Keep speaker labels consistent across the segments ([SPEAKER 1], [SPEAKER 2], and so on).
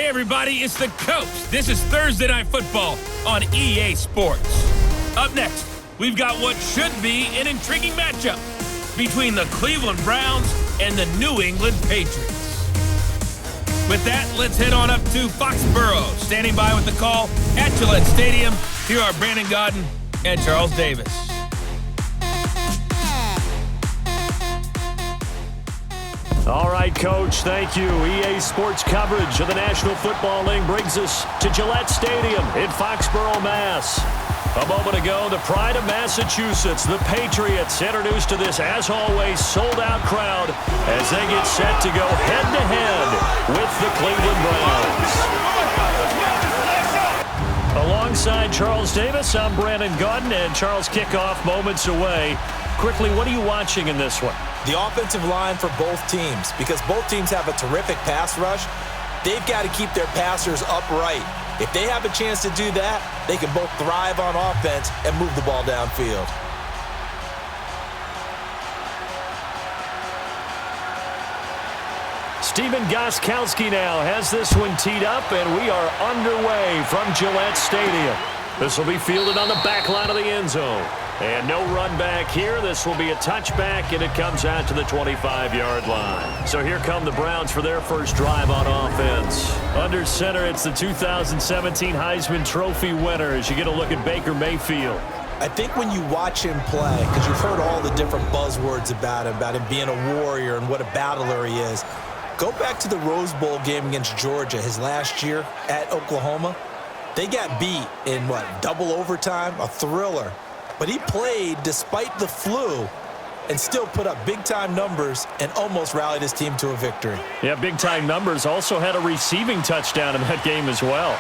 [SPEAKER 1] Hey everybody, it's the Coach. This is Thursday Night Football on EA Sports. Up next, we've got what should be an intriguing matchup between the Cleveland Browns and the New England Patriots. With that, let's head on up to Foxborough. Standing by with the call at Gillette Stadium, here are Brandon Godden and Charles Davis.
[SPEAKER 2] All right, Coach, thank you. EA Sports coverage of the National Football League brings us to Gillette Stadium in Foxborough, Mass. A moment ago, the pride of Massachusetts, the Patriots, introduced to this, as always, sold-out crowd as they get set to go head-to-head with the Cleveland Browns. Alongside Charles Davis, I'm Brandon Godden, and Charles, kickoff moments away. Quickly, what are you watching in this one?
[SPEAKER 3] The offensive line for both teams, because both teams have a terrific pass rush. They've got to keep their passers upright. If they have a chance to do that, they can both thrive on offense and move the ball downfield.
[SPEAKER 2] Stephen Gostkowski now has this one teed up, and we are underway from Gillette Stadium. This will be fielded on the back line of the end zone. And no run back here. This will be a touchback, and it comes out to the 25-yard line. So here come the Browns for their first drive on offense. Under center, it's the 2017 Heisman Trophy winner as you get a look at Baker Mayfield.
[SPEAKER 3] I think when you watch him play, because you've heard all the different buzzwords about him being a warrior and what a battler he is, go back to the Rose Bowl game against Georgia his last year at Oklahoma. They got beat in, double overtime? A thriller. But he played despite the flu and still put up big-time numbers and almost rallied his team to a victory.
[SPEAKER 2] Yeah, big-time numbers. Also had a receiving touchdown in that game as well.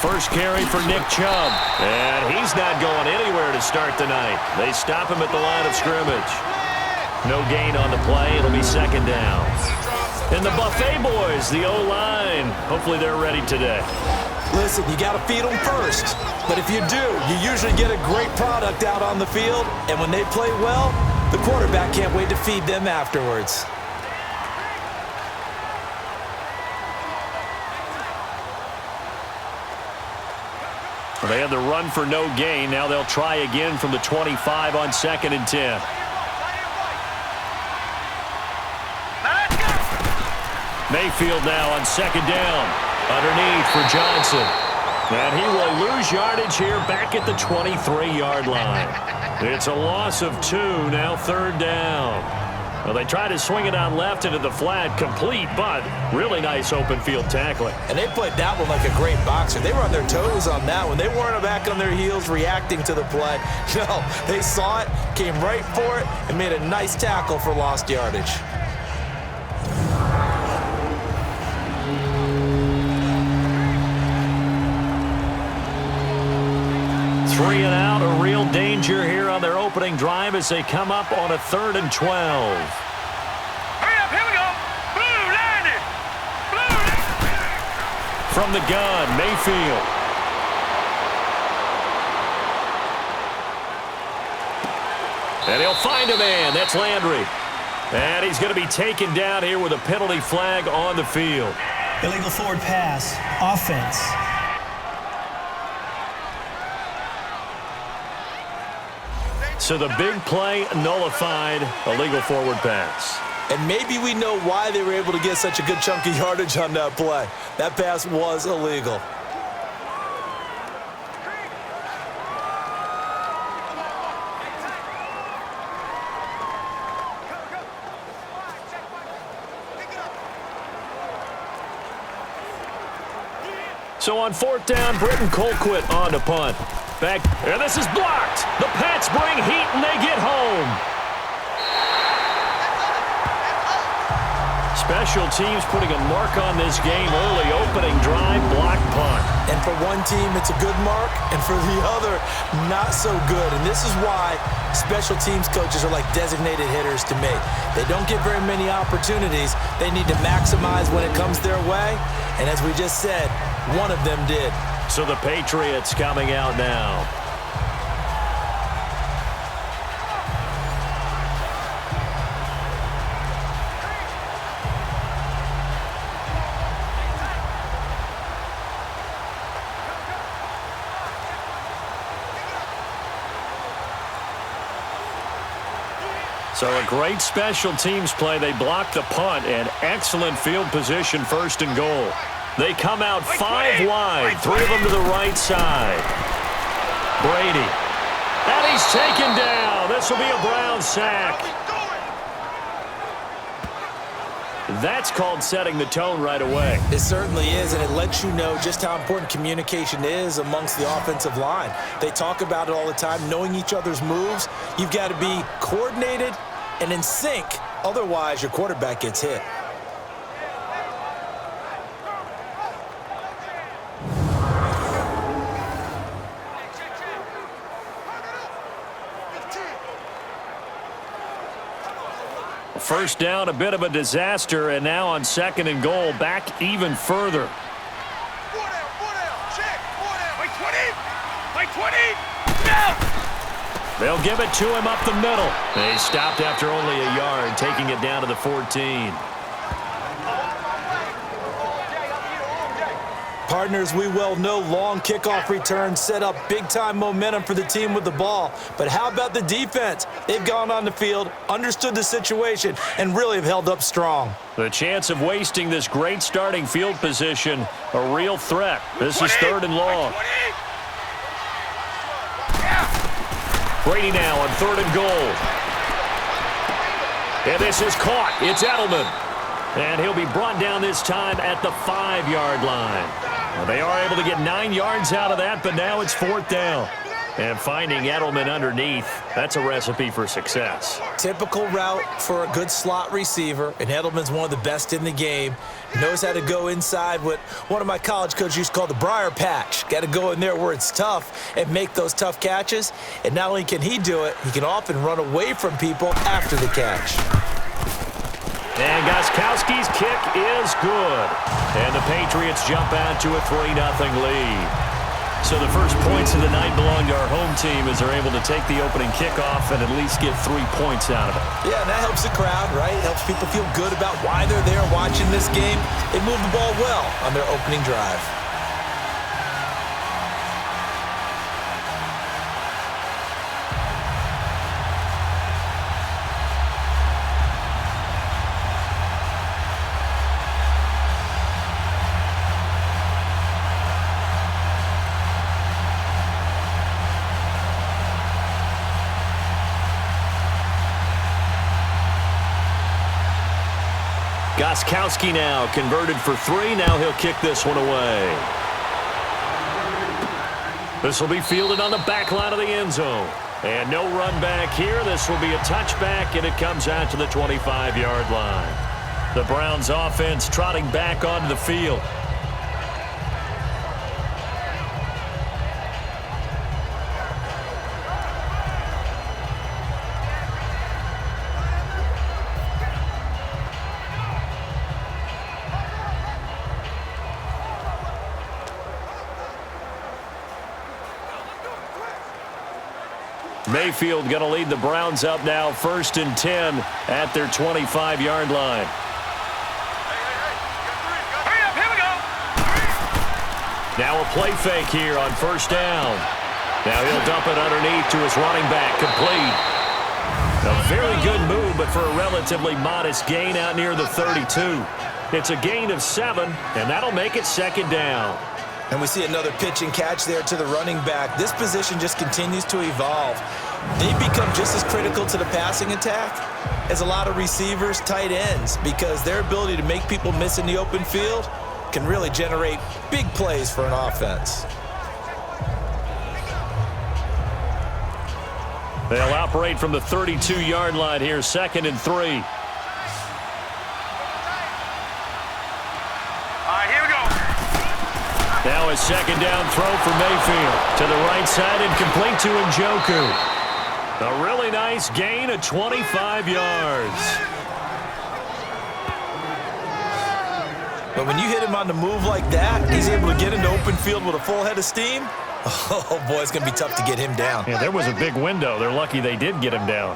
[SPEAKER 2] First carry for Nick Chubb. And he's not going anywhere to start the night. They stop him at the line of scrimmage. No gain on the play. It'll be second down. And the Buffet boys, the O-line, hopefully they're ready today.
[SPEAKER 3] Listen, you got to feed them first. But if you do, you usually get a great product out on the field. And when they play well, the quarterback can't wait to feed them afterwards.
[SPEAKER 2] They had the run for no gain. Now they'll try again from the 25 on 2nd and 10. Mayfield now on 2nd down. Underneath for Johnson. And he will lose yardage here back at the 23-yard line. It's a loss of 2, now 3rd down. Well, they try to swing it on left into the flat, complete, but really nice open field tackling.
[SPEAKER 3] And they played that one like a great boxer. They were on their toes on that one. They weren't back on their heels reacting to the play. No, they saw it, came right for it, and made a nice tackle for lost yardage.
[SPEAKER 2] Three and out, a real danger here on their opening drive as they come up on a 3rd and 12.
[SPEAKER 4] Hurry up, here we go. Blue landed. Blue landed.
[SPEAKER 2] From the gun, Mayfield. And he'll find a man. That's Landry. And he's going to be taken down here with a penalty flag on the field.
[SPEAKER 5] Illegal forward pass, offense.
[SPEAKER 2] So the big play nullified, a legal forward pass.
[SPEAKER 3] And maybe we know why they were able to get such a good chunk of yardage on that play. That pass was illegal.
[SPEAKER 2] So on 4th down, Britton Colquitt on to punt. Back, and this is blocked. The Pats bring heat, and they get home. Special teams putting a mark on this game early. Opening drive, block punt.
[SPEAKER 3] And for one team, it's a good mark, and for the other, not so good. And this is why special teams coaches are like designated hitters to me. They don't get very many opportunities. They need to maximize when it comes their way. And as we just said, one of them did.
[SPEAKER 2] So the Patriots coming out now. So a great special teams play. They block the punt and excellent field position, 1st and goal. They come out 5 wide, 3 of them to the right side. Brady. And he's taken down. This will be a Brown sack. That's called setting the tone right away.
[SPEAKER 3] It certainly is, and it lets you know just how important communication is amongst the offensive line. They talk about it all the time, knowing each other's moves. You've got to be coordinated and in sync. Otherwise, your quarterback gets hit.
[SPEAKER 2] First down, a bit of a disaster, and now on 2nd and goal, back even further.
[SPEAKER 4] 4 down, check, 4 down. Like 20, no!
[SPEAKER 2] They'll give it to him up the middle. They stopped after only a yard, taking it down to the 14.
[SPEAKER 3] Partners, we well know long kickoff returns set up big-time momentum for the team with the ball. But how about the defense? They've gone on the field, understood the situation, and really have held up strong.
[SPEAKER 2] The chance of wasting this great starting field position, a real threat. This is 3rd and long. Brady now on 3rd and goal. And this is caught. It's Edelman. And he'll be brought down this time at the 5-yard line. Well, they are able to get 9 yards out of that, but now it's 4th down. And finding Edelman underneath, that's a recipe for success.
[SPEAKER 3] Typical route for a good slot receiver, and Edelman's one of the best in the game. Knows how to go inside what one of my college coaches used to call the briar patch. Got to go in there where it's tough and make those tough catches. And not only can he do it, he can often run away from people after the catch.
[SPEAKER 2] And Gostkowski's kick is good. And the Patriots jump out to a 3-0 lead. So the first points of the night belong to our home team as they're able to take the opening kickoff and at least get 3 points out of it.
[SPEAKER 3] Yeah, and that helps the crowd, right? It helps people feel good about why they're there watching this game. They move the ball well on their opening drive.
[SPEAKER 2] Gostkowski now converted for 3. Now he'll kick this one away. This will be fielded on the back line of the end zone. And no run back here. This will be a touchback, and it comes out to the 25-yard line. The Browns offense trotting back onto the field. Mayfield going to lead the Browns up now, 1st and 10 at their 25-yard line.
[SPEAKER 4] Hurry up, here we go.
[SPEAKER 2] Now a play fake here on 1st down. Now he'll dump it underneath to his running back, complete. A very good move, but for a relatively modest gain out near the 32. It's a gain of 7, and that'll make it 2nd down.
[SPEAKER 3] And we see another pitch and catch there to the running back. This position just continues to evolve. They become just as critical to the passing attack as a lot of receivers, tight ends, because their ability to make people miss in the open field can really generate big plays for an offense.
[SPEAKER 2] They'll operate from the 32-yard line here, 2nd and 3. Now a 2nd down throw for Mayfield. To the right side and complete to Njoku. A really nice gain of 25 yards.
[SPEAKER 3] But when you hit him on the move like that, he's able to get into open field with a full head of steam. Oh, boy, it's going to be tough to get him down.
[SPEAKER 2] Yeah, there was a big window. They're lucky they did get him down.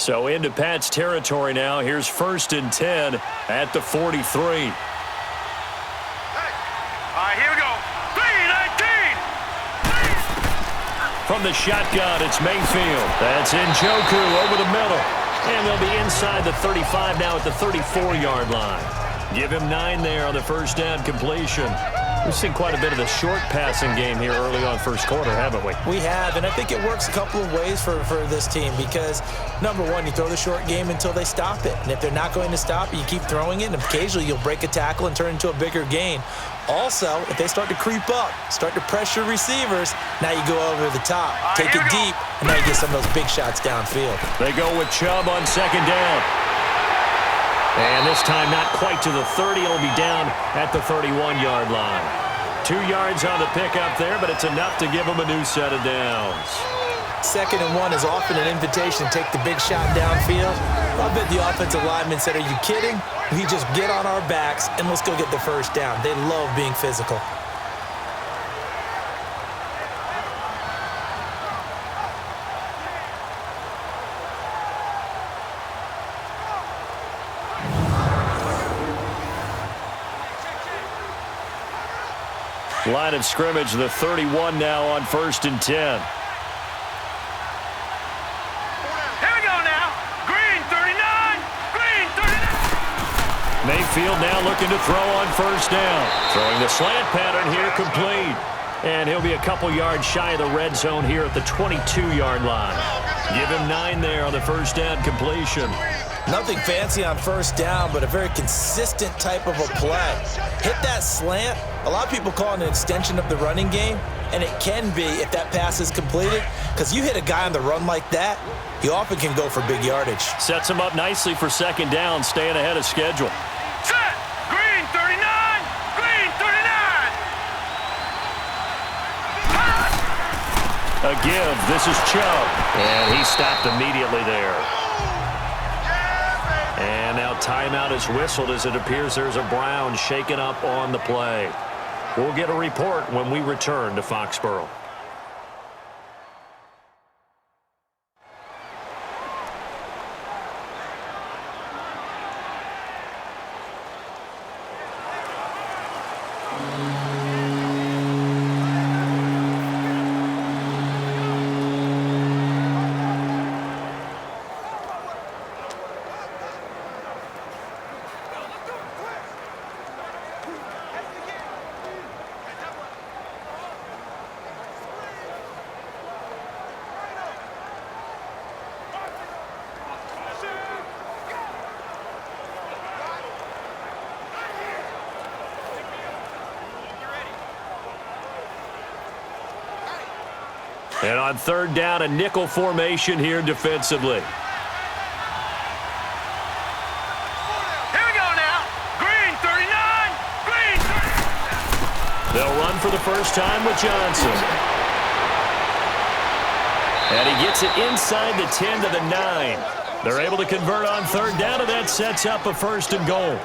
[SPEAKER 2] So into Pat's territory now. Here's 1st and 10 at the 43.
[SPEAKER 4] Hey. All right, here we go. 3-19.
[SPEAKER 2] From the shotgun, it's Mayfield. That's Njoku over the middle. And they'll be inside the 35 now at the 34-yard line. Give him 9 there on the first down completion. We've seen quite a bit of the short passing game here early on first quarter, haven't we?
[SPEAKER 3] We have, and I think it works a couple of ways for this team because, number one, you throw the short game until they stop it. And if they're not going to stop it, you keep throwing it, and occasionally you'll break a tackle and turn into a bigger gain. Also, if they start to creep up, start to pressure receivers, now you go over the top, take it deep, and now you get some of those big shots downfield.
[SPEAKER 2] They go with Chubb on 2nd down. And this time not quite to the 30. It'll be down at the 31-yard line. 2 yards on the pickup there, but it's enough to give them a new set of downs.
[SPEAKER 3] 2nd and 1 is often an invitation to take the big shot downfield. I bet the offensive lineman said, are you kidding? We just get on our backs and let's go get the first down. They love being physical.
[SPEAKER 2] Line of scrimmage, the 31 now on 1st and 10.
[SPEAKER 4] Here we go now. Green 39. Green 39.
[SPEAKER 2] Mayfield now looking to throw on 1st down. Throwing the slant pattern here complete. And he'll be a couple yards shy of the red zone here at the 22-yard line. Give him 9 there on the first down completion.
[SPEAKER 3] Nothing fancy on 1st down, but a very consistent type of a play. Hit that slant. A lot of people call it an extension of the running game, and it can be if that pass is completed, because you hit a guy on the run like that, he often can go for big yardage.
[SPEAKER 2] Sets him up nicely for 2nd down, staying ahead of schedule.
[SPEAKER 4] Set. Green 39. Green 39.
[SPEAKER 2] A give. This is Chubb. And he stopped immediately there. And now timeout is whistled as it appears there's a Brown shaken up on the play. We'll get a report when we return to Foxborough. And on 3rd down, a nickel formation here defensively.
[SPEAKER 4] Here we go now. Green 39. Green 39.
[SPEAKER 2] They'll run for the first time with Johnson. And he gets it inside the 10 to the 9. They're able to convert on 3rd down, and that sets up a 1st and goal.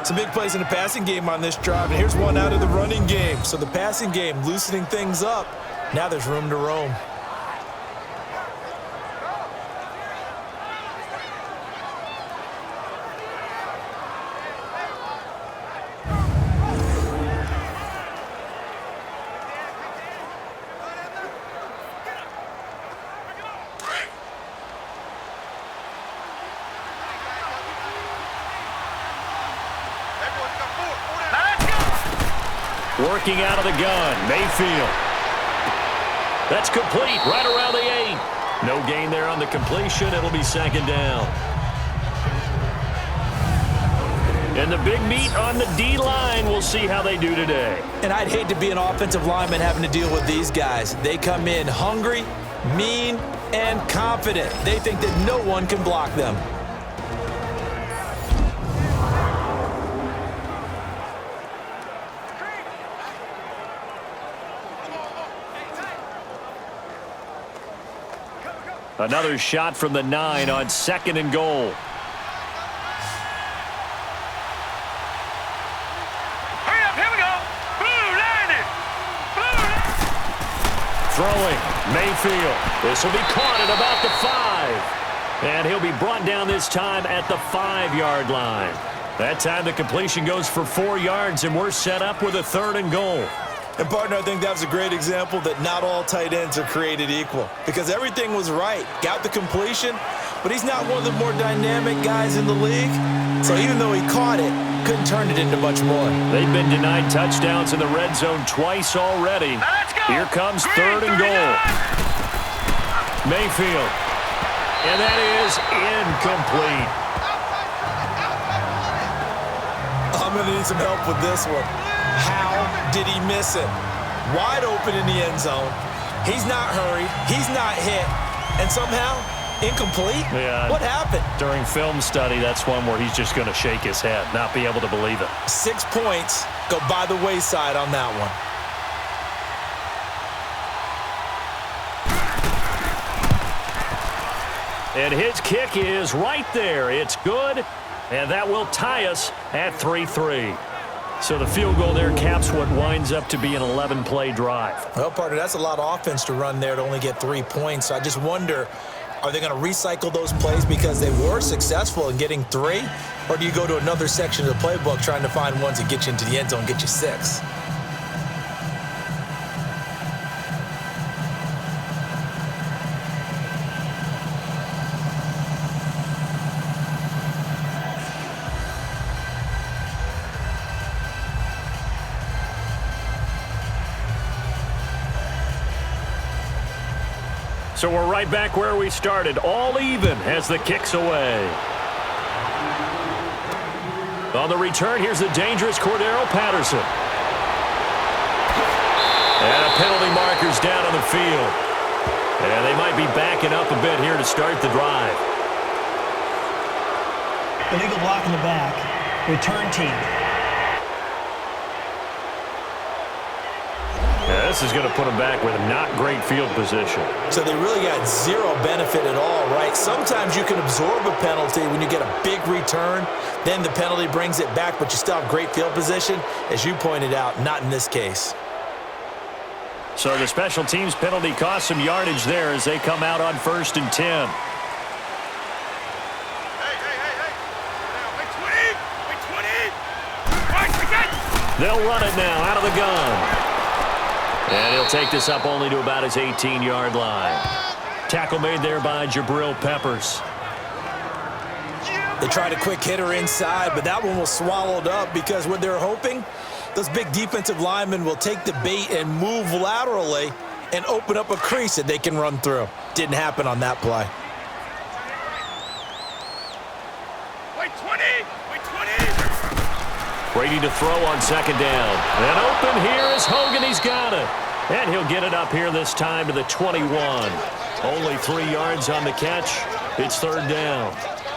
[SPEAKER 3] Some big plays in the passing game on this drive, and here's one out of the running game. So the passing game loosening things up. Now there's room to roam.
[SPEAKER 2] Working out of the gun, Mayfield. That's complete, right around the 8. No gain there on the completion. It'll be 2nd down. And the big meat on the D-line. We'll see how they do today.
[SPEAKER 3] And I'd hate to be an offensive lineman having to deal with these guys. They come in hungry, mean, and confident. They think that no one can block them.
[SPEAKER 2] Another shot from the 9 on 2nd and goal.
[SPEAKER 4] Hurry up, here we go. Blue 90. Blue 90.
[SPEAKER 2] Throwing, Mayfield. This will be caught at about the 5. And he'll be brought down this time at the 5-yard line. That time the completion goes for 4 yards, and we're set up with a 3rd and goal.
[SPEAKER 3] And, partner, I think that was a great example that not all tight ends are created equal because everything was right. Got the completion, but he's not one of the more dynamic guys in the league. So even though he caught it, couldn't turn it into much more.
[SPEAKER 2] They've been denied touchdowns in the red zone twice already. Here comes 3rd and goal. Mayfield. And that is incomplete.
[SPEAKER 3] I'm going to need some help with this one. How did he miss it? Wide open in the end zone. He's not hurried. He's not hit. And somehow, incomplete?
[SPEAKER 2] Yeah.
[SPEAKER 3] What happened?
[SPEAKER 2] During film study, that's one where he's just going to shake his head, not be able to believe it.
[SPEAKER 3] 6 points go by the wayside on that one.
[SPEAKER 2] And his kick is right there. It's good, and that will tie us at 3-3. So the field goal there caps what winds up to be an 11-play drive.
[SPEAKER 3] Well, partner, that's a lot of offense to run there to only get 3 points. So I just wonder, are they going to recycle those plays because they were successful in getting 3? Or do you go to another section of the playbook trying to find ones that get you into the end zone and get you 6?
[SPEAKER 2] So we're right back where we started, all even as the kick's away. On the return, here's the dangerous Cordero Patterson. And a penalty marker's down on the field. And they might be backing up a bit here to start the drive.
[SPEAKER 5] Illegal block in the back. Return team.
[SPEAKER 2] Yeah, this is going to put them back with not great field position.
[SPEAKER 3] So they really got zero benefit at all, right? Sometimes you can absorb a penalty when you get a big return. Then the penalty brings it back, but you still have great field position. As you pointed out, not in this case.
[SPEAKER 2] So the special teams penalty cost some yardage there as they come out on 1st and 10. They'll run it now out of the gun. And he'll take this up only to about his 18-yard line. Tackle made there by Jabril Peppers.
[SPEAKER 3] They tried a quick hitter inside, but that one was swallowed up because what they're hoping, those big defensive linemen will take the bait and move laterally and open up a crease that they can run through. Didn't happen on that play.
[SPEAKER 4] Wait 20! Wait 20!
[SPEAKER 2] Brady to throw on 2nd down. And open here is Hogan. He's got it. And he'll get it up here this time to the 21. Only 3 yards on the catch. It's 3rd down.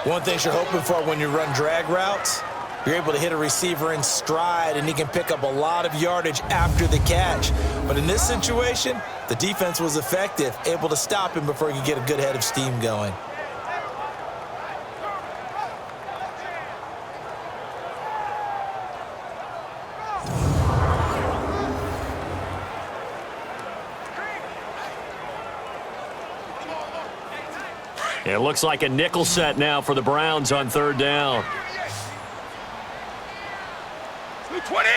[SPEAKER 3] One thing you're hoping for when you run drag routes, you're able to hit a receiver in stride, and he can pick up a lot of yardage after the catch. But in this situation, the defense was effective, able to stop him before he could get a good head of steam going.
[SPEAKER 2] It looks like a nickel set now for the Browns on 3rd down.
[SPEAKER 4] 20!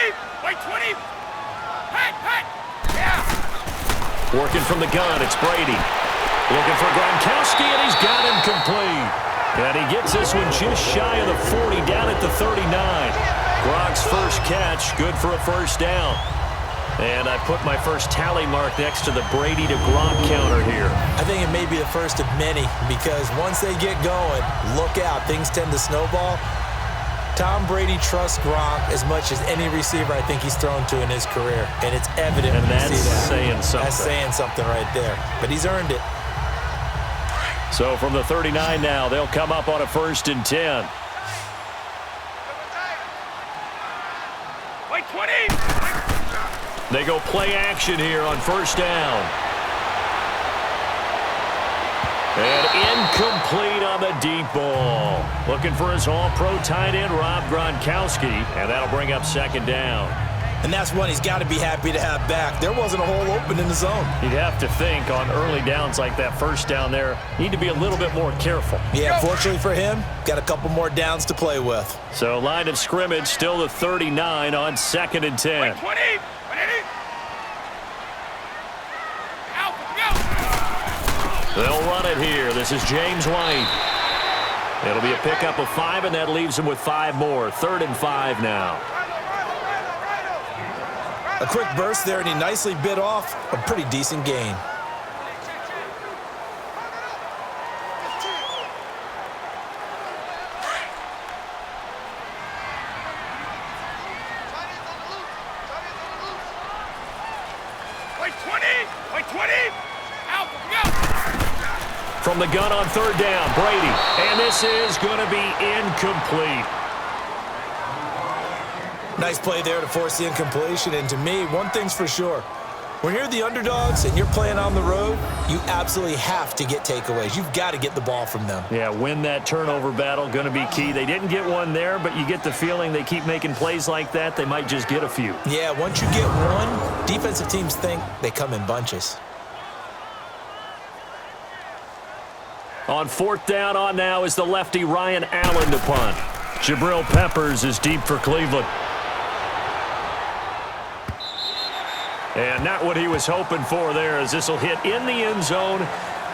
[SPEAKER 4] Wait 20! Hey! Yeah!
[SPEAKER 2] Working from the gun, it's Brady. Looking for Gronkowski, and he's got him complete. And he gets this one just shy of the 40, down at the 39. Gronk's first catch, good for a 1st down. And I put my first tally mark next to the Brady to Gronk counter here.
[SPEAKER 3] I think it may be the first of many because once they get going, look out, things tend to snowball. Tom Brady trusts Gronk as much as any receiver I think he's thrown to in his career, and it's evident
[SPEAKER 2] and
[SPEAKER 3] when
[SPEAKER 2] that's
[SPEAKER 3] you see that.
[SPEAKER 2] Saying something.
[SPEAKER 3] That's saying something right there, but he's earned it.
[SPEAKER 2] So from the 39 now, they'll come up on a 1st and 10.
[SPEAKER 4] Wait 20!
[SPEAKER 2] They go play action here on 1st down. And incomplete on the deep ball. Looking for his all-pro tight end, Rob Gronkowski, and that'll bring up 2nd down.
[SPEAKER 3] And that's one he's got to be happy to have back. There wasn't a hole open in the zone.
[SPEAKER 2] You'd have to think on early downs like that first down there, need to be a little bit more careful.
[SPEAKER 3] Yeah, fortunately for him, got a couple more downs to play with.
[SPEAKER 2] So line of scrimmage still the 39 on 2nd and 10.
[SPEAKER 4] 20.
[SPEAKER 2] They'll run it here. This is James White. It'll be a pickup of 5, and that leaves him with 5 more. 3rd and 5 now.
[SPEAKER 3] A quick burst there, and he nicely bit off a pretty decent gain.
[SPEAKER 2] From the gun on 3rd down, Brady. And this is going to be incomplete.
[SPEAKER 3] Nice play there to force the incompletion. And to me, one thing's for sure. When you're the underdogs and you're playing on the road, you absolutely have to get takeaways. You've got to get the ball from them.
[SPEAKER 2] Yeah, win that turnover battle, going to be key. They didn't get one there, but you get the feeling they keep making plays like that, they might just get a few.
[SPEAKER 3] Yeah, once you get one, defensive teams think they come in bunches.
[SPEAKER 2] On 4th down on now is the lefty Ryan Allen to punt. Jabril Peppers is deep for Cleveland. And not what he was hoping for there, as this will hit in the end zone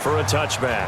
[SPEAKER 2] for a touchback.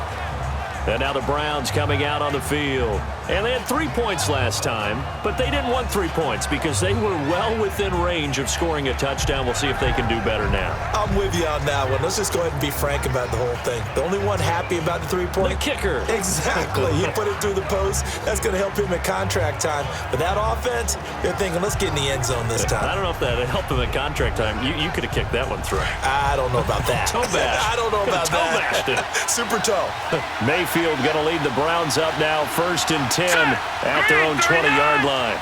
[SPEAKER 2] And now the Browns coming out on the field. And they had 3 points last time, but they didn't want 3 points because they were well within range of scoring a touchdown. We'll see if they can do better now.
[SPEAKER 3] I'm with you on that one. Let's just go ahead and be frank about the whole thing. The only one happy about the 3-point?
[SPEAKER 2] The kicker.
[SPEAKER 3] Exactly. You put it through the post. That's going to help him at contract time. But that offense, they're thinking, let's get in the end zone this time.
[SPEAKER 2] I don't know if that helped him at contract time. You could have kicked that one through.
[SPEAKER 3] I don't know about that.
[SPEAKER 2] Toe bash.
[SPEAKER 3] I don't know about
[SPEAKER 2] toe bashed it.
[SPEAKER 3] Super toe.
[SPEAKER 2] Mayfield going to lead the Browns up now, 1st and 10 at their own 20-yard line.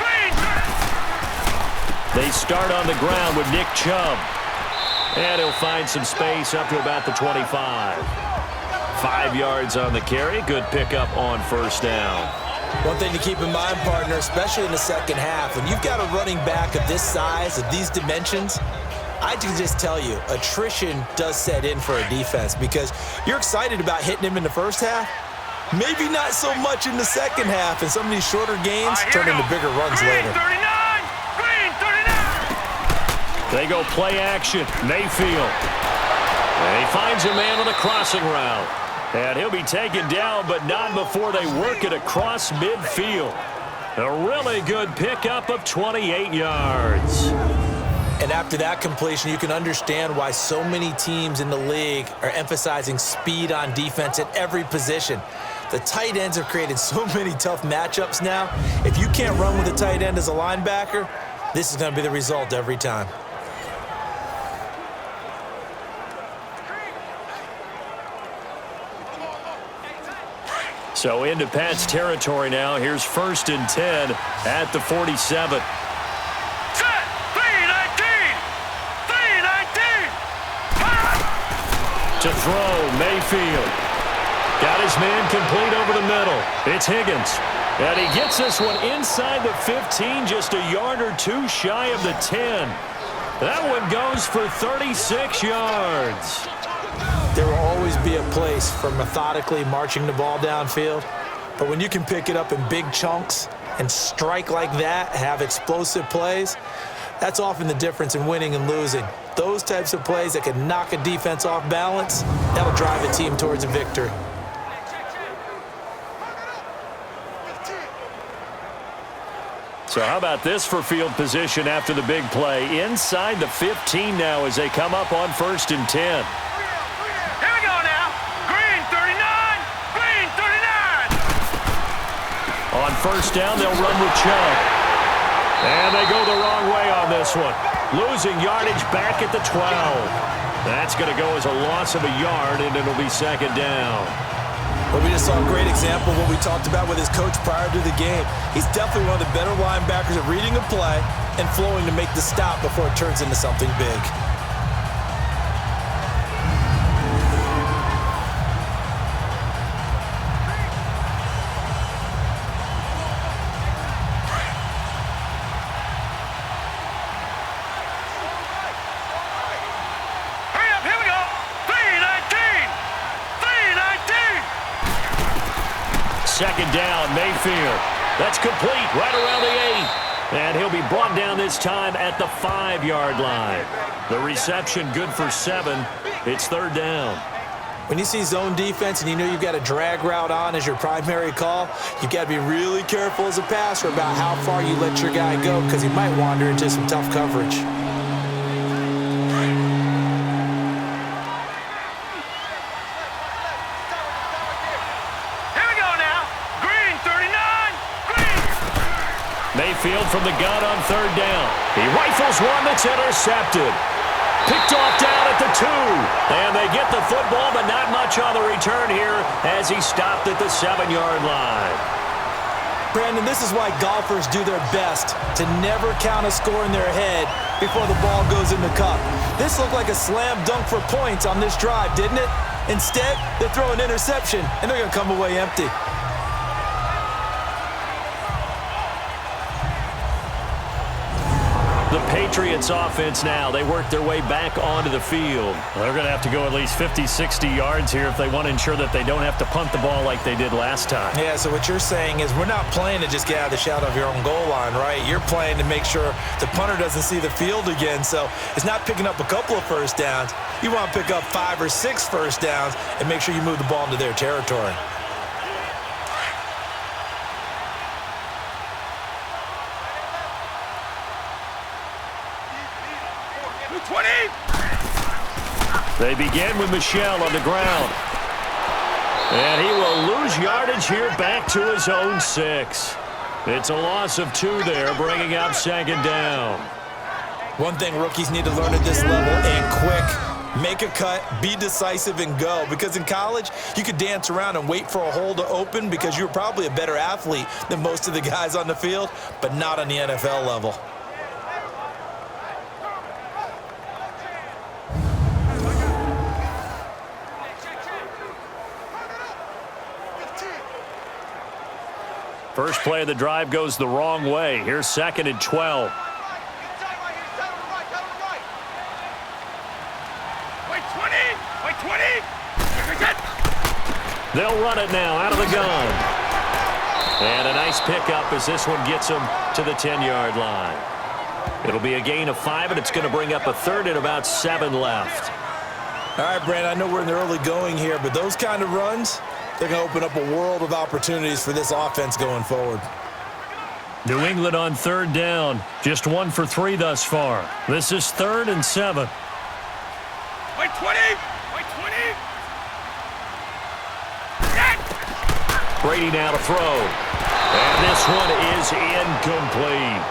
[SPEAKER 2] They start on the ground with Nick Chubb. And he'll find some space up to about the 25. 5 yards on the carry. Good pickup on 1st down.
[SPEAKER 3] One thing to keep in mind, partner, especially in the second half, when you've got a running back of this size, of these dimensions, I can just tell you, attrition does set in for a defense because you're excited about hitting him in the first half. Maybe not so much in the second half, and some of these shorter gains turn into bigger runs later.
[SPEAKER 4] Green 39.
[SPEAKER 2] They go play action. Mayfield. And he finds a man on the crossing route. And he'll be taken down, but not before they work it across midfield. A really good pickup of 28 yards.
[SPEAKER 3] And after that completion, you can understand why so many teams in the league are emphasizing speed on defense at every position. The tight ends have created so many tough matchups now. If you can't run with a tight end as a linebacker, this is going to be the result every time.
[SPEAKER 2] So into Pat's territory now. Here's 1st and 10 at the 47. To throw, Mayfield. Got his man complete over the middle. It's Higgins. And he gets this one inside the 15, just a yard or two shy of the 10. That one goes for 36 yards.
[SPEAKER 3] There will always be a place for methodically marching the ball downfield. But when you can pick it up in big chunks and strike like that, have explosive plays, that's often the difference in winning and losing. Those types of plays that can knock a defense off balance, that'll drive a team towards a victory.
[SPEAKER 2] So how about this for field position after the big play? Inside the 15 now as they come up on 1st and 10.
[SPEAKER 4] Here we go now. Green 39. Green 39.
[SPEAKER 2] On 1st down, they'll run with Chubb. And they go the wrong way on this one. Losing yardage back at the 12. That's going to go as a loss of a yard, and it'll be 2nd down.
[SPEAKER 3] Well, we just saw a great example of what we talked about with his coach prior to the game. He's definitely one of the better linebackers at reading a play and flowing to make the stop before it turns into something big.
[SPEAKER 2] second down. Mayfield. That's complete right around the 8. And he'll be brought down this time at the 5-yard line. The reception good for 7. It's third down.
[SPEAKER 3] When you see zone defense and you know you've got a drag route on as your primary call, you've got to be really careful as a passer about how far you let your guy go because he might wander into some tough coverage.
[SPEAKER 4] Here we go now. Green, 39. Green.
[SPEAKER 2] Mayfield from the gun on third down. He rifles one that's intercepted. Picked off down at the 2. And they get the football, but not much on the return here as he stopped at the 7-yard line.
[SPEAKER 3] Brandon, this is why golfers do their best to never count a score in their head before the ball goes in the cup. This looked like a slam dunk for points on this drive, didn't it? Instead, they throw an interception, and they're going to come away empty.
[SPEAKER 2] The Patriots offense now. They work their way back onto the field.
[SPEAKER 6] They're going to have to go at least 50, 60 yards here if they want to ensure that they don't have to punt the ball like they did last time.
[SPEAKER 3] Yeah, so what you're saying is we're not playing to just get out of the shadow of your own goal line, right? You're playing to make sure the punter doesn't see the field again. So it's not picking up a couple of first downs. You want to pick up 5 or 6 first downs and make sure you move the ball into their territory.
[SPEAKER 2] They begin with Michel on the ground. And he will lose yardage here back to his own 6. It's a loss of 2 there, bringing up second down.
[SPEAKER 3] One thing rookies need to learn at this level, and quick, make a cut, be decisive, and go. Because in college, you could dance around and wait for a hole to open because you're probably a better athlete than most of the guys on the field, but not on the NFL level.
[SPEAKER 2] First play of the drive goes the wrong way. Here's second and 12.
[SPEAKER 4] Wait, 20. Wait, 20.
[SPEAKER 2] They'll run it now out of the gun. And a nice pickup as this one gets them to the 10-yard line. It'll be a gain of 5, and it's going to bring up a third and about 7 left.
[SPEAKER 3] All right, Brandon, I know we're in the early going here, but those kind of runs, they're going to open up a world of opportunities for this offense going forward.
[SPEAKER 6] New England on third down. Just 1 for 3 thus far. This is 3rd and 7.
[SPEAKER 4] Wait, 20. Wait, 20.
[SPEAKER 2] Brady now to throw. And this one is incomplete.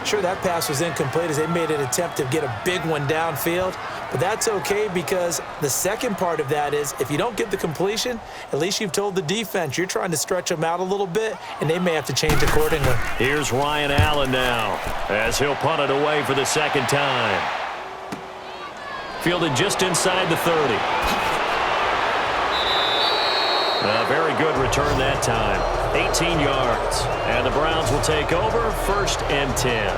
[SPEAKER 3] Sure, that pass was incomplete as they made an attempt to get a big one downfield, but that's okay because the second part of that is if you don't get the completion, at least you've told the defense you're trying to stretch them out a little bit, and they may have to change accordingly.
[SPEAKER 2] Here's Ryan Allen now as he'll punt it away for the second time. Fielded just inside the 30. A very good return that time. 18 yards. And the Browns will take over 1st and 10.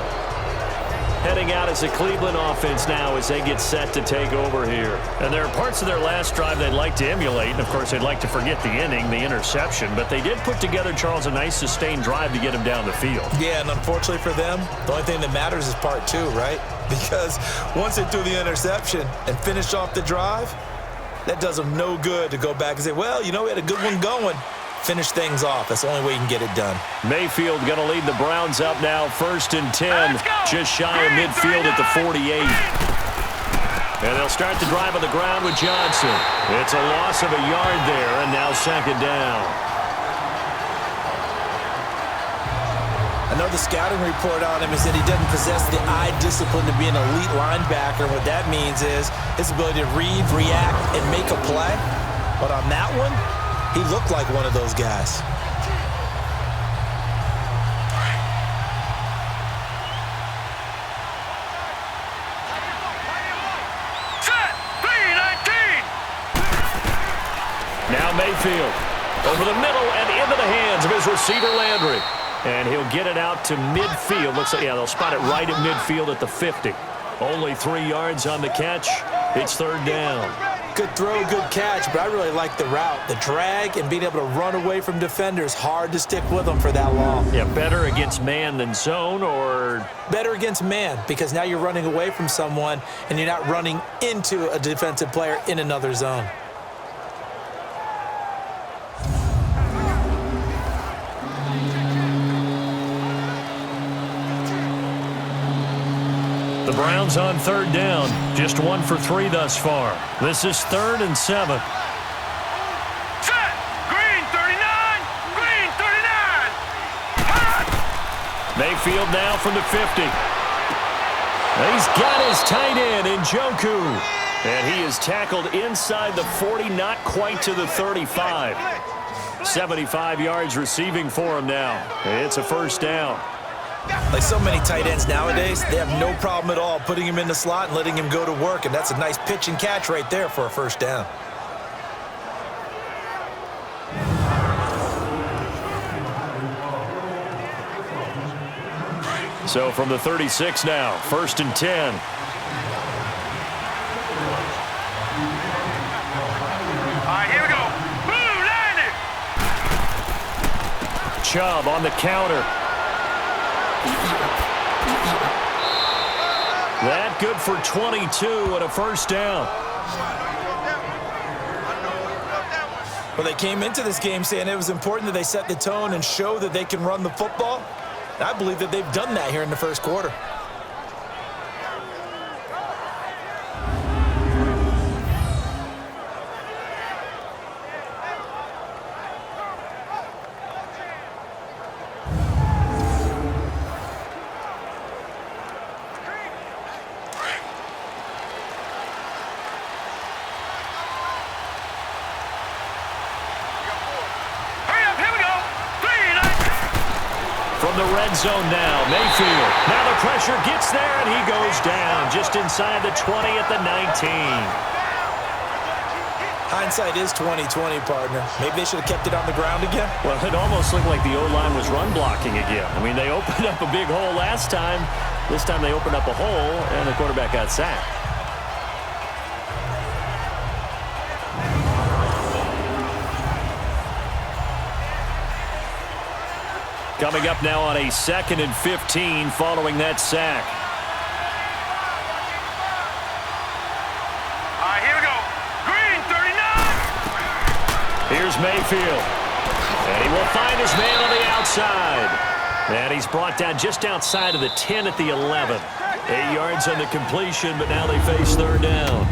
[SPEAKER 2] Heading out as the Cleveland offense now as they get set to take over here.
[SPEAKER 6] And there are parts of their last drive they'd like to emulate. And, of course, they'd like to forget the inning, the interception. But they did put together, Charles, a nice sustained drive to get him down the field.
[SPEAKER 3] Yeah, and unfortunately for them, the only thing that matters is part 2, right? Because once they threw the interception and finished off the drive, that does them no good to go back and say, well, you know, we had a good one going. Finish things off. That's the only way you can get it done.
[SPEAKER 2] Mayfield going to lead the Browns up now 1st and 10. Just shy of midfield at the 48. And they'll start the drive on the ground with Johnson. It's a loss of a yard there, and now second down.
[SPEAKER 3] I know the scouting report on him is that he doesn't possess the eye discipline to be an elite linebacker. What that means is his ability to read, react, and make a play. But on that one, he looked like one of those guys.
[SPEAKER 4] Set. 3-19.
[SPEAKER 2] Now Mayfield over the middle and into the hands of his receiver Landry. And he'll get it out to midfield. Looks like, yeah, they'll spot it right at midfield at the 50. Only 3 yards on the catch. It's third down.
[SPEAKER 3] Good throw, good catch, but I really like the route. The drag and being able to run away from defenders, hard to stick with them for that long.
[SPEAKER 6] Yeah, better against man than zone, or?
[SPEAKER 3] Better against man, because now you're running away from someone and you're not running into a defensive player in another zone.
[SPEAKER 6] The Browns on third down. Just 1 for 3 thus far. This is 3rd and 7.
[SPEAKER 4] Set! Green 39! Green 39!
[SPEAKER 6] Mayfield now from the 50. He's got his tight end, Njoku. And he is tackled inside the 40, not quite to the 35. 75 yards receiving for him now. It's a first down.
[SPEAKER 3] Like so many tight ends nowadays, they have no problem at all putting him in the slot and letting him go to work, and that's a nice pitch and catch right there for a first down.
[SPEAKER 6] So from the 36 now, 1st and 10.
[SPEAKER 4] All right, here we go. Blue, landed!
[SPEAKER 6] Chubb on the counter. That good for 22 and a first down.
[SPEAKER 3] Well, they came into this game saying it was important that they set the tone and show that they can run the football. And I believe that they've done that here in the first quarter.
[SPEAKER 6] The red zone now, Mayfield. Now the pressure gets there, and he goes down just inside the 20 at the 19.
[SPEAKER 3] Hindsight is 20/20, partner. Maybe they should have kept it on the ground again.
[SPEAKER 6] Well, it almost looked like the O-line was run blocking again. I mean, they opened up a big hole last time. This time they opened up a hole, and the quarterback got sacked. Coming up now on a 2nd and 15 following that sack.
[SPEAKER 4] All right, here we go. Green 39!
[SPEAKER 6] Here's Mayfield. And he will find his man on the outside. And he's brought down just outside of the 10 at the 11. 8 yards on the completion, but now they face third down.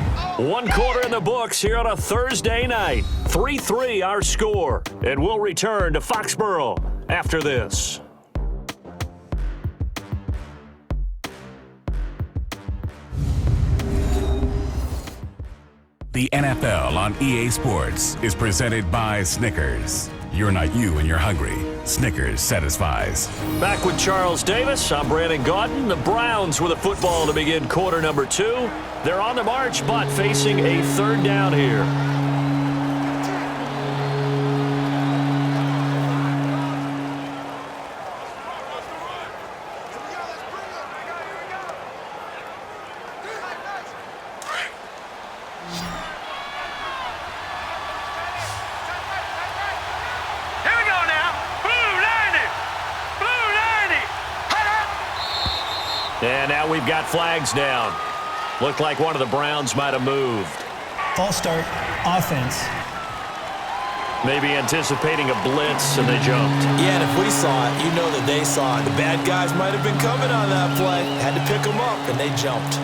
[SPEAKER 6] 1 quarter in the books here on a Thursday night. 3-3 our score. And we'll return to Foxborough after this.
[SPEAKER 7] The NFL on EA Sports is presented by Snickers. You're not you and you're hungry. Snickers satisfies.
[SPEAKER 6] Back with Charles Davis. I'm Brandon Gaudin. The Browns with a football to begin quarter number 2. They're on the march, but facing a third down here. And now we've got flags down. Looked like one of the Browns might have moved.
[SPEAKER 5] False start, offense.
[SPEAKER 6] Maybe anticipating a blitz, and they jumped.
[SPEAKER 3] Yeah, and if we saw it, you know that they saw it. The bad guys might have been coming on that play. Had to pick them up, and they jumped.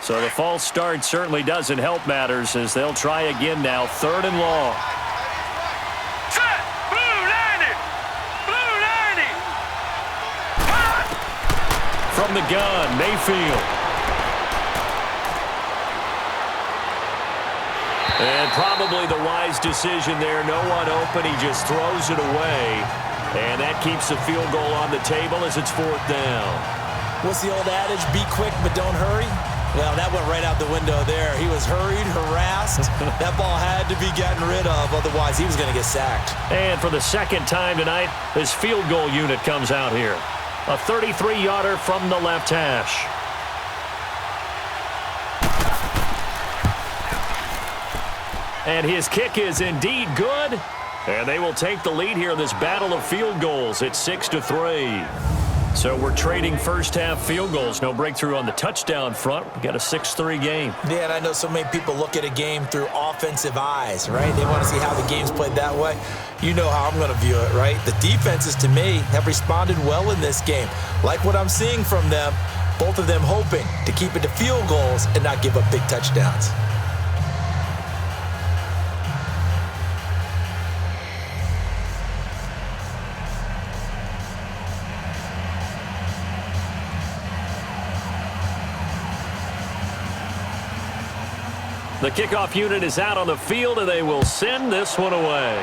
[SPEAKER 6] So the false start certainly doesn't help matters as they'll try again now, 3rd and long. From the gun, Mayfield. And probably the wise decision there. No one open. He just throws it away. And that keeps the field goal on the table as it's 4th down.
[SPEAKER 3] What's the old adage? Be quick, but don't hurry. Well, that went right out the window there. He was hurried, harassed. That ball had to be gotten rid of. Otherwise, he was going to get sacked.
[SPEAKER 6] And for the 2nd time tonight, this field goal unit comes out here. A 33-yarder from the left hash. And his kick is indeed good. And they will take the lead here in this battle of field goals at 6-3. So we're trading first-half field goals. No breakthrough on the touchdown front. We've got a 6-3 game.
[SPEAKER 3] Yeah, and I know so many people look at a game through offensive eyes, right? They want to see how the game's played that way. You know how I'm going to view it, right? The defenses, to me, have responded well in this game. Like what I'm seeing from them, both of them hoping to keep it to field goals and not give up big touchdowns.
[SPEAKER 6] The kickoff unit is out on the field, and they will send this one away.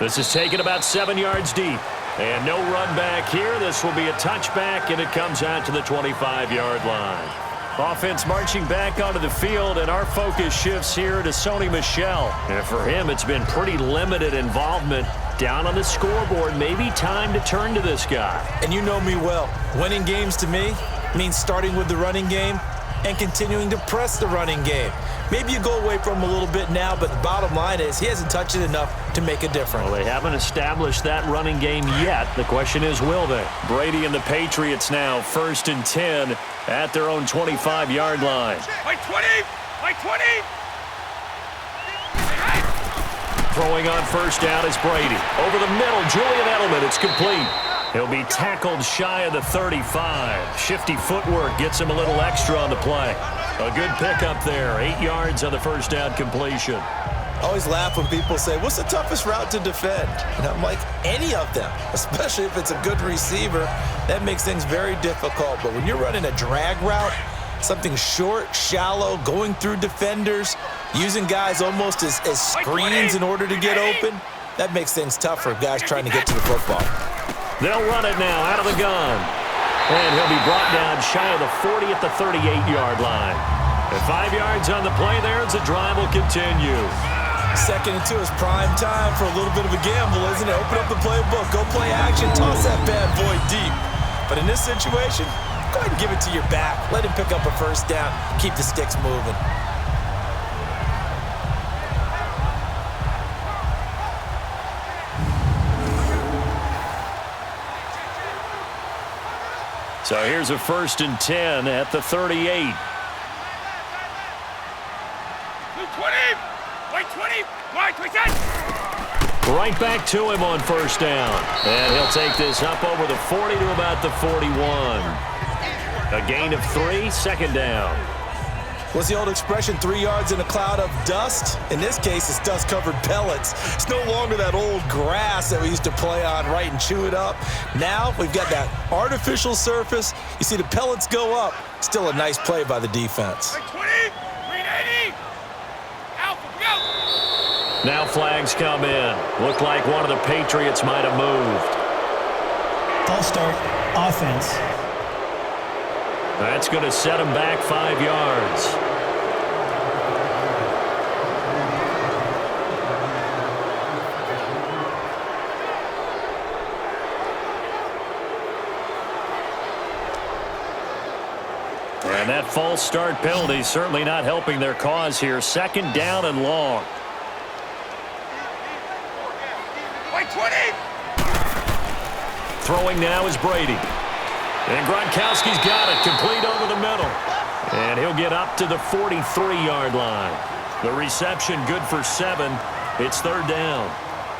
[SPEAKER 6] This is taken about 7 yards deep. And no run back here. This will be a touchback, and it comes out to the 25-yard line. Offense marching back onto the field, and our focus shifts here to Sony Michel. And for him, it's been pretty limited involvement. Down on the scoreboard, maybe time to turn to this guy.
[SPEAKER 3] And you know me well. Winning games to me means starting with the running game and continuing to press the running game. Maybe you go away from him a little bit now, but the bottom line is he hasn't touched it enough to make a difference.
[SPEAKER 6] Well, they haven't established that running game yet. The question is, will they? Brady and the Patriots now 1st and 10 at their own 25-yard line.
[SPEAKER 4] Like 20! Like 20!
[SPEAKER 6] Throwing on first down is Brady. Over the middle, Julian Edelman. It's complete. He'll be tackled shy of the 35. Shifty footwork gets him a little extra on the play. A good pickup there. 8 yards on the first down completion.
[SPEAKER 3] I always laugh when people say, what's the toughest route to defend? And I'm like, any of them, especially if it's a good receiver. That makes things very difficult. But when you're running a drag route, something short, shallow, going through defenders, using guys almost as screens in order to get open, that makes things tough for guys trying to get to the football.
[SPEAKER 6] They'll run it now out of the gun. And he'll be brought down shy of the 40 at the 38-yard line. And 5 yards on the play there as the drive will continue.
[SPEAKER 3] 2nd and 2 is prime time for a little bit of a gamble, isn't it? Open up the playbook, go play action, toss that bad boy deep. But in this situation, go ahead and give it to your back. Let him pick up a first down. Keep the sticks moving.
[SPEAKER 6] So here's a 1st and 10 at the 38.
[SPEAKER 4] 20! Like 20! Like 20!
[SPEAKER 6] Right back to him on first down. And he'll take this up over the 40 to about the 41. A gain of 3, 2nd down.
[SPEAKER 3] What's the old expression, 3 yards in a cloud of dust? In this case, it's dust-covered pellets. It's no longer that old grass that we used to play on, right, and chew it up. Now we've got that artificial surface. You see the pellets go up. Still a nice play by the defense.
[SPEAKER 4] Like 20! 380! Alpha, go!
[SPEAKER 6] Now flags come in. Looked like one of the Patriots might have moved.
[SPEAKER 5] False start, offense.
[SPEAKER 6] That's going to set him back 5 yards. And that false start penalty certainly not helping their cause here. 2nd down and long.
[SPEAKER 4] Like 20!
[SPEAKER 6] Throwing now is Brady. And Gronkowski's got it, complete over the middle. And he'll get up to the 43-yard line. The reception good for 7. It's 3rd down.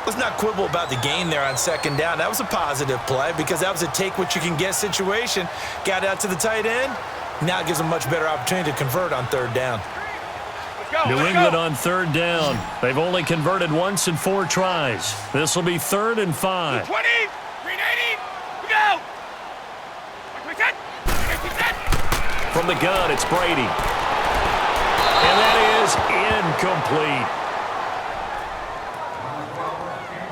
[SPEAKER 3] Let's not quibble about the gain there on 2nd down. That was a positive play because that was a take-what-you-can-get situation. Got out to the tight end. Now it gives them a much better opportunity to convert on 3rd down.
[SPEAKER 4] Let's go,
[SPEAKER 6] New England on 3rd down. They've only converted once in 4 tries. This will be 3rd and 5.
[SPEAKER 4] 20! 380! We go!
[SPEAKER 6] From the gun, it's Brady. And that is incomplete.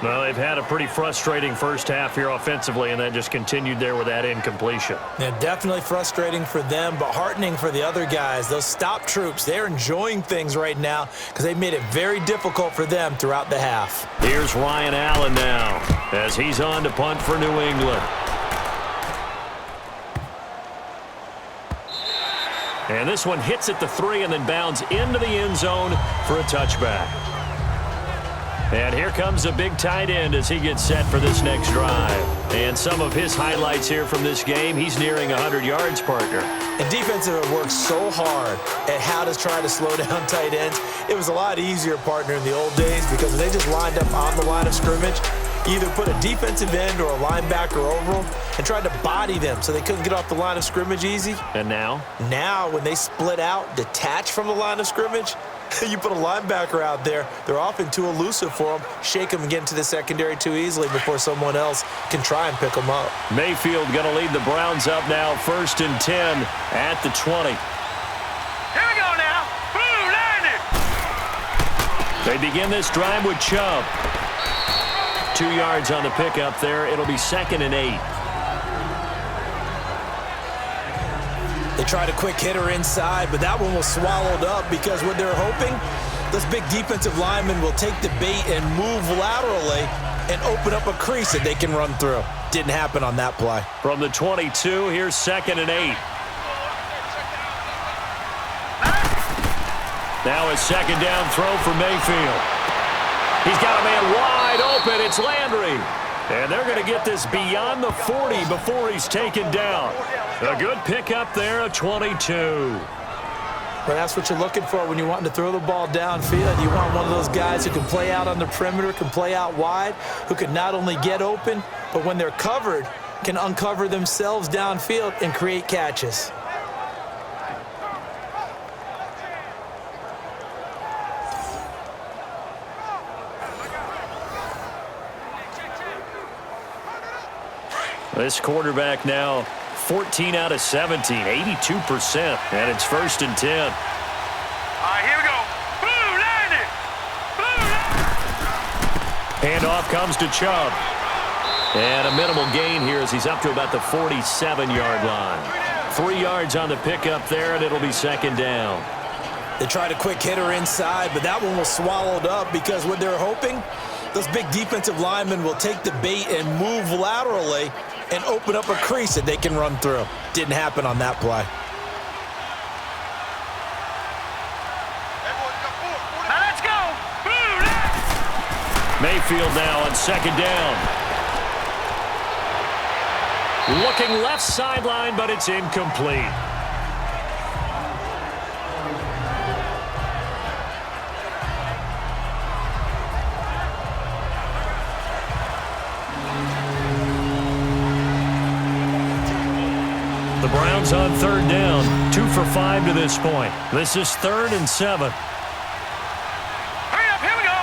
[SPEAKER 6] Well, they've had a pretty frustrating first half here offensively, and then just continued there with that incompletion.
[SPEAKER 3] Yeah, definitely frustrating for them, but heartening for the other guys. Those stop troops, they're enjoying things right now because they made it very difficult for them throughout the half.
[SPEAKER 6] Here's Ryan Allen now as he's on to punt for New England. And this one hits at the 3 and then bounds into the end zone for a touchback. And here comes a big tight end as he gets set for this next drive. And some of his highlights here from this game, he's nearing 100 yards, partner.
[SPEAKER 3] And defensive have worked so hard at how to try to slow down tight ends. It was a lot easier, partner, in the old days because when they just lined up on the line of scrimmage, either put a defensive end or a linebacker over them and tried to body them so they couldn't get off the line of scrimmage easy.
[SPEAKER 6] And now?
[SPEAKER 3] Now, when they split out, detach from the line of scrimmage, you put a linebacker out there, they're often too elusive for them. Shake them and get into the secondary too easily before someone else can try and pick them up.
[SPEAKER 6] Mayfield going to lead the Browns up now, 1st and 10 at the 20.
[SPEAKER 4] Here we go now. Blue line it.
[SPEAKER 6] They begin this drive with Chubb. 2 yards on the pickup there. It'll be 2nd and 8.
[SPEAKER 3] They tried a quick hitter inside, but that one was swallowed up because what they're hoping, those big defensive linemen will take the bait and move laterally and open up a crease that they can run through. Didn't happen on that play.
[SPEAKER 6] From the 22, here's 2nd and 8. Now a 2nd down throw for Mayfield. He's got a man wide open. It's Landry. And they're going to get this beyond the 40 before he's taken down. A good pickup there, a 22.
[SPEAKER 3] But that's what you're looking for when you're wanting to throw the ball downfield. You want one of those guys who can play out on the perimeter, can play out wide, who can not only get open, but when they're covered, can uncover themselves downfield and create catches.
[SPEAKER 6] This quarterback now 14 out of 17, 82%, and it's 1st and 10.
[SPEAKER 4] All right, here we go. Blue line it. Blue line.
[SPEAKER 6] Handoff comes to Chubb. And a minimal gain here as he's up to about the 47-yard line. 3 yards on the pickup there, and it'll be 2nd down.
[SPEAKER 3] They tried a quick hitter inside, but that one was swallowed up because what they're hoping, those big defensive linemen will take the bait and move laterally and open up a crease that they can run through. Didn't happen on that play.
[SPEAKER 4] Now let's go. Blue line.
[SPEAKER 6] Mayfield now on 2nd down. Looking left sideline, but it's incomplete. The Browns on 3rd down, 2 for 5 to this point. This is 3rd and 7.
[SPEAKER 4] Hurry up, here we go.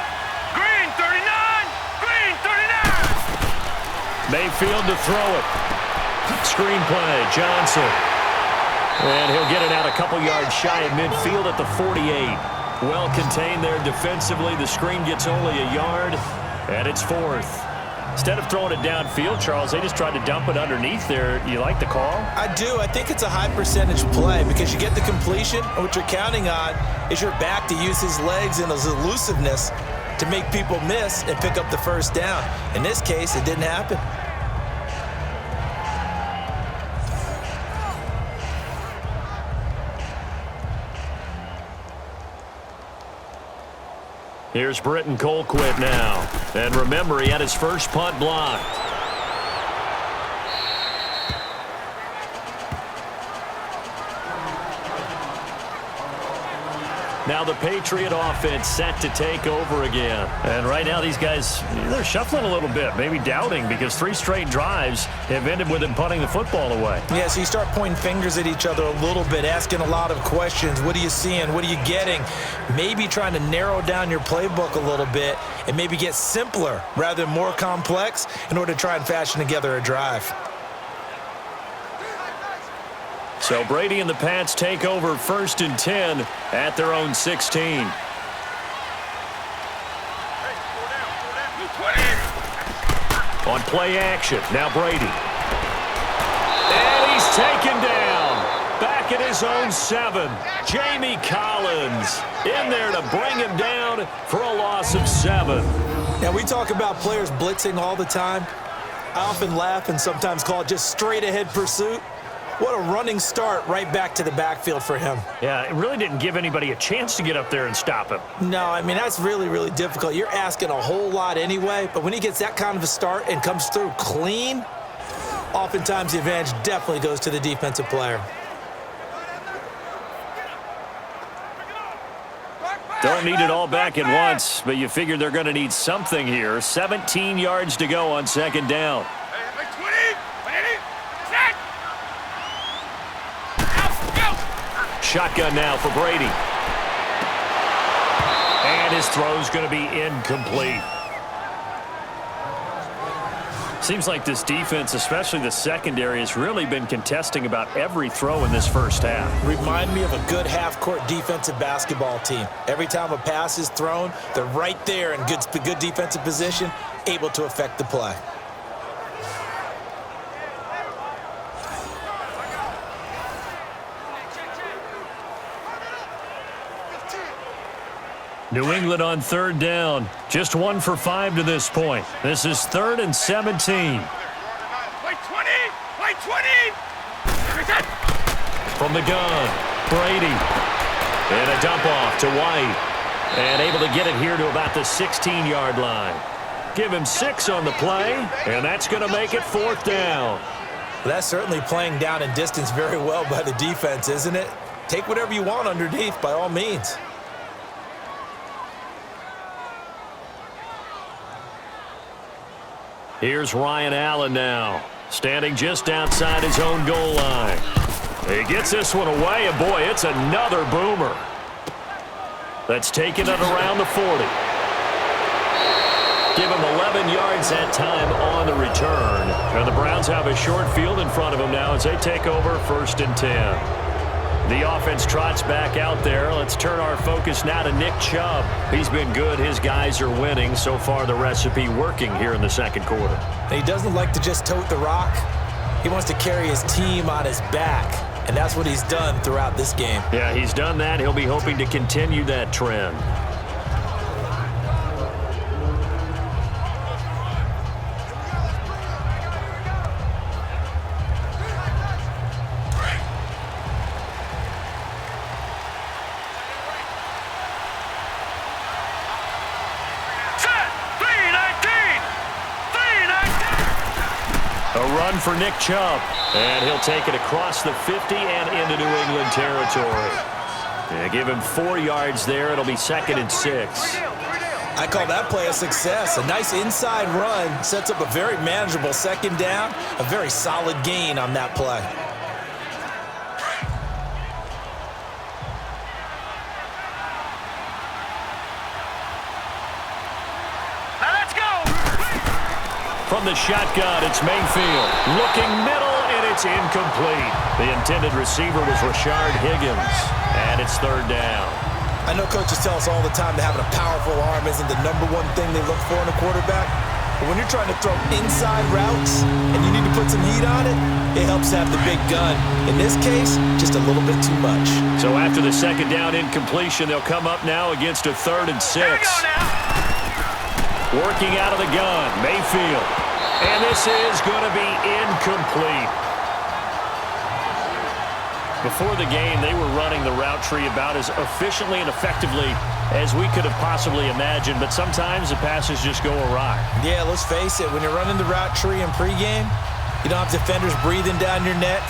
[SPEAKER 4] Green 39. Green 39.
[SPEAKER 6] Mayfield to throw it. Screen play, Johnson. And he'll get it out a couple yards shy of midfield at the 48. Well contained there defensively. The screen gets only a yard, and it's 4th. Instead of throwing it downfield, Charles, they just tried to dump it underneath there. You like the call?
[SPEAKER 3] I do. I think it's a high percentage play because you get the completion, and what you're counting on is your back to use his legs and his elusiveness to make people miss and pick up the 1st down. In this case, it didn't happen.
[SPEAKER 6] Here's Britton Colquitt now. And remember, he had his first punt blocked. Now the Patriot offense set to take over again. And right now these guys, they're shuffling a little bit, maybe doubting, because 3 straight drives have ended with them punting the football away.
[SPEAKER 3] Yeah, so you start pointing fingers at each other a little bit, asking a lot of questions. What are you seeing? What are you getting? Maybe trying to narrow down your playbook a little bit and maybe get simpler rather than more complex in order to try and fashion together a drive.
[SPEAKER 6] So Brady and the Pats take over 1st and 10 at their own 16.
[SPEAKER 4] Hey, 4 down. 20.
[SPEAKER 2] play action. Now Brady. And he's taken down. Back at his own 7. Jamie Collins in there to bring him down for a loss of 7.
[SPEAKER 3] Now, we talk about players blitzing all the time. I often laugh and sometimes call it just straight-ahead pursuit. What a running start right back to the backfield for him.
[SPEAKER 2] Yeah, it really didn't give anybody a chance to get up there and stop him.
[SPEAKER 3] No, I mean, that's really, really difficult. You're asking a whole lot anyway, but when he gets that kind of a start and comes through clean, oftentimes the advantage definitely goes to the defensive player.
[SPEAKER 2] Don't need it all back at once, but you figure they're going to need something here. 17 yards to go on second down. Shotgun now for Brady. And his throw's going to be incomplete. Seems like this defense, especially the secondary, has really been contesting about every throw in this first half.
[SPEAKER 3] Remind me of a good half-court defensive basketball team. Every time a pass is thrown, they're right there in good defensive position, able to affect the play.
[SPEAKER 2] New England on third down. Just 1 for 5 to this point. This is 3rd and 17.
[SPEAKER 4] Play 20! Play 20!
[SPEAKER 2] From the gun, Brady. And a dump off to White. And able to get it here to about the 16-yard line. Give him 6 on the play, and that's going to make it 4th down.
[SPEAKER 3] Well, that's certainly playing down in distance very well by the defense, isn't it? Take whatever you want underneath, by all means.
[SPEAKER 2] Here's Ryan Allen now, standing just outside his own goal line. He gets this one away, and boy, it's another boomer. That's taken it around the 40. Give him 11 yards that time on the return. And the Browns have a short field in front of them now as they take over 1st and 10. The offense trots back out there. Let's turn our focus now to Nick Chubb. He's been good. His guys are winning. So far, the recipe working here in the second quarter.
[SPEAKER 3] He doesn't like to just tote the rock. He wants to carry his team on his back, and that's what he's done throughout this game.
[SPEAKER 2] Yeah, he's done that. He'll be hoping to continue that trend. For Nick Chubb, and he'll take it across the 50 and into New England territory. Yeah, give him 4 yards there. It'll be 2nd and 6.
[SPEAKER 3] I call that play a success. A nice inside run sets up a very manageable 2nd down, a very solid gain on that play.
[SPEAKER 2] From the shotgun, it's Mayfield. Looking middle, and it's incomplete. The intended receiver was Rashard Higgins, and it's 3rd down.
[SPEAKER 3] I know coaches tell us all the time that having a powerful arm isn't the #1 thing they look for in a quarterback. But when you're trying to throw inside routes and you need to put some heat on it, it helps to have the big gun. In this case, just a little bit too much.
[SPEAKER 2] So after the 2nd down incompletion, they'll come up now against a 3rd and 6. Working out of the gun, Mayfield. And this is going to be incomplete. Before the game, they were running the route tree about as efficiently and effectively as we could have possibly imagined, but sometimes the passes just go awry.
[SPEAKER 3] Yeah, let's face it, when you're running the route tree in pregame, you don't have defenders breathing down your neck.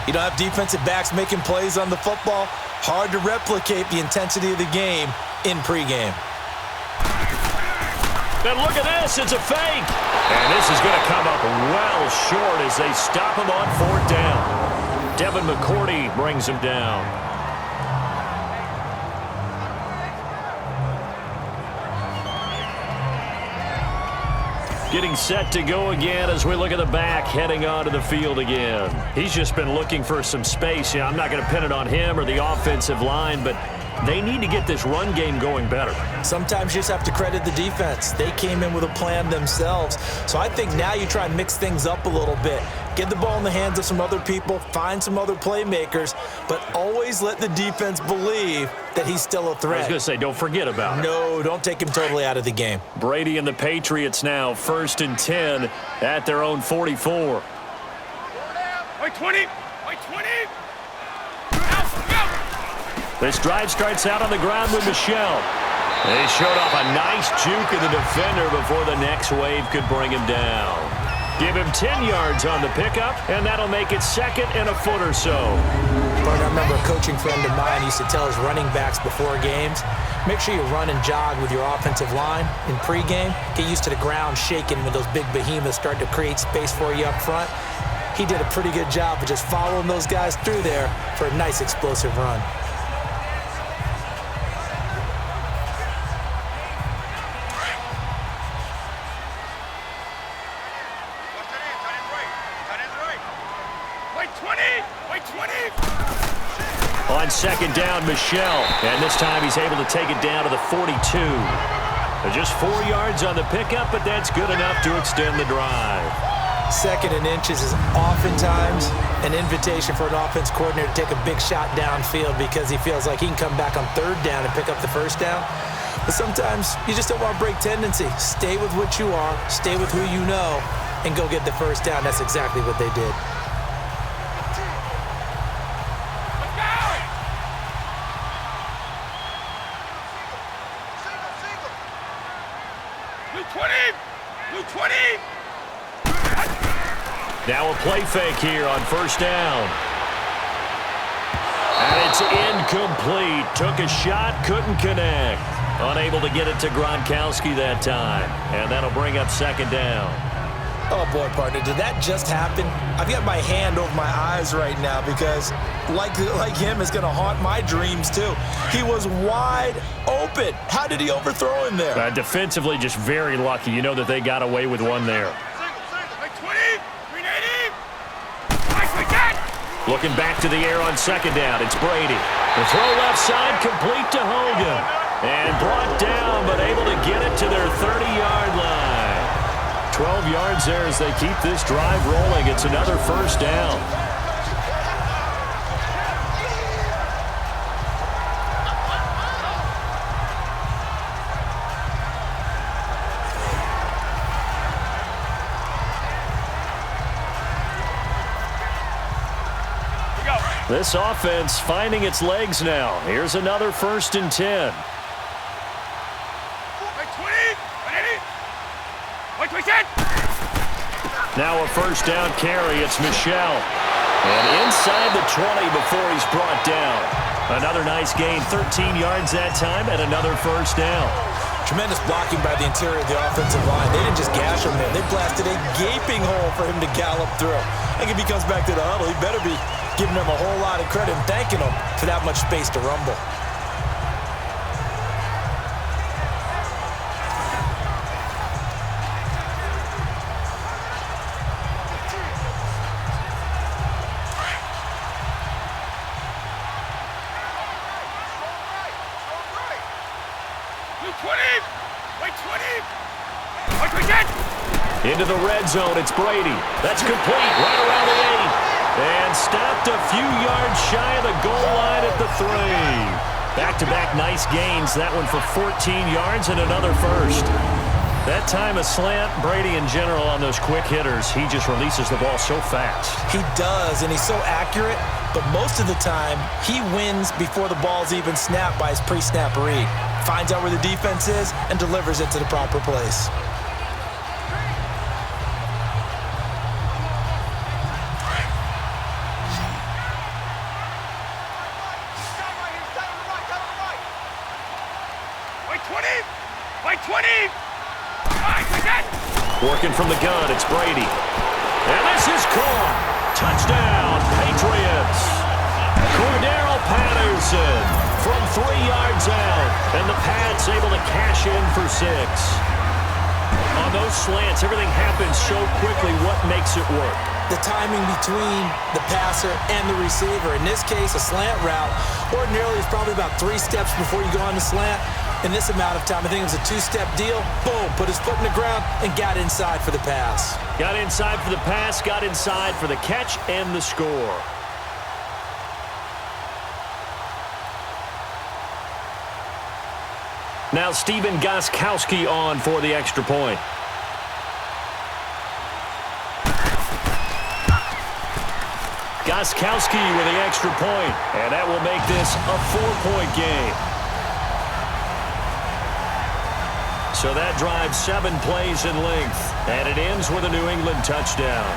[SPEAKER 3] You don't have defensive backs making plays on the football. Hard to replicate the intensity of the game in pregame.
[SPEAKER 2] And look at this, it's a fake. And this is going to come up well short as they stop him on 4th down. Devin McCourty brings him down. Getting set to go again as we look at the back heading onto the field again. He's just been looking for some space. I'm not going to pin it on him or the offensive line, but they need to get this run game going better.
[SPEAKER 3] Sometimes you just have to credit the defense. They came in with a plan themselves. So I think now you try and mix things up a little bit. Get the ball in the hands of some other people, find some other playmakers, but always let the defense believe that he's still a threat.
[SPEAKER 2] I was going to say, don't forget about it.
[SPEAKER 3] No, don't take him totally out of the game.
[SPEAKER 2] Brady and the Patriots now 1st and 10 at their own 44.
[SPEAKER 4] Wait, 20. Wait, 20.
[SPEAKER 2] This drive starts out on the ground with Michelle. They showed off a nice juke of the defender before the next wave could bring him down. Give him 10 yards on the pickup, and that'll make it 2nd and a foot or so.
[SPEAKER 3] I remember a coaching friend of mine used to tell his running backs before games, make sure you run and jog with your offensive line in pregame. Get used to the ground shaking when those big behemoths start to create space for you up front. He did a pretty good job of just following those guys through there for a nice explosive run.
[SPEAKER 2] On 2nd down, Michelle. And this time he's able to take it down to the 42. Just 4 yards on the pickup, but that's good enough to extend the drive.
[SPEAKER 3] 2nd and inches is oftentimes an invitation for an offense coordinator to take a big shot downfield because he feels like he can come back on 3rd down and pick up the 1st down. But sometimes you just don't want to break tendency. Stay with what you are, stay with who you know, and go get the 1st down. That's exactly what they did.
[SPEAKER 2] Now a play fake here on 1st down. And it's incomplete. Took a shot, couldn't connect. Unable to get it to Gronkowski that time. And that'll bring up 2nd down.
[SPEAKER 3] Oh, boy, partner, did that just happen? I've got my hand over my eyes right now because, like him, it's going to haunt my dreams, too. He was wide open. How did he overthrow him there?
[SPEAKER 2] Defensively, just very lucky. You know that they got away with one there. Looking back to the air on 2nd down, it's Brady. The throw left side, complete to Hogan. And brought down, but able to get it to their 30-yard line. 12 yards there as they keep this drive rolling. It's another 1st down. This offense finding its legs now. Here's another 1st and 10. Now a 1st down carry. It's Michelle. And inside the 20 before he's brought down. Another nice gain, 13 yards that time, and another 1st down.
[SPEAKER 3] Tremendous blocking by the interior of the offensive line. They didn't just gash him there. They blasted a gaping hole for him to gallop through. I think if he comes back to the huddle, he better be giving him a whole lot of credit and thanking him for that much space to rumble.
[SPEAKER 2] Into the red zone, it's Brady. That's complete, right around the 8. And stopped a few yards shy of the goal line at the 3. Back-to-back nice gains. That one for 14 yards and another 1st. That time a slant. Brady in general on those quick hitters, he just releases the ball so fast.
[SPEAKER 3] He does, and he's so accurate, but most of the time he wins before the ball's even snapped by his pre-snap read. Finds out where the defense is and delivers it to the proper place.
[SPEAKER 2] Working from the gun, it's Brady. And this is caught. Touchdown, Patriots. Cordero Patterson from 3 yards out. And the Pats able to cash in for 6. On those slants, everything happens so quickly. What makes it work?
[SPEAKER 3] the timing between the passer and the receiver. In this case, a slant route ordinarily is probably about 3 steps before you go on the slant. In this amount of time, I think it was a 2-step deal. Boom, put his foot in the ground and got inside for the pass.
[SPEAKER 6] Got inside for the pass, got inside for the catch and the score. Now Stephen Gostkowski on for the extra point. Gostkowski with the extra point, and that will make this a 4-point game. So that drives 7 plays in length, and it ends with a New England touchdown.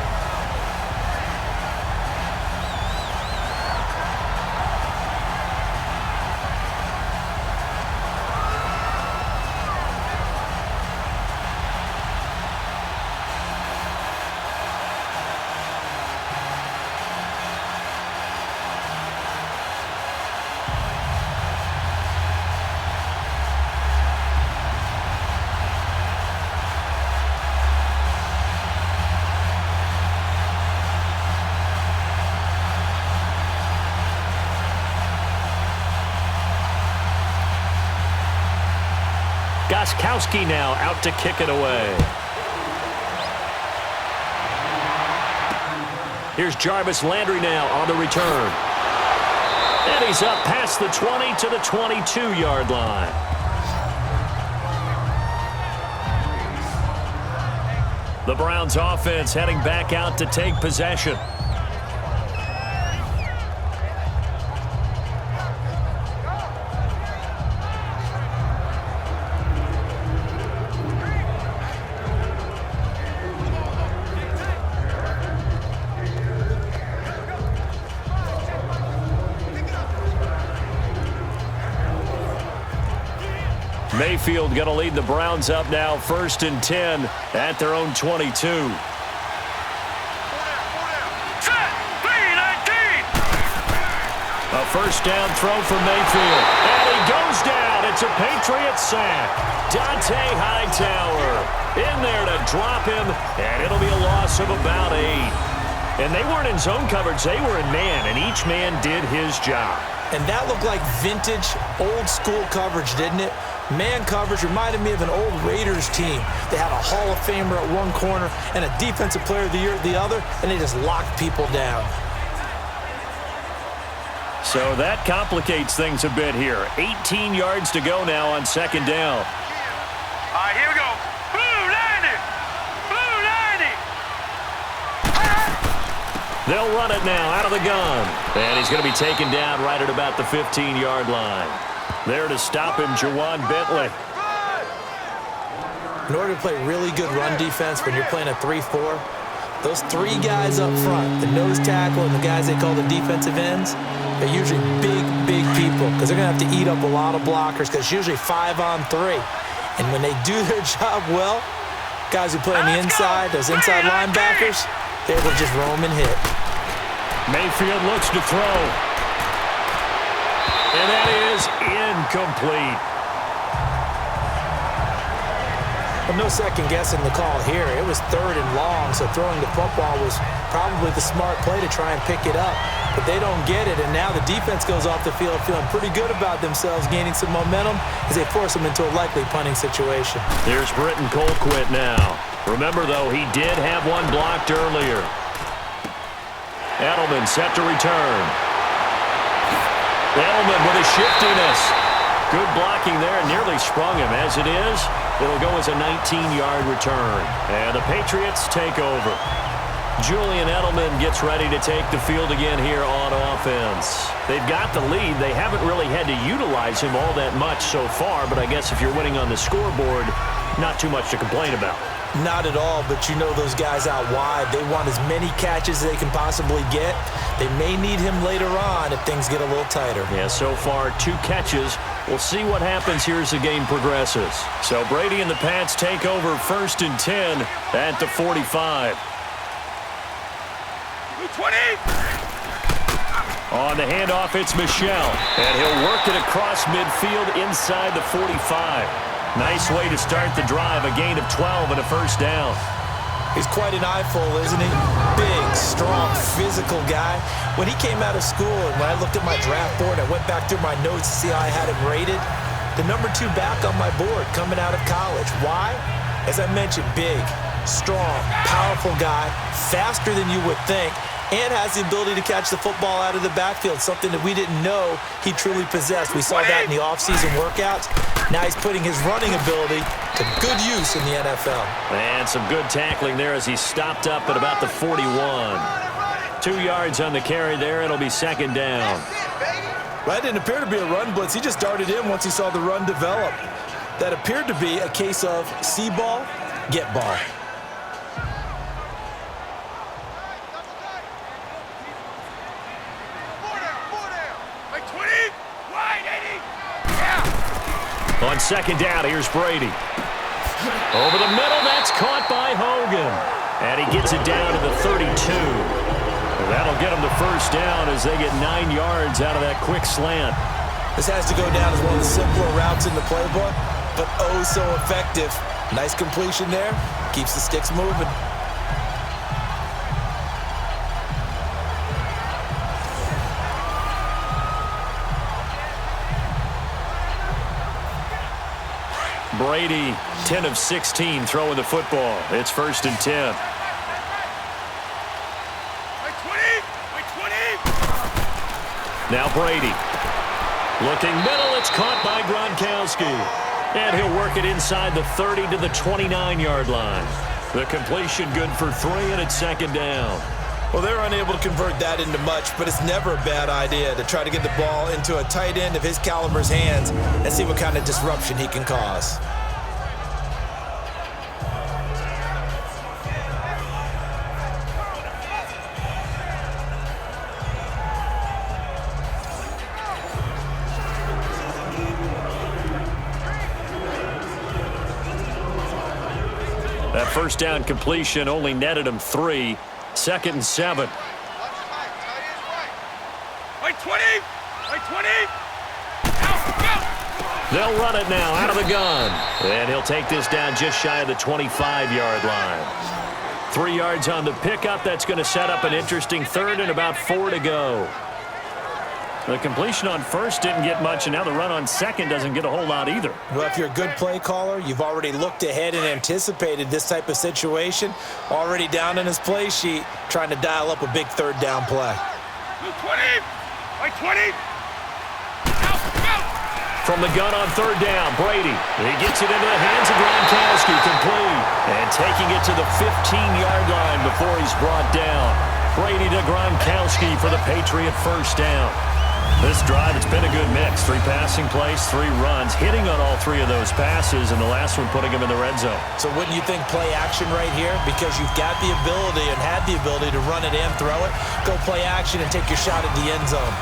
[SPEAKER 6] Gostkowski now out to kick it away. Here's Jarvis Landry now on the return. And he's up past the 20 to the 22-yard line. The Browns offense heading back out to take possession. Mayfield going to lead the Browns up now, 1st and 10 at their own 22. A first down throw for Mayfield. And he goes down. It's a Patriots sack. Dante Hightower in there to drop him, and it'll be a loss of about 8. And they weren't in zone coverage. They were in man, and each man did his job.
[SPEAKER 3] And that looked like vintage, old-school coverage, didn't it? Man coverage reminded me of an old Raiders team. They had a Hall of Famer at one corner and a Defensive Player of the Year at the other, and they just locked people down.
[SPEAKER 6] So that complicates things a bit here. 18 yards to go now on 2nd down.
[SPEAKER 4] All right, here we go. Blue 90! Blue 90!
[SPEAKER 6] They'll run it now out of the gun. And he's going to be taken down right at about the 15-yard line. There to stop him, Jawan Bentley.
[SPEAKER 3] In order to play really good run defense when you're playing a 3-4, those 3 guys up front, the nose tackle and the guys they call the defensive ends, they're usually big people because they're going to have to eat up a lot of blockers because it's usually 5-on-3. And when they do their job well, guys who play on the inside, those inside linebackers, they're able to just roam and hit.
[SPEAKER 6] Mayfield looks to throw. And that is incomplete.
[SPEAKER 3] Well, no second guessing the call here. It was 3rd and long, so throwing the football was probably the smart play to try and pick it up. But they don't get it, and now the defense goes off the field feeling pretty good about themselves, gaining some momentum as they force them into a likely punting situation.
[SPEAKER 6] Here's Britton Colquitt now. Remember, though, he did have one blocked earlier. Edelman set to return. Edelman with a shiftiness. Good blocking there, and nearly sprung him. As it is, it'll go as a 19-yard return. And the Patriots take over. Julian Edelman gets ready to take the field again here on offense. They've got the lead. They haven't really had to utilize him all that much so far, but I guess if you're winning on the scoreboard, not too much to complain about.
[SPEAKER 3] Not at all, but you know those guys out wide, they want as many catches as they can possibly get. They may need him later on if things get a little tighter.
[SPEAKER 6] Yeah, so far 2 catches. We'll see what happens here as the game progresses. So Brady and the Pats take over 1st and 10 at the 45.
[SPEAKER 4] 20!
[SPEAKER 6] On the handoff, it's Michel. And he'll work it across midfield inside the 45. Nice way to start the drive, a gain of 12 and a first down.
[SPEAKER 3] He's quite an eyeful, isn't he? Big, physical guy. When he came out of school and when I looked at my draft board, I went back through my notes to see how I had him rated. The number 2 back on my board coming out of college. Why? As I mentioned, big, strong, powerful guy, faster than you would think, and has the ability to catch the football out of the backfield, something that we didn't know he truly possessed. We saw that in the offseason workouts. Now he's putting his running ability to good use in the NFL.
[SPEAKER 6] And some good tackling there as he stopped up at about the 41. 2 yards on the carry there. It'll be second down.
[SPEAKER 3] That didn't appear to be a run blitz. He just darted in once he saw the run develop. That appeared to be a case of see ball, get ball.
[SPEAKER 6] On second down, here's Brady. Over the middle, that's caught by Hogan. And he gets it down to the 32. That'll get him the first down as they get 9 yards out of that quick slant.
[SPEAKER 3] This has to go down as one of the simpler routes in the playbook, but oh so effective. Nice completion there. Keeps the sticks moving.
[SPEAKER 6] Brady, 10 of 16, throwing the football. It's 1st and 10. Now Brady. Looking middle, it's caught by Gronkowski. And he'll work it inside the 30 to the 29-yard line. The completion good for 3, and it's second down.
[SPEAKER 3] Well, they're unable to convert that into much, but it's never a bad idea to try to get the ball into a tight end of his caliber's hands and see what kind of disruption he can cause.
[SPEAKER 6] That first down completion only netted him 3. 2nd and 7.
[SPEAKER 4] Right 20! Right 20!
[SPEAKER 6] They'll run it now out of the gun. And he'll take this down just shy of the 25-yard line. 3 yards on the pickup. That's going to set up an interesting 3rd and about 4 to go. The completion on first didn't get much, and now the run on second doesn't get a whole lot either.
[SPEAKER 3] Well, if you're a good play caller, you've already looked ahead and anticipated this type of situation. Already down in his play sheet, trying to dial up a big 3rd down play.
[SPEAKER 4] 20! Right 20!
[SPEAKER 6] From the gun on 3rd down, Brady. He gets it into the hands of Gronkowski, complete. And taking it to the 15-yard line before he's brought down. Brady to Gronkowski for the Patriot first down. This drive, it's been a good mix. 3 passing plays, 3 runs, hitting on all 3 of those passes, and the last one putting him in the red zone.
[SPEAKER 3] So wouldn't you think play action right here? Because you've got the ability and had the ability to run it and throw it. Go play action and take your shot at the end zone.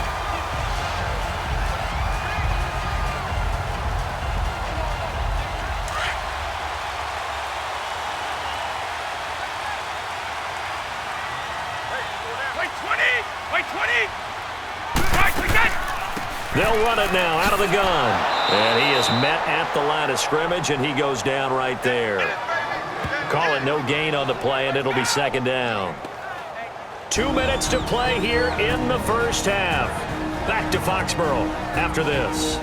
[SPEAKER 6] They'll run it now out of the gun. And he is met at the line of scrimmage, and he goes down right there. Call it no gain on the play, and it'll be second down. 2 minutes to play here in the first half. Back to Foxborough after this.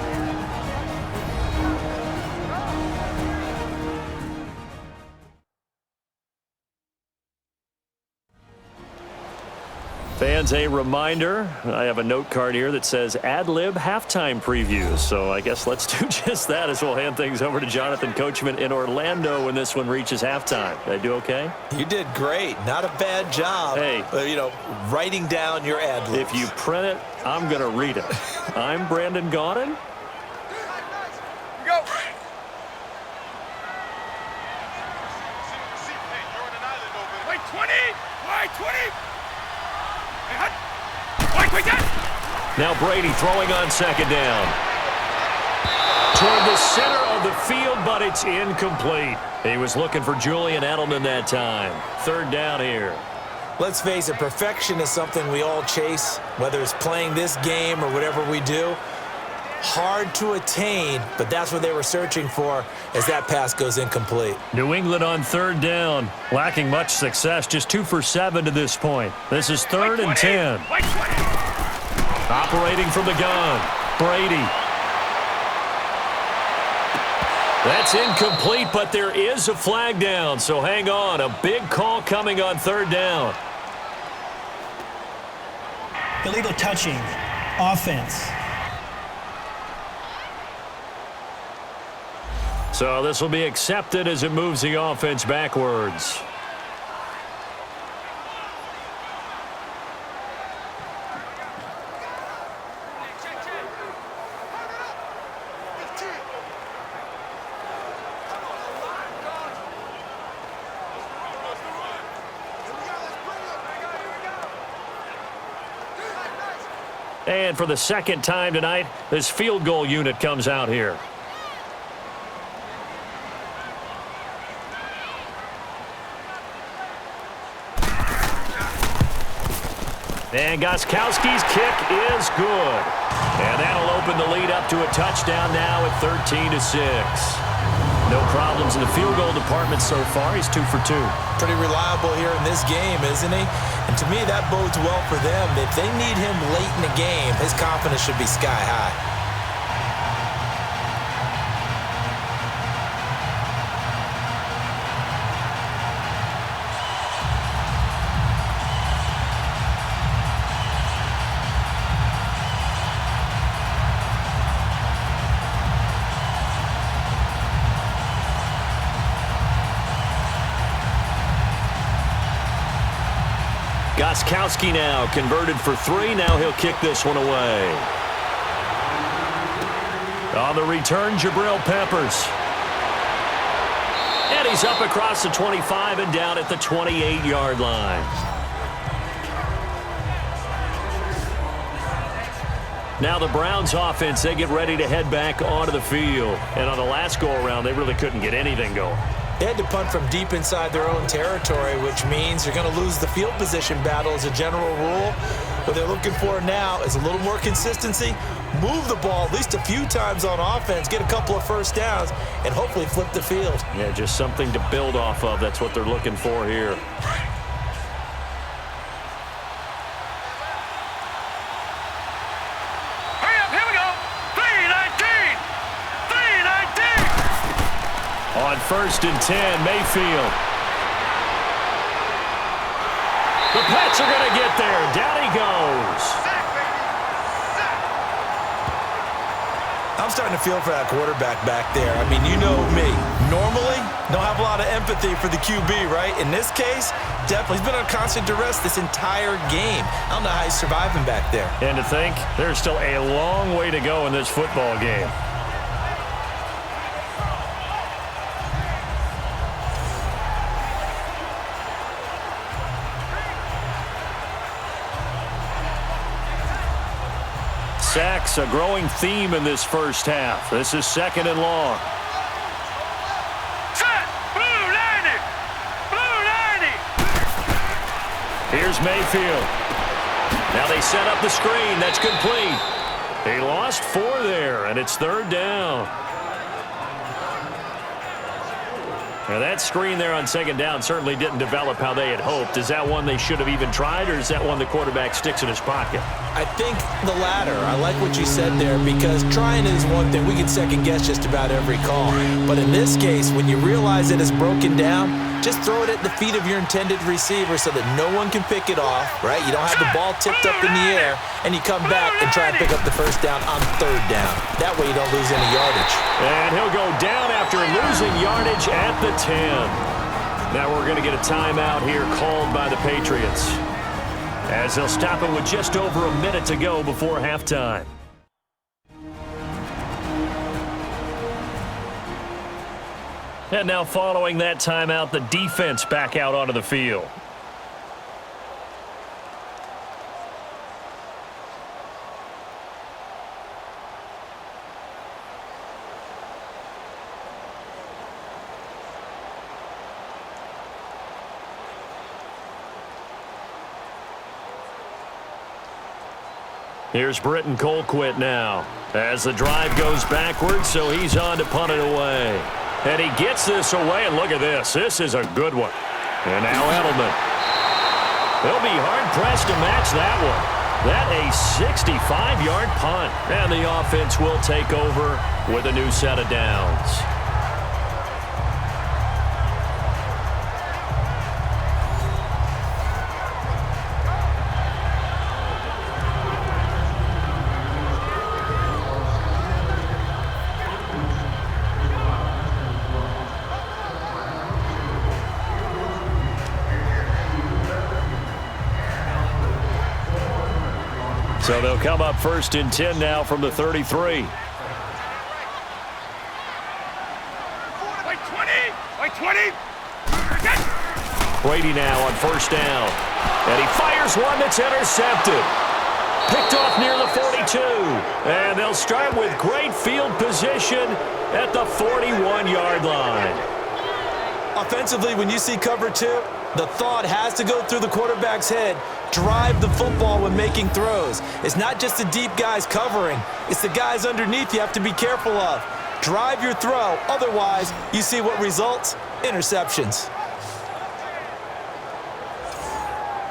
[SPEAKER 6] Fans, a reminder, I have a note card here that says ad-lib halftime previews. So I guess let's do just that as we'll hand things over to Jonathan Coachman in Orlando when this one reaches halftime. Did I do okay?
[SPEAKER 3] You did great. Not a bad job.
[SPEAKER 6] Hey.
[SPEAKER 3] Writing down your ad-libs.
[SPEAKER 6] If you print it, I'm going to read it. I'm Brandon Gaudin.
[SPEAKER 4] Go! Right 20! Right 20!
[SPEAKER 6] Now Brady throwing on second down. Toward the center of the field, but it's incomplete. He was looking for Julian Edelman that time. 3rd down here.
[SPEAKER 3] Let's face it, perfection is something we all chase, whether it's playing this game or whatever we do. Hard to attain, but that's what they were searching for as that pass goes incomplete.
[SPEAKER 2] New England on third down. Lacking much success, just 2 for 7 to this point. This is 3rd and 10. Operating from the gun, Brady. That's incomplete, but there is a flag down, so hang on. A big call coming on 3rd down.
[SPEAKER 5] Illegal touching. Offense.
[SPEAKER 2] So this will be accepted as it moves the offense backwards. And for the second time tonight, this field goal unit comes out here. And Gostkowski's kick is good. And that'll open the lead up to a touchdown now at 13-6. No problems in the field goal department so far. He's 2 for 2.
[SPEAKER 3] Pretty reliable here in this game, isn't he? And to me, that bodes well for them. If they need him late in the game, his confidence should be sky high.
[SPEAKER 2] Gostkowski now converted for 3. Now he'll kick this one away. On the return, Jabril Peppers. And he's up across the 25 and down at the 28-yard line. Now the Browns offense, they get ready to head back onto the field. And on the last go-around, they really couldn't get anything going.
[SPEAKER 3] They had to punt from deep inside their own territory, which means you're going to lose the field position battle as a general rule. What they're looking for now is a little more consistency, move the ball at least a few times on offense, get a couple of first downs, and hopefully flip the field.
[SPEAKER 2] Yeah, just something to build off of. That's what they're looking for here. On 1st and 10, Mayfield. The Pats are going to get there. Down he goes.
[SPEAKER 3] I'm starting to feel for that quarterback back there. I mean, you know me. Normally, don't have a lot of empathy for the QB, right? In this case, definitely. He's been on constant duress this entire game. I don't know how he's surviving back there.
[SPEAKER 2] And to think, there's still a long way to go in this football game. Sacks, a growing theme in this first half. This is 2nd and long.
[SPEAKER 4] Set! Blue 90! Blue 90!
[SPEAKER 2] Here's Mayfield. Now they set up the screen. That's complete. They lost 4 there, and it's 3rd down. Now that screen there on 2nd down certainly didn't develop how they had hoped. Is that one they should have even tried, or is that one the quarterback sticks in his pocket?
[SPEAKER 3] I think the latter. I like what you said there, because trying is one thing. We can second guess just about every call. But in this case, when you realize it is broken down, just throw it at the feet of your intended receiver so that no one can pick it off, right? You don't have the ball tipped up in the air, and you come back and try and pick up the first down on 3rd down. That way you don't lose any yardage.
[SPEAKER 2] And he'll go down after losing yardage at the 10. Now we're going to get a timeout here called by the Patriots, as they'll stop it with just over a minute to go before halftime. And now following that timeout, the defense back out onto the field.
[SPEAKER 6] Here's Britton Colquitt now. As the drive goes backwards, so he's on to punt it away. And he gets this away, and look at this. This is a good one. And now Edelman. They'll be hard-pressed to match that one. That a 65-yard punt. And the offense will take over with a new set of downs. So they'll come up 1st and 10 now from the 33. Brady now on 1st down. And he fires one that's intercepted. Picked off near the 42. And they'll start with great field position at the 41-yard line.
[SPEAKER 3] Offensively, when you see cover 2, the thought has to go through the quarterback's head. Drive the football when making throws. It's not just the deep guys covering. It's the guys underneath you have to be careful of. Drive your throw. Otherwise, you see what results? Interceptions.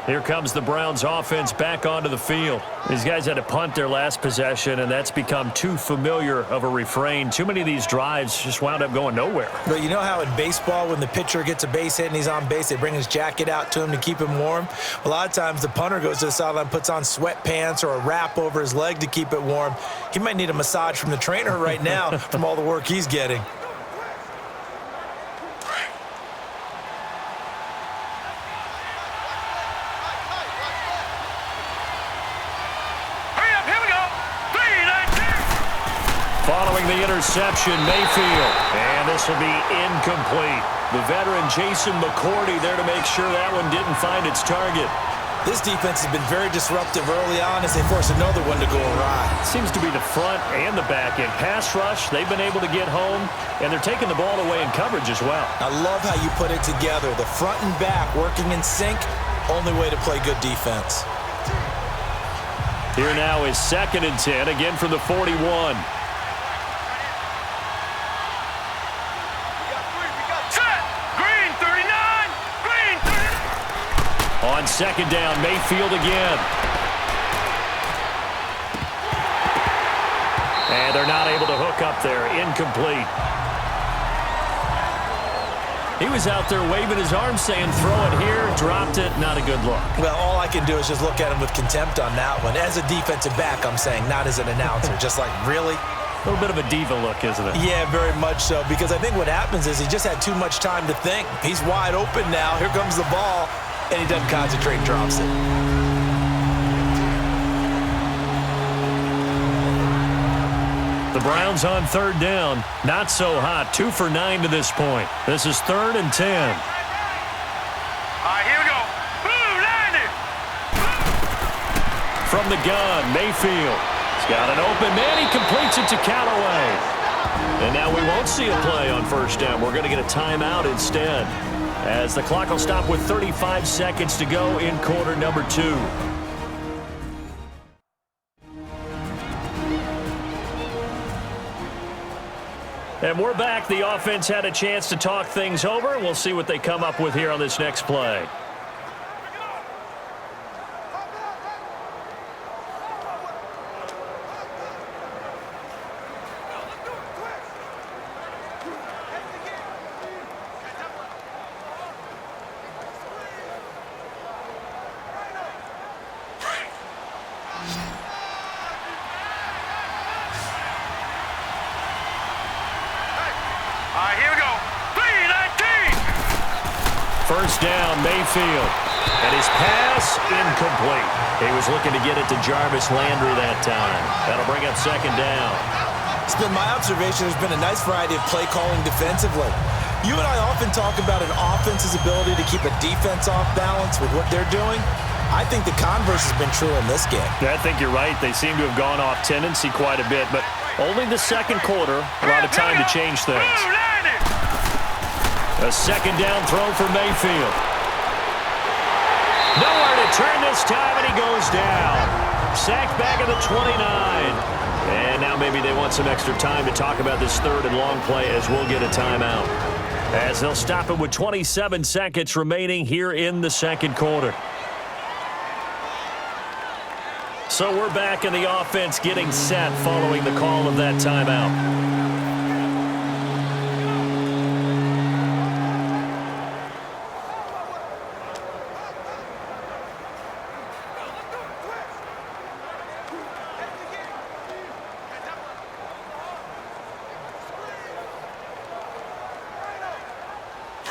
[SPEAKER 6] Here comes the Browns offense back onto the field. These guys had to punt their last possession, and that's become too familiar of a refrain. Too many of these drives just wound up going nowhere.
[SPEAKER 3] But you know how in baseball, when the pitcher gets a base hit and he's on base, they bring his jacket out to him to keep him warm? A lot of times the punter goes to the sideline, puts on sweatpants or a wrap over his leg to keep it warm. He might need a massage from the trainer right now from all the work he's getting.
[SPEAKER 6] Following the interception, Mayfield. And this will be incomplete. The veteran Jason McCourty there to make sure that one didn't find its target.
[SPEAKER 3] This defense has been very disruptive early on as they force another one to go awry.
[SPEAKER 6] Seems to be the front and the back end. Pass rush, they've been able to get home, and they're taking the ball away in coverage as well.
[SPEAKER 3] I love how you put it together. The front and back working in sync, only way to play good defense.
[SPEAKER 6] Here now is 2nd and 10, again from the 41. On 2nd down, Mayfield again. And they're not able to hook up there. Incomplete. He was out there waving his arms saying, throw it here, dropped it, not a good look.
[SPEAKER 3] Well, all I can do is just look at him with contempt on that one. As a defensive back, I'm saying, not as an announcer. Just like, really?
[SPEAKER 6] A little bit of a diva look, isn't it?
[SPEAKER 3] Yeah, very much so. Because I think what happens is he just had too much time to think. He's wide open now. Here comes the ball. And he doesn't concentrate and drops it.
[SPEAKER 6] The Browns on 3rd down. Not so hot. 2 for 9 to this point. This is 3rd and 10.
[SPEAKER 4] All right, here we go. Boom, 90.
[SPEAKER 6] From the gun, Mayfield. He's got an open man. He completes it to Callaway. And now we won't see a play on 1st down. We're going to get a timeout instead, as the clock will stop with 35 seconds to go in quarter number 2. And we're back. The offense had a chance to talk things over. We'll see what they come up with here on this next play.
[SPEAKER 4] Here we go. 3-19.
[SPEAKER 6] 1st down, Mayfield. And his pass, incomplete. He was looking to get it to Jarvis Landry that time. That'll bring up 2nd down.
[SPEAKER 3] It's been my observation there's been a nice variety of play calling defensively. You and I often talk about an offense's ability to keep a defense off balance with what they're doing. I think the converse has been true in this game.
[SPEAKER 6] I think you're right. They seem to have gone off tendency quite a bit, but only the 2nd quarter, a lot of time to change things. A 2nd down throw for Mayfield. Nowhere to turn this time, and he goes down. Sacked back at the 29. And now maybe they want some extra time to talk about this third and long play as we'll get a timeout. As they'll stop it with 27 seconds remaining here in the second quarter. So we're back in the offense getting set following the call of that timeout.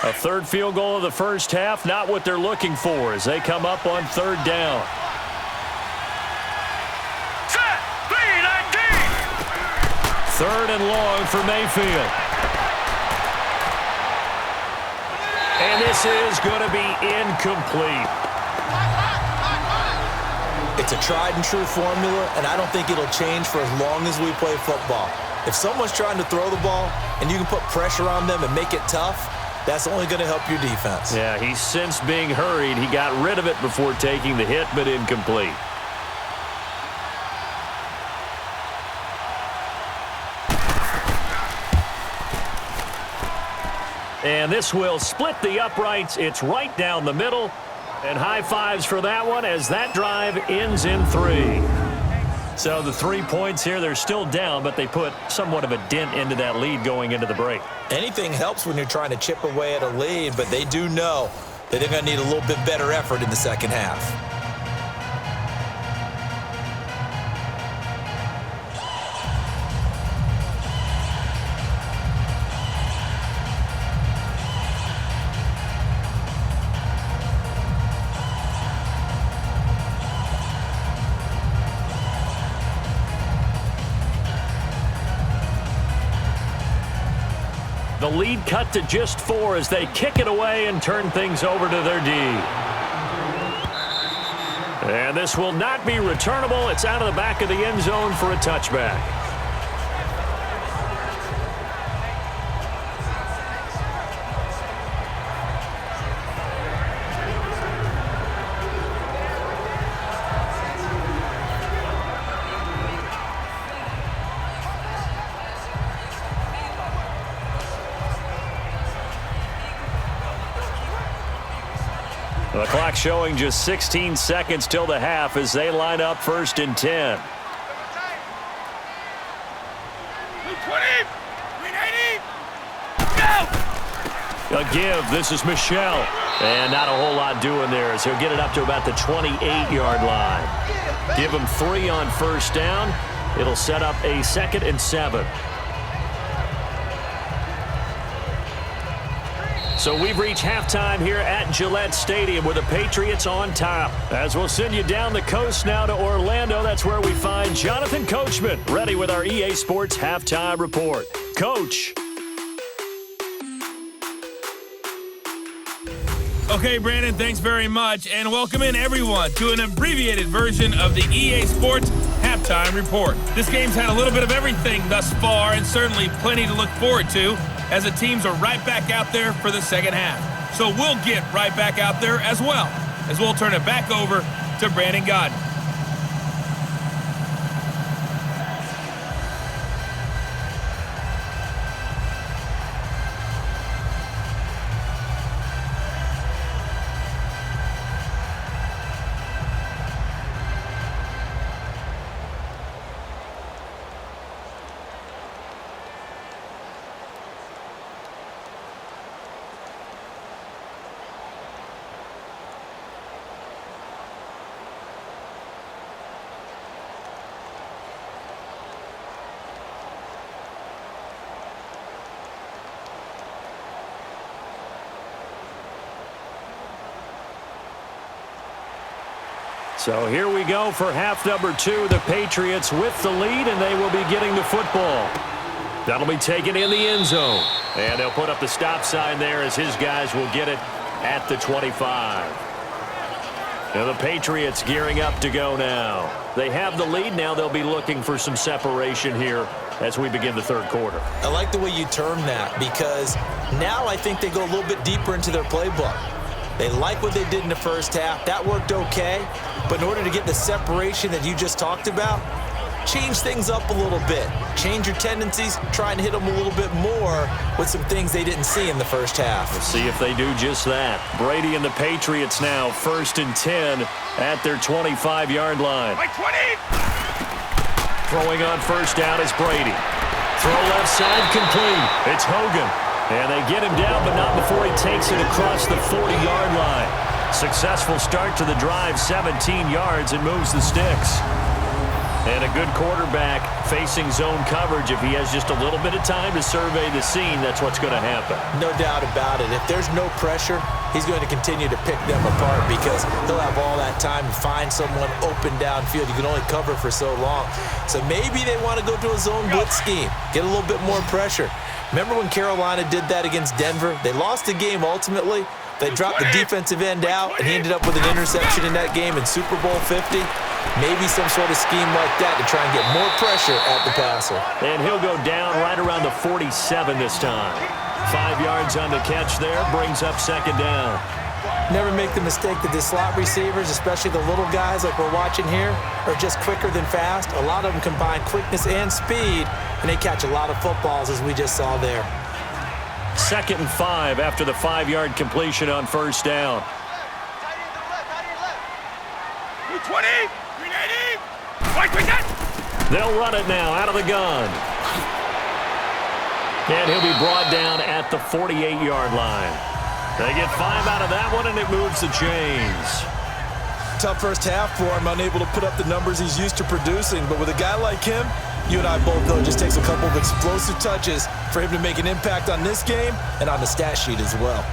[SPEAKER 6] A third field goal of the first half, not what they're looking for as they come up on third down.
[SPEAKER 4] Set, 3-19.
[SPEAKER 6] Third and long for Mayfield. And this is going to be incomplete.
[SPEAKER 3] It's a tried and true formula, and I don't think it'll change for as long as we play football. If someone's trying to throw the ball and you can put pressure on them and make it tough, that's only going to help your defense.
[SPEAKER 6] Yeah, he's since being hurried. He got rid of it before taking the hit, but incomplete. And this will split the uprights. It's right down the middle. And high fives for that one as that drive ends in 3. So the 3 points here, they're still down, but they put somewhat of a dent into that lead going into the break.
[SPEAKER 3] Anything helps when you're trying to chip away at a lead, but they do know that they're going to need a little bit better effort in the second half.
[SPEAKER 6] The lead cut to just 4 as they kick it away and turn things over to their D. And this will not be returnable. It's out of the back of the end zone for a touchback. The clock showing just 16 seconds till the half as they line up 1st and 10.
[SPEAKER 4] 20, 390, go!
[SPEAKER 6] A give. This is Michelle. And not a whole lot doing there as he'll get it up to about the 28-yard line. Give him 3 on 1st down. It'll set up a 2nd and 7. So we've reached halftime here at Gillette Stadium with the Patriots on top. As we'll send you down the coast now to Orlando, that's where we find Jonathan Coachman ready with our EA Sports Halftime Report. Coach.
[SPEAKER 1] Okay, Brandon, thanks very much, and welcome in everyone to an abbreviated version of the EA Sports Halftime Report. This game's had a little bit of everything thus far, and certainly plenty to look forward to, as the teams are right back out there for the second half. So we'll get right back out there as well, as we'll turn it back over to Brandon Godden.
[SPEAKER 6] So here we go for half number 2. The Patriots with the lead, and they will be getting the football. That'll be taken in the end zone. And they'll put up the stop sign there as his guys will get it at the 25. Now the Patriots gearing up to go now. They have the lead. Now they'll be looking for some separation here as we begin the third quarter.
[SPEAKER 3] I like the way you term that, because now I think they go a little bit deeper into their playbook. They like what they did in the first half. That worked okay. But in order to get the separation that you just talked about, change things up a little bit. Change your tendencies, try and hit them a little bit more with some things they didn't see in the first half.
[SPEAKER 6] We'll see if they do just that. Brady and the Patriots now 1st and 10 at their 25-yard line.
[SPEAKER 4] By 20!
[SPEAKER 6] Throwing on first down is Brady. Throw left side complete. It's Hogan. And they get him down, but not before he takes it across the 40-yard line. Successful start to the drive, 17 yards, and moves the sticks. And a good quarterback facing zone coverage. If he has just a little bit of time to survey the scene, that's what's going to happen.
[SPEAKER 3] No doubt about it. If there's no pressure, he's going to continue to pick them apart because he'll have all that time to find someone open downfield. You can only cover for so long. So maybe they want to go to a zone blitz scheme, get a little bit more pressure. Remember when Carolina did that against Denver? They lost the game ultimately. They dropped the defensive end out, and he ended up with an interception in that game in Super Bowl 50. Maybe some sort of scheme like that to try and get more pressure at the passer.
[SPEAKER 6] And he'll go down right around the 47 this time. 5 yards on the catch there, brings up 2nd down.
[SPEAKER 3] Never make the mistake that the slot receivers, especially the little guys like we're watching here, are just quicker than fast. A lot of them combine quickness and speed, and they catch a lot of footballs, as we just saw there.
[SPEAKER 6] 2nd and 5 after the 5-yard completion on first down.
[SPEAKER 4] 20! 380! White,
[SPEAKER 6] They'll run it now out of the gun. And he'll be brought down at the 48-yard line. They get 5 out of that one, and it moves the chains.
[SPEAKER 3] Tough first half for him, unable to put up the numbers he's used to producing. But with a guy like him, you and I both know it just takes a couple of explosive touches for him to make an impact on this game and on the stat sheet as well.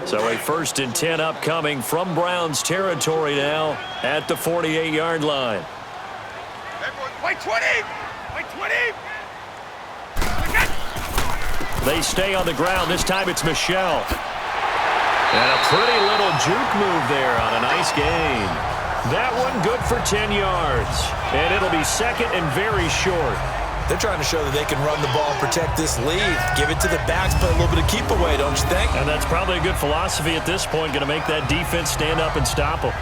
[SPEAKER 6] So a 1st and 10 upcoming from Browns territory now at the 48-yard line.
[SPEAKER 4] White 20! White 20!
[SPEAKER 6] They stay on the ground. This time it's Michel. And a pretty little juke move there on a nice gain. That one good for 10 yards. And it'll be 2nd and very short.
[SPEAKER 3] They're trying to show that they can run the ball and protect this lead. Give it to the backs, play a little bit of keep away, don't you think?
[SPEAKER 6] And that's probably a good philosophy at this point, going to make that defense stand up and stop them.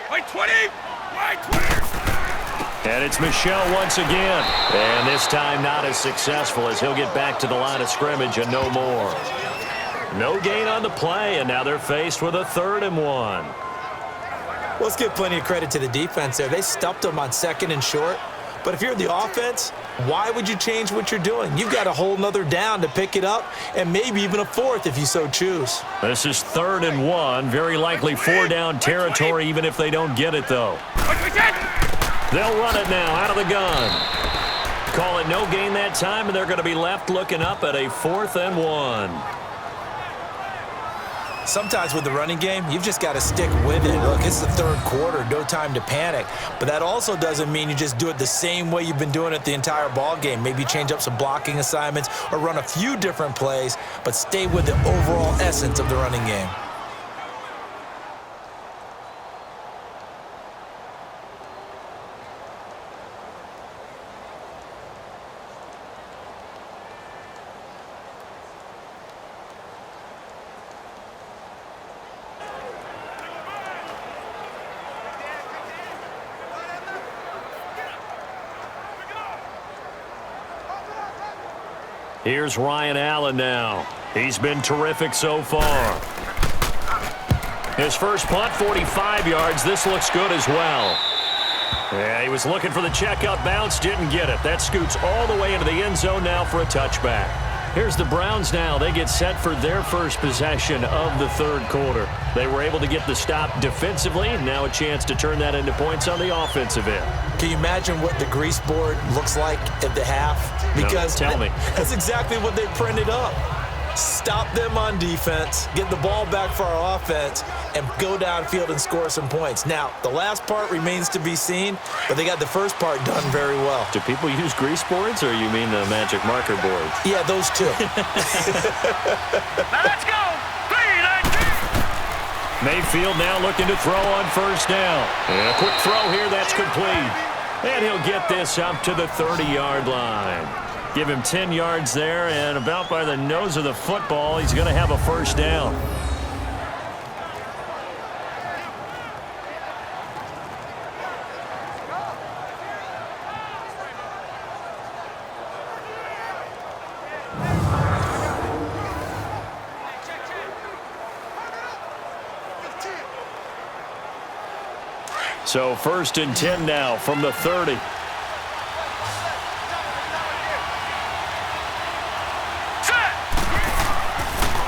[SPEAKER 4] White 20! White 20!
[SPEAKER 6] And it's Michel once again. And this time not as successful as he'll get back to the line of scrimmage and no more. No gain on the play, and now they're faced with a 3rd and 1.
[SPEAKER 3] Let's give plenty of credit to the defense there. They stuffed them on 2nd and short. But if you're the offense, why would you change what you're doing? You've got a whole nother down to pick it up, and maybe even a 4th if you so choose.
[SPEAKER 6] This is 3rd and 1. Very likely 4-down territory, even if they don't get it, though. They'll run it now out of the gun. Call it no gain that time, and they're going to be left looking up at a 4th and 1.
[SPEAKER 3] Sometimes with the running game, you've just got to stick with it. Look, it's the 3rd quarter, no time to panic. But that also doesn't mean you just do it the same way you've been doing it the entire ball game. Maybe change up some blocking assignments or run a few different plays, but stay with the overall essence of the running game.
[SPEAKER 6] Here's Ryan Allen now. He's been terrific so far. His first punt, 45 yards. This looks good as well. Yeah, he was looking for the checkup bounce, didn't get it. That scoots all the way into the end zone now for a touchback. Here's the Browns now. They get set for their first possession of the 3rd quarter. They were able to get the stop defensively, and now a chance to turn that into points on the offensive end.
[SPEAKER 3] Can you imagine what the grease board looks like at the half? Because
[SPEAKER 6] no, tell me.
[SPEAKER 3] That's exactly what they printed up. stop them on defense, get the ball back for our offense, and go downfield and score some points. Now, the last part remains to be seen, but they got the first part done very well.
[SPEAKER 6] Do people use grease boards, or you mean the magic marker boards?
[SPEAKER 3] Yeah, those two.
[SPEAKER 4] Now let's go. 3-19.
[SPEAKER 6] Mayfield now looking to throw on first down. And a quick throw here, that's complete. And he'll get this up to the 30-yard line. Give him 10 yards there, and about by the nose of the football, he's going to have a first down. So 1st and 10 now from the 30.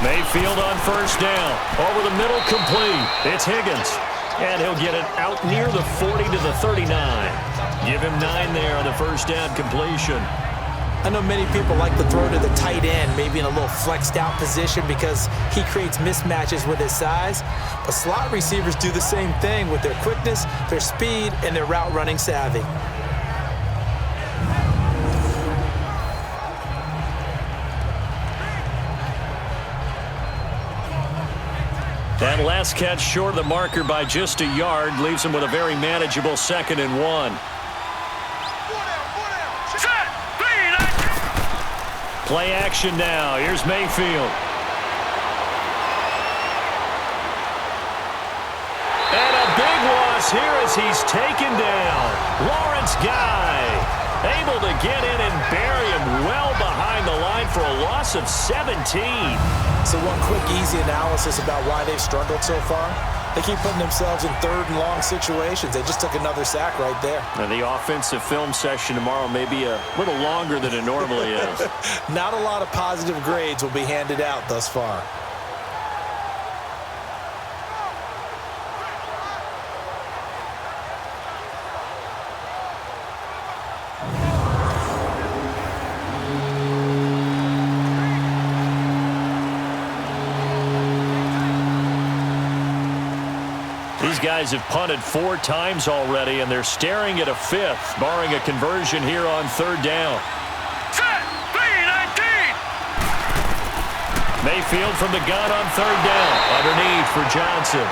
[SPEAKER 6] Mayfield on first down. Over the middle, complete. It's Higgins. And he'll get it out near the 40 to the 39. Give him 9 there on the first down completion.
[SPEAKER 3] I know many people like to throw to the tight end, maybe in a little flexed out position because he creates mismatches with his size. But slot receivers do the same thing with their quickness, their speed, and their route running savvy.
[SPEAKER 6] That last catch short of the marker by just a yard leaves him with a very manageable 2nd and 1. Play action now. Here's Mayfield. And a big loss here as he's taken down. Lawrence Guy able to get in and bury him well behind the line for a loss of 17.
[SPEAKER 3] So one quick, easy analysis about why they've struggled so far. They keep putting themselves in 3rd and long situations. They just took another sack right there.
[SPEAKER 6] And the offensive film session tomorrow may be a little longer than it normally is.
[SPEAKER 3] Not a lot of positive grades will be handed out thus far.
[SPEAKER 6] These guys have punted 4 times already, and they're staring at a 5th, barring a conversion here on 3rd down.
[SPEAKER 4] Set. 3-19.
[SPEAKER 6] Mayfield from the gun on 3rd down. Underneath for Johnson.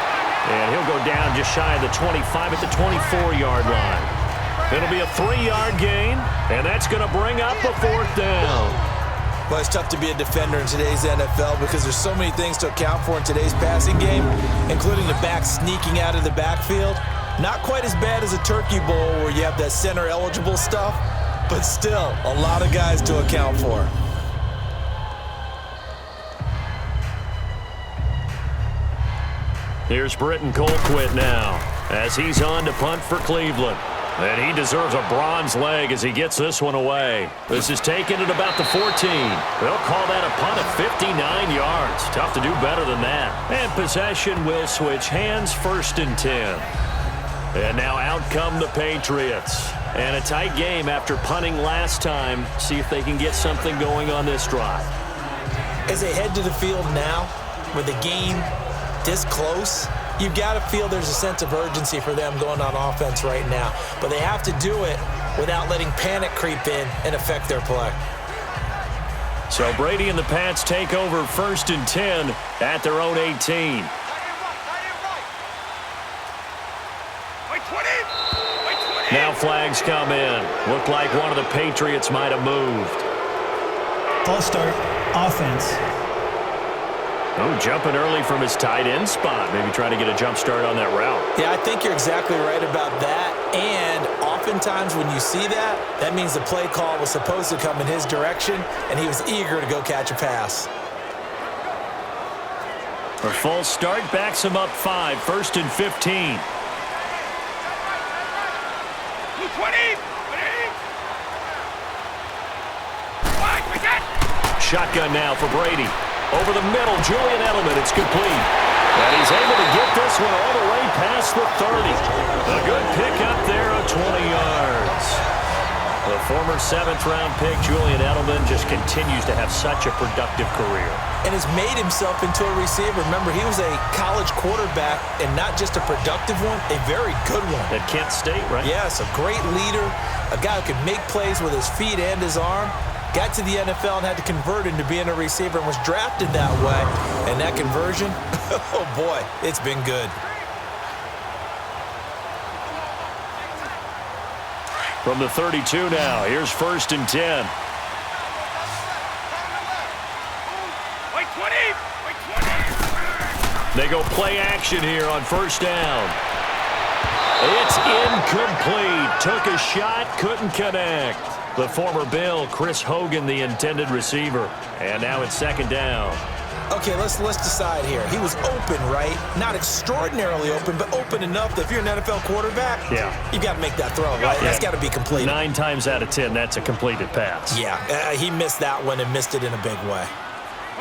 [SPEAKER 6] And he'll go down just shy of the 25 at the 24-yard line. It'll be a 3-yard gain, and that's going to bring up a 4th down.
[SPEAKER 3] Well, it's tough to be a defender in today's NFL because there's so many things to account for in today's passing game, including the back sneaking out of the backfield. Not quite as bad as a turkey bowl where you have that center-eligible stuff, but still a lot of guys to account for.
[SPEAKER 6] Here's Britton Colquitt now as he's on to punt for Cleveland. And he deserves a bronze leg as he gets this one away. This is taken at about the 14. They'll call that a punt of 59 yards. Tough to do better than that. And possession will switch hands, 1st and 10. And now out come the Patriots. And a tight game after punting last time. See if they can get something going on this drive.
[SPEAKER 3] As they head to the field now, with the game this close, you've got to feel there's a sense of urgency for them going on offense right now. But they have to do it without letting panic creep in and affect their play.
[SPEAKER 6] So Brady and the Pats take over 1st and 10 at their own 18. Now flags come in. Looked like one of the Patriots might have moved.
[SPEAKER 5] False start, offense.
[SPEAKER 6] Oh, jumping early from his tight end spot. Maybe trying to get a jump start on that route.
[SPEAKER 3] Yeah, I think you're exactly right about that. And oftentimes when you see that, that means the play call was supposed to come in his direction, and he was eager to go catch a pass.
[SPEAKER 6] A false start backs him up 5, 1st and 15.
[SPEAKER 4] 20.
[SPEAKER 6] Shotgun now for Brady. Over the middle, Julian Edelman, it's complete. And he's able to get this one all the way past the 30. A good pickup there of 20 yards. The Former 7th-round pick Julian Edelman just continues to have such a productive career.
[SPEAKER 3] And has made himself into a receiver. Remember, he was a college quarterback, and not just a productive one, a very good one.
[SPEAKER 6] At Kent State, right?
[SPEAKER 3] Yes, a great leader, a guy who could make plays with his feet and his arm. Got to the NFL and had to convert into being a receiver and was drafted that way. And that conversion, oh boy, it's been good.
[SPEAKER 6] From the 32 now, here's 1st and 10.
[SPEAKER 4] Wait 20! Wait 20!
[SPEAKER 6] They go play action here on 1st down. It's incomplete. Took a shot, couldn't connect. The former Bill, Chris Hogan, the intended receiver. And now it's 2nd down.
[SPEAKER 3] Okay, let's decide here. He was open, right? Not extraordinarily open, but open enough that if you're an NFL quarterback, you got to make that throw, right? That's got to be completed.
[SPEAKER 6] 9 times out of 10, that's a completed pass.
[SPEAKER 3] Yeah, he missed that one and missed it in a big way.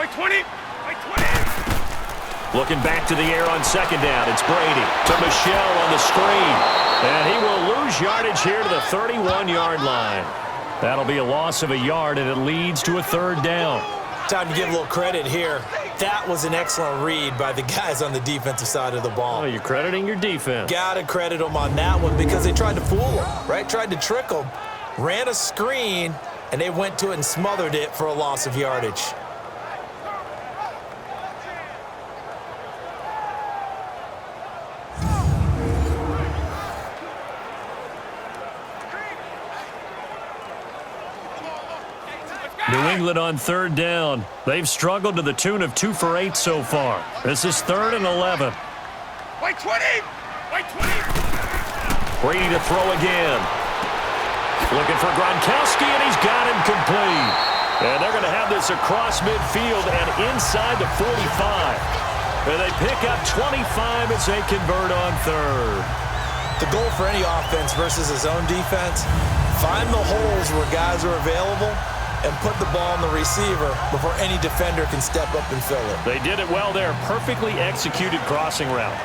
[SPEAKER 4] Wait 20! Wait 20!
[SPEAKER 6] Looking back to the air on 2nd down, it's Brady to Michelle on the screen. And he will lose yardage here to the 31-yard line. That'll be a loss of a yard, and it leads to a 3rd down.
[SPEAKER 3] Time to give a little credit here. That was an excellent read by the guys on the defensive side of the ball.
[SPEAKER 6] Oh, you're crediting your defense.
[SPEAKER 3] Got to credit them on that one because they tried to fool him, right? Tried to trick him. Ran a screen, and they went to it and smothered it for a loss of yardage.
[SPEAKER 6] New England on 3rd down. They've struggled to the tune of 2 for 8 so far. This is 3rd and 11.
[SPEAKER 4] Wait 20! Wait 20!
[SPEAKER 6] Brady to throw again. Looking for Gronkowski, and he's got him complete. And they're going to have this across midfield and inside the 45. And they pick up 25 as they convert on 3rd.
[SPEAKER 3] The goal for any offense versus his own defense, find the holes where guys are available and put the ball on the receiver before any defender can step up and fill it.
[SPEAKER 6] They did it well there. Perfectly executed crossing route.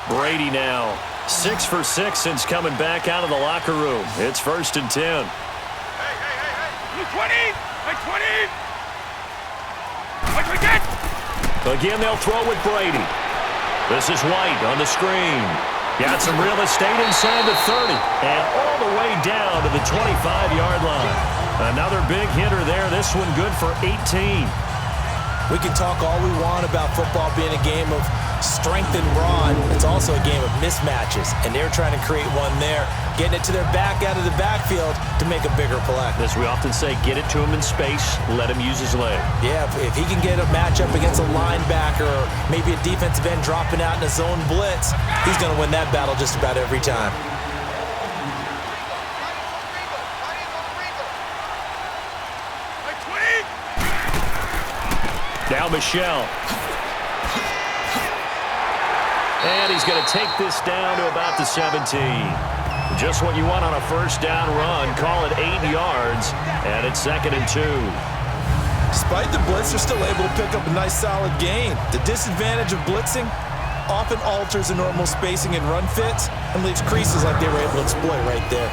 [SPEAKER 6] Brady now 6 for 6 since coming back out of the locker room. It's 1st and 10.
[SPEAKER 4] Hey! 20! Hey, 20!
[SPEAKER 6] Again, they'll throw with Brady. This is White on the screen. Got some real estate inside the 30 and all the way down to the 25-yard line. Another big hitter there. This one good for 18.
[SPEAKER 3] We can talk all we want about football being a game of strength and brawn. It's also a game of mismatches, and they're trying to create one there, getting it to their back out of the backfield to make a bigger play.
[SPEAKER 6] As we often say, get it to him in space, let him use his leg.
[SPEAKER 3] Yeah, if he can get a matchup against a linebacker or maybe a defensive end dropping out in a zone blitz, he's going to win that battle just about every time.
[SPEAKER 6] Now Michelle. And he's going to take this down to about the 17. Just what you want on a 1st down run. Call it 8 yards, and it's 2nd and 2.
[SPEAKER 3] Despite the blitz, they're still able to pick up a nice solid gain. The disadvantage of blitzing often alters the normal spacing and run fits and leaves creases like they were able to exploit right there.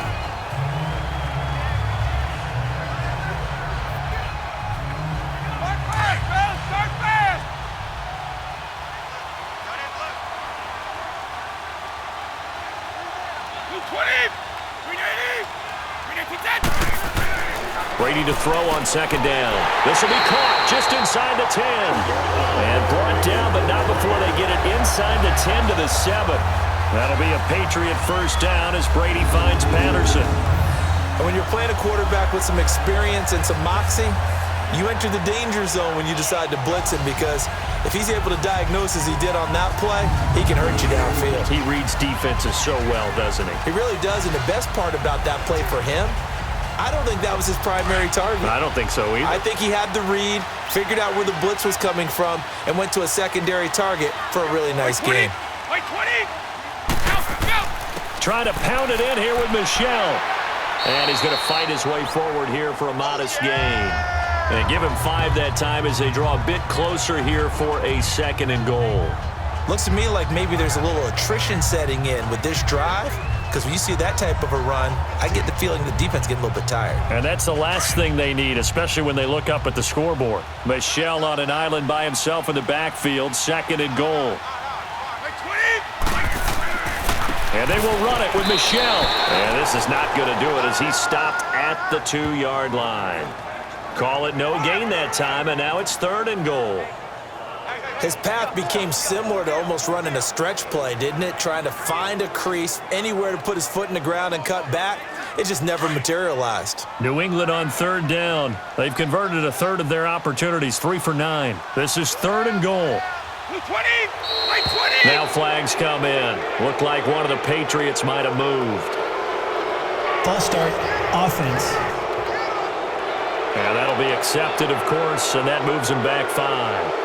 [SPEAKER 6] Brady to throw on 2nd down. This will be caught just inside the 10. And brought down, but not before they get it inside the 10 to the 7. That'll be a Patriot 1st down as Brady finds Patterson.
[SPEAKER 3] And when you're playing a quarterback with some experience and some moxie, you enter the danger zone when you decide to blitz him, because if he's able to diagnose as he did on that play, he can hurt you downfield.
[SPEAKER 6] He reads defenses so well, doesn't he?
[SPEAKER 3] He really does, and the best part about that play for him, I don't think that was his primary target.
[SPEAKER 6] I don't think so either.
[SPEAKER 3] I think he had the read, figured out where the blitz was coming from, and went to a secondary target for a really nice game.
[SPEAKER 4] Wait 20! Go!
[SPEAKER 6] Trying to pound it in here with Michelle. And he's going to fight his way forward here for a modest gain. And give him 5 that time as they draw a bit closer here for a 2nd and goal.
[SPEAKER 3] Looks to me like maybe there's a little attrition setting in with this drive, because when you see that type of a run, I get the feeling the defense getting a little bit tired.
[SPEAKER 6] And that's the last thing they need, especially when they look up at the scoreboard. Michel on an island by himself in the backfield, 2nd and goal. And they will run it with Michel. And this is not going to do it as he stopped at the 2-yard line. Call it no gain that time, and now it's 3rd and goal.
[SPEAKER 3] His path became similar to almost running a stretch play, didn't it? Trying to find a crease, anywhere to put his foot in the ground and cut back. It just never materialized.
[SPEAKER 6] New England on 3rd down. They've converted a third of their opportunities, 3 for 9. This is 3rd and goal.
[SPEAKER 4] 20!
[SPEAKER 6] Now flags come in. Looked like one of the Patriots might have moved.
[SPEAKER 5] False start, offense.
[SPEAKER 6] And that'll be accepted, of course, and that moves him back 5.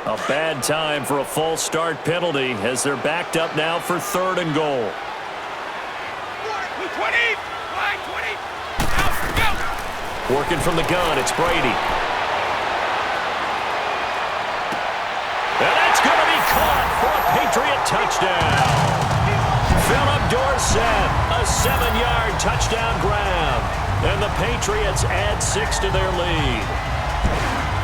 [SPEAKER 6] A bad time for a false start penalty as they're backed up now for 3rd and goal.
[SPEAKER 4] 20! Line 20! Go!
[SPEAKER 6] Working from the gun, it's Brady. And that's going to be caught for a Patriot touchdown. Philip Dorsett, a 7-yard touchdown grab. And the Patriots add 6 to their lead.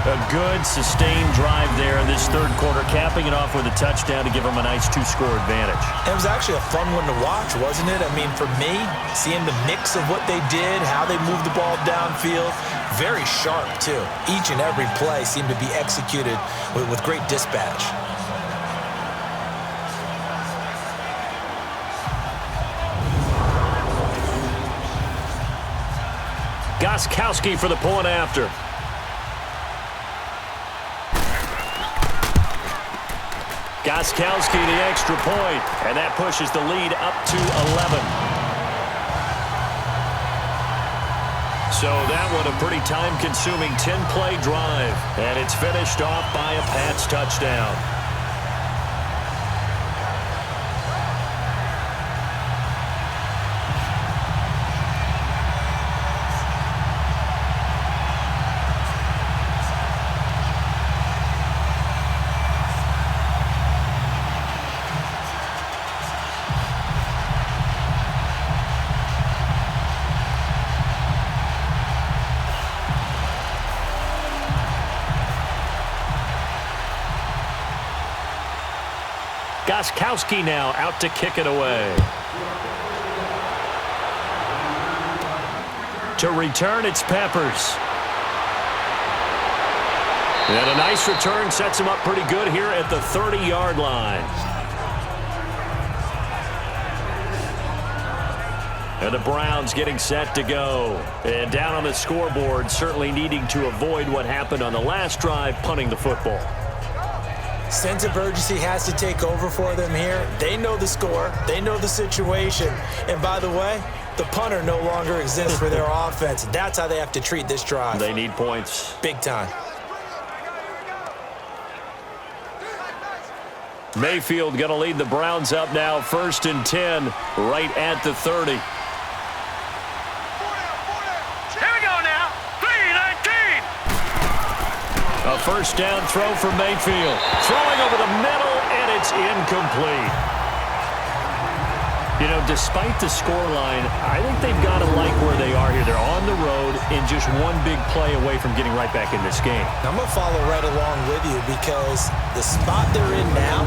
[SPEAKER 6] A good, sustained drive there in this 3rd quarter, capping it off with a touchdown to give them a nice 2-score advantage.
[SPEAKER 3] It was actually a fun one to watch, wasn't it? I mean, for me, seeing the mix of what they did, how they moved the ball downfield, very sharp, too. Each and every play seemed to be executed with great dispatch.
[SPEAKER 6] Gostkowski for the point after. Gostkowski the extra point, and that pushes the lead up to 11. So that one a pretty time-consuming 10-play drive, and it's finished off by a Pats touchdown. Gostkowski now out to kick it away. To return, it's Peppers. And a nice return sets him up pretty good here at the 30-yard line. And the Browns getting set to go. And down on the scoreboard, certainly needing to avoid what happened on the last drive, punting the football.
[SPEAKER 3] Sense of urgency has to take over for them here. They know the score. They know the situation. And by the way, the punter no longer exists for their offense. That's how they have to treat this drive.
[SPEAKER 6] They need points.
[SPEAKER 3] Big time.
[SPEAKER 6] Mayfield going to lead the Browns up now, 1st and 10, right at the 30.
[SPEAKER 4] Here we go now. 3-19.
[SPEAKER 6] A 1st down throw for Mayfield. Throwing over the middle, and it's incomplete. You know, despite the scoreline, I think they've got to like where they are here. They're on the road and just one big play away from getting right back in this game.
[SPEAKER 3] I'm going to follow right along with you because the spot they're in now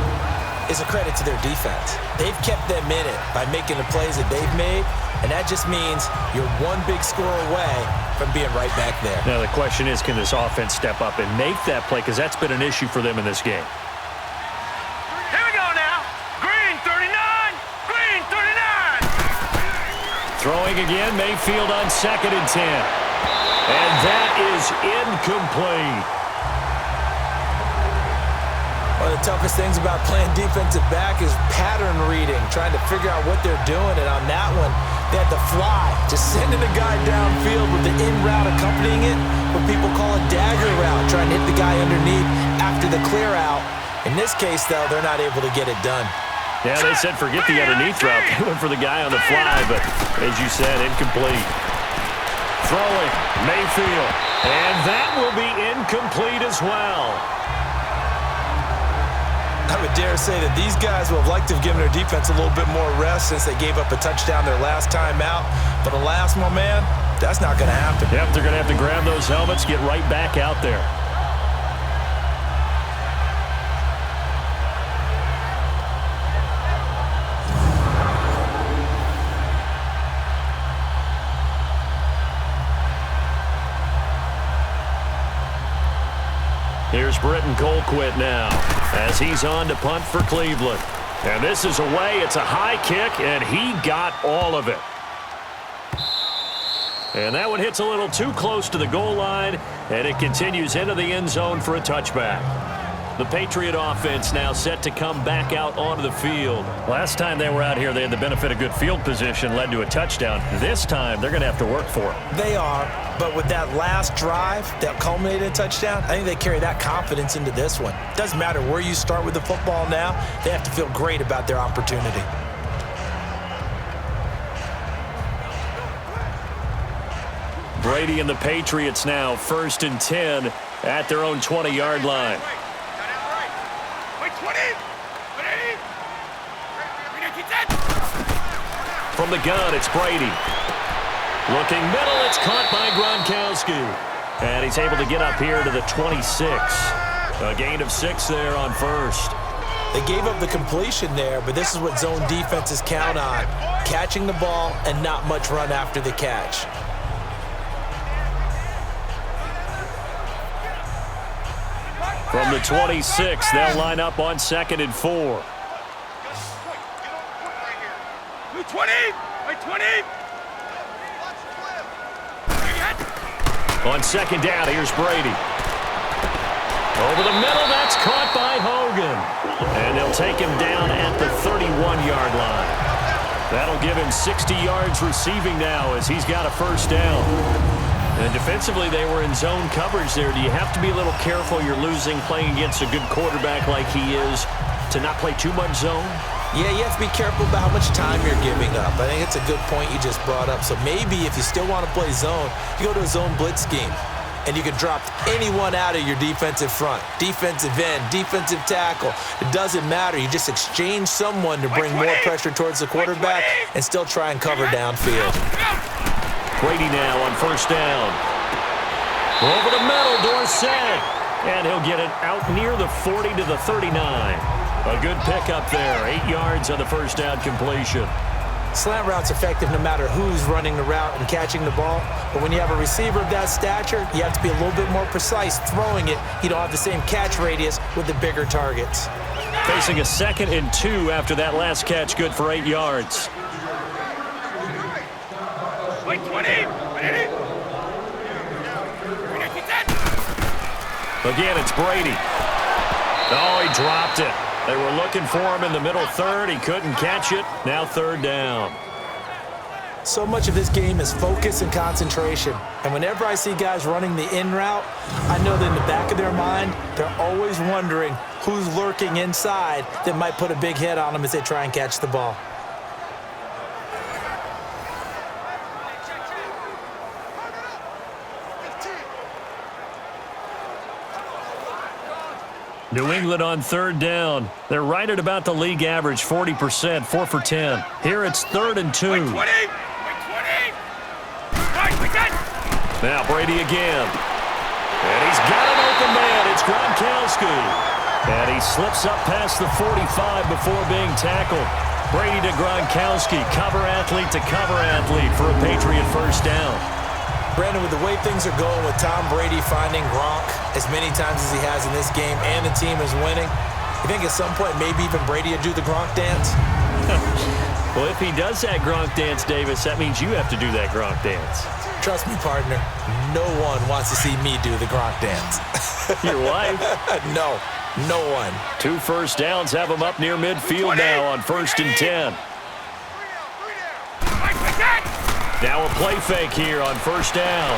[SPEAKER 3] is a credit to their defense. They've kept them in it by making the plays that they've made, and that just means you're one big score away from being right back there.
[SPEAKER 6] Now, the question is, can this offense step up and make that play? Because that's been an issue for them in this game.
[SPEAKER 4] Here we go now. Green 39. Green 39.
[SPEAKER 6] Throwing again, Mayfield on 2nd and 10. And that is incomplete.
[SPEAKER 3] One of the toughest things about playing defensive back is pattern reading, trying to figure out what they're doing. And on that one, they had to fly, just sending the guy downfield with the in route accompanying it, what people call a dagger route, trying to hit the guy underneath after after the clear out. In this case, though, they're not able to get it done.
[SPEAKER 6] Yeah, they said forget the underneath route. They went for the guy on the fly, but as you said, incomplete. Throwing, Mayfield. And that will be incomplete as well.
[SPEAKER 3] I would dare say that these guys would have liked to have given their defense a little bit more rest since they gave up a touchdown their last time out. But alas, my man, that's not going to happen.
[SPEAKER 6] Yep, they're going to have to grab those helmets, get right back out there. Here's Britton Colquitt now as he's on to punt for Cleveland. And this is away. It's a high kick, and he got all of it. And that one hits a little too close to the goal line, and it continues into the end zone for a touchback. The Patriot offense now set to come back out onto the field. Last time they were out here, they had the benefit of good field position, led to a touchdown. This time, they're going to have to work for it.
[SPEAKER 3] They are, but with that last drive that culminated in a touchdown, I think they carry that confidence into this one. Doesn't matter where you start with the football now, they have to feel great about their opportunity.
[SPEAKER 6] Brady and the Patriots now 1st and 10 at their own 20-yard line. From the gun, it's Brady. Looking middle, it's caught by Gronkowski. And he's able to get up here to the 26. A gain of 6 there on first.
[SPEAKER 3] They gave up the completion there, but this is what zone defenses count on. Catching the ball and not much run after the catch.
[SPEAKER 6] From the 26, they'll line up on 2nd and 4.
[SPEAKER 4] 20! 20!
[SPEAKER 6] On 2nd down, here's Brady. Over the middle, that's caught by Hogan. And they'll take him down at the 31-yard line. That'll give him 60 yards receiving now as he's got a 1st down. And defensively, they were in zone coverage there. Do you have to be a little careful you're losing playing against a good quarterback like he is to not play too much zone?
[SPEAKER 3] Yeah, you have to be careful about how much time you're giving up. I think it's a good point you just brought up. So maybe if you still want to play zone, you go to a zone blitz scheme, and you can drop anyone out of your defensive front, defensive end, defensive tackle. It doesn't matter. You just exchange someone to bring more pressure towards the quarterback and still try and cover downfield.
[SPEAKER 6] Brady now on 1st down. Over the middle, Dorsett. And he'll get it out near the 40 to the 39. A good pickup there. 8 yards on the 1st down completion.
[SPEAKER 3] Slant route's effective no matter who's running the route and catching the ball. But when you have a receiver of that stature, you have to be a little bit more precise throwing it. You don't have the same catch radius with the bigger targets.
[SPEAKER 6] Facing a 2nd and 2 after that last catch, good for 8 yards. Again, it's Brady. Oh, he dropped it. They were looking for him in the middle 3rd. He couldn't catch it. Now 3rd down.
[SPEAKER 3] So much of this game is focus and concentration. And whenever I see guys running the in route, I know that in the back of their mind, they're always wondering who's lurking inside that might put a big hit on them as they try and catch the ball.
[SPEAKER 6] New England on 3rd down. They're right at about the league average, 40%, 4 for 10. Here it's 3rd and 2. Now Brady again. And he's got an open man. It's Gronkowski. And he slips up past the 45 before being tackled. Brady to Gronkowski. Cover athlete to cover athlete for a Patriot 1st down.
[SPEAKER 3] Brandon, with the way things are going with Tom Brady finding Gronk as many times as he has in this game and the team is winning, you think at some point maybe even Brady would do the Gronk dance?
[SPEAKER 6] Well, if he does that Gronk dance, Davis, that means you have to do that Gronk dance.
[SPEAKER 3] Trust me, partner, no one wants to see me do the Gronk dance.
[SPEAKER 6] Your wife?
[SPEAKER 3] No one.
[SPEAKER 6] 2 1st downs have him up near midfield now on 1st and 10. Now a play fake here on 1st down.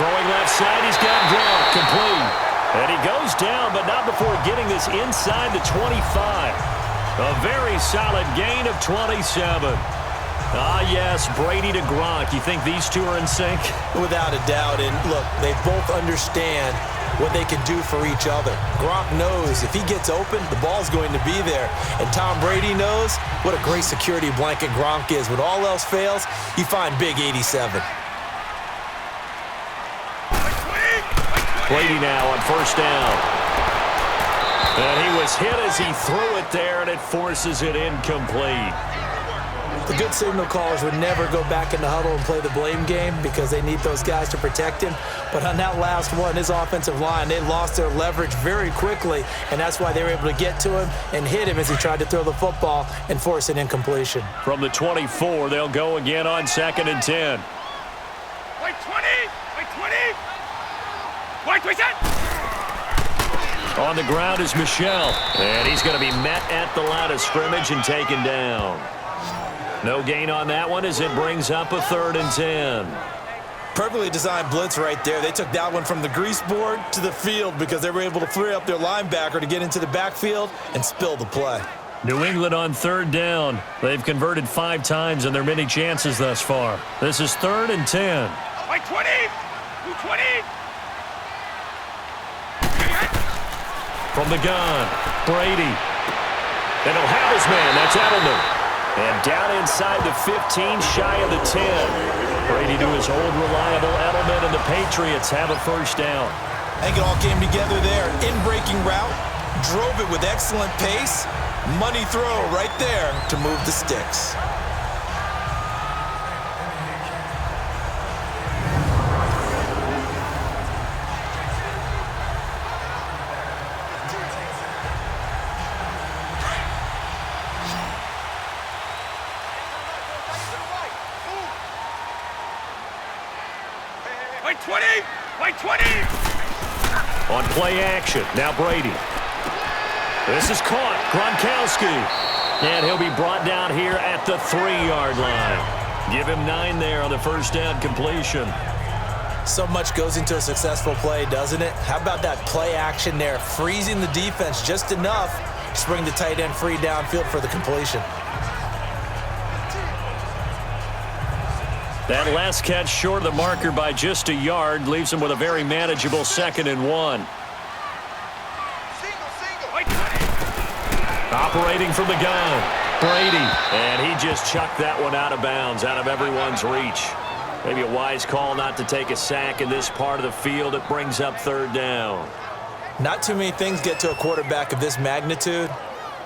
[SPEAKER 6] Throwing left side, he's got Gronk complete. And he goes down, but not before getting this inside the 25. A very solid gain of 27. Ah, yes, Brady to Gronk. You think these two are in sync?
[SPEAKER 3] Without a doubt. And look, they both understand what they can do for each other. Gronk knows if he gets open, the ball's going to be there. And Tom Brady knows what a great security blanket Gronk is. When all else fails, you find big 87.
[SPEAKER 6] Brady now on first down. And he was hit as he threw it there, and it forces it incomplete.
[SPEAKER 3] The good signal callers would never go back in the huddle and play the blame game because they need those guys to protect him. But on that last one, his offensive line, they lost their leverage very quickly, and that's why they were able to get to him and hit him as he tried to throw the football and force an incompletion.
[SPEAKER 6] From the 24, they'll go again on 2nd and 10.
[SPEAKER 4] White 20! White 20! White 20!
[SPEAKER 6] On the ground is Michel, and he's going to be met at the line of scrimmage and taken down. No gain on that one as it brings up a 3rd and 10.
[SPEAKER 3] Perfectly designed blitz right there. They took that one from the grease board to the field because they were able to free up their linebacker to get into the backfield and spill the play.
[SPEAKER 6] New England on 3rd down. They've converted 5 times in their many chances thus far. This is 3rd and 10.
[SPEAKER 4] White 20! Blue 20!
[SPEAKER 6] From the gun, Brady. And he'll have his man. That's Edelman. And down inside the 15, shy of the 10. Brady to his old reliable Edelman, and the Patriots have a first down.
[SPEAKER 3] I think it all came together there. In-breaking route, drove it with excellent pace. Money throw right there to move the sticks.
[SPEAKER 4] White 20! White 20!
[SPEAKER 6] On play action, now Brady. This is caught, Gronkowski. And he'll be brought down here at the 3-yard line. Give him 9 there on the first down completion.
[SPEAKER 3] So much goes into a successful play, doesn't it? How about that play action there, freezing the defense just enough to bring the tight end free downfield for the completion.
[SPEAKER 6] That last catch short of the marker by just a yard leaves him with a very manageable 2nd and 1. Operating from the gun, Brady. And he just chucked that one out of bounds, out of everyone's reach. Maybe a wise call not to take a sack in this part of the field. It brings up 3rd down.
[SPEAKER 3] Not too many things get to a quarterback of this magnitude,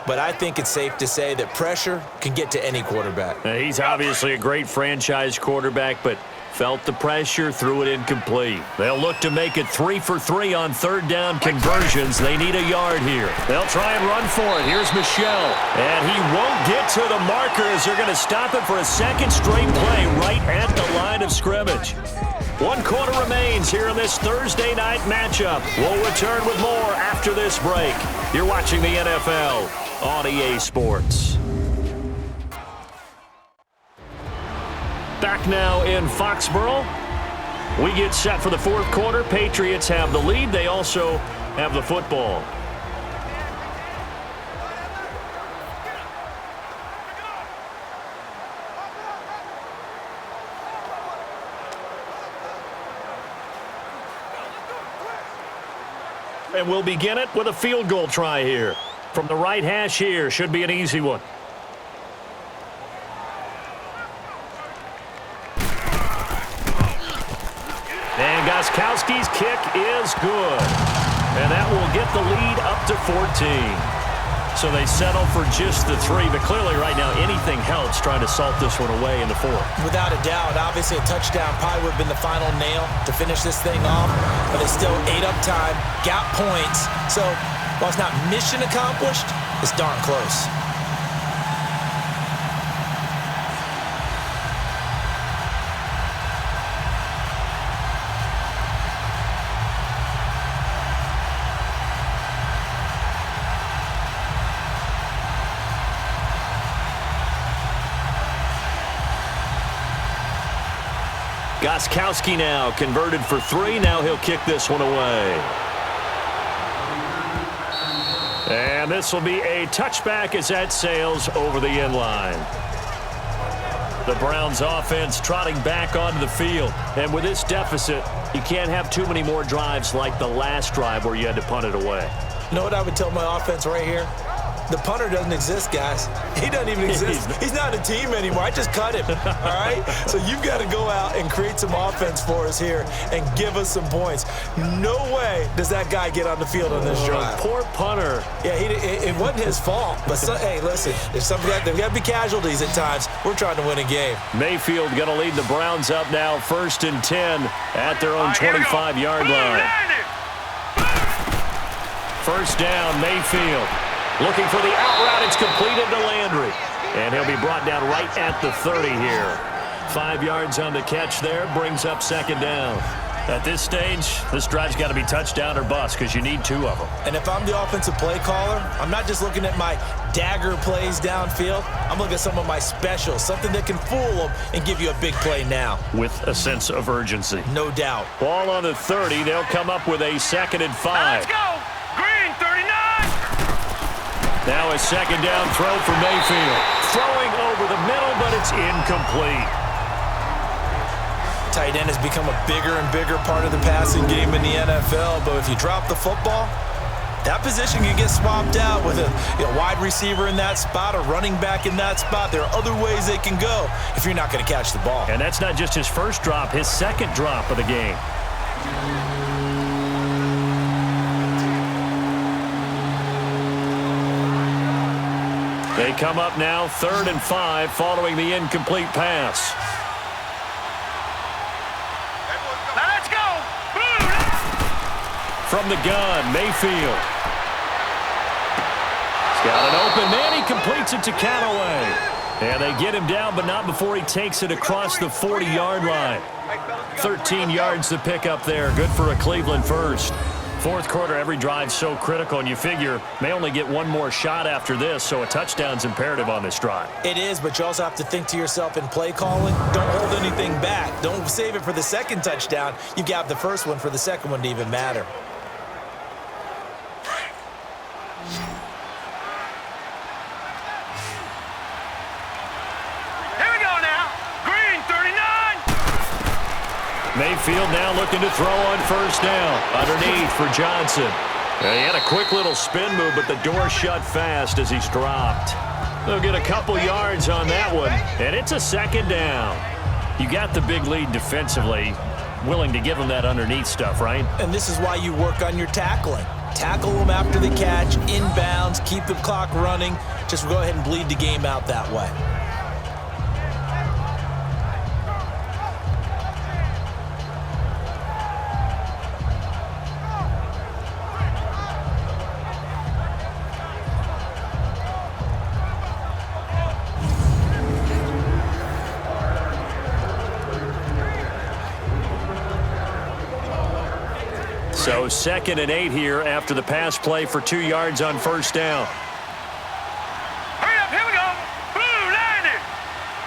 [SPEAKER 3] but I think it's safe to say that pressure can get to any quarterback.
[SPEAKER 6] Now, he's obviously a great franchise quarterback, but felt the pressure, threw it incomplete. They'll look to make it 3 for 3 on 3rd down conversions. They need a yard here. They'll try and run for it. Here's Michel. And he won't get to the marker as they're going to stop it for a 2nd straight play right at the line of scrimmage. 1 quarter remains here in this Thursday night matchup. We'll return with more after this break. You're watching the NFL on EA Sports. Back now in Foxborough. We get set for the 4th quarter. Patriots have the lead. They also have the football. And we'll begin it with a field goal try here. From the right hash here, should be an easy one. And Gostkowski's kick is good. And that will get the lead up to 14. So they settle for just the 3, but clearly right now anything helps trying to salt this one away in the 4th.
[SPEAKER 3] Without a doubt, obviously a touchdown probably would have been the final nail to finish this thing off, but they still ate up time, got points. So while it's not mission accomplished, it's darn close.
[SPEAKER 6] Gostkowski now converted for 3. Now he'll kick this one away. And this will be a touchback as that sails over the end line. The Browns offense trotting back onto the field. And with this deficit, you can't have too many more drives like the last drive where you had to punt it away.
[SPEAKER 3] You know what I would tell my offense right here? The punter doesn't exist, guys. He doesn't even exist. He's not a team anymore. I just cut him, all right? So you've got to go out and create some offense for us here and give us some points. No way does that guy get on the field on this drive.
[SPEAKER 6] Poor punter.
[SPEAKER 3] Yeah, it wasn't his fault. But, hey, listen, there's got to be casualties at times. We're trying to win a game.
[SPEAKER 6] Mayfield going to lead the Browns up now, 1st and 10 at their own 25-yard line. First down, Mayfield. Looking for the out route. It's completed to Landry. And he'll be brought down right at the 30 here. 5 yards on the catch there. Brings up 2nd down. At this stage, this drive's got to be touchdown or bust because you need 2 of them.
[SPEAKER 3] And if I'm the offensive play caller, I'm not just looking at my dagger plays downfield. I'm looking at some of my specials, something that can fool them and give you a big play now.
[SPEAKER 6] With a sense of urgency.
[SPEAKER 3] No doubt.
[SPEAKER 6] Ball on the 30. They'll come up with a 2nd and 5.
[SPEAKER 4] Let's go. Green, 39.
[SPEAKER 6] Now a 2nd down throw for Mayfield. Throwing over the middle, but it's incomplete.
[SPEAKER 3] Tight end has become a bigger and bigger part of the passing game in the NFL, but if you drop the football, that position can get swapped out with a wide receiver in that spot, a running back in that spot. There are other ways they can go if you're not going to catch the ball.
[SPEAKER 6] And that's not just his first drop, his 2nd drop of the game. They come up now 3rd and 5 following the incomplete pass.
[SPEAKER 4] Let's go.
[SPEAKER 6] From the gun, Mayfield. He's got an open man. He completes it to Callaway. And they get him down, but not before he takes it across the 40-yard line. 13 yards to pick up there. Good for a Cleveland first. 4th quarter, every drive so critical, and you figure may only get 1 more shot after this, so a touchdown's imperative on this drive.
[SPEAKER 3] It is, but you also have to think to yourself in play calling, don't hold anything back. Don't save it for the 2nd touchdown. You've got the first one for the 2nd one to even matter.
[SPEAKER 4] Here we go now. Green, 39.
[SPEAKER 6] Mayfield now looking to throw on 1st down. Underneath for Johnson. He had a quick little spin move, but the door shut fast as he's dropped. They'll get a couple yards on that one, and it's a 2nd down. You got the big lead defensively. Willing to give them that underneath stuff, right?
[SPEAKER 3] And this is why you work on your tackling. Tackle them after the catch, inbounds, keep the clock running. Just go ahead and bleed the game out that way.
[SPEAKER 6] So 2nd and 8 here after the pass play for 2 yards on 1st down.
[SPEAKER 4] Hurry up, here we go. Blue 90.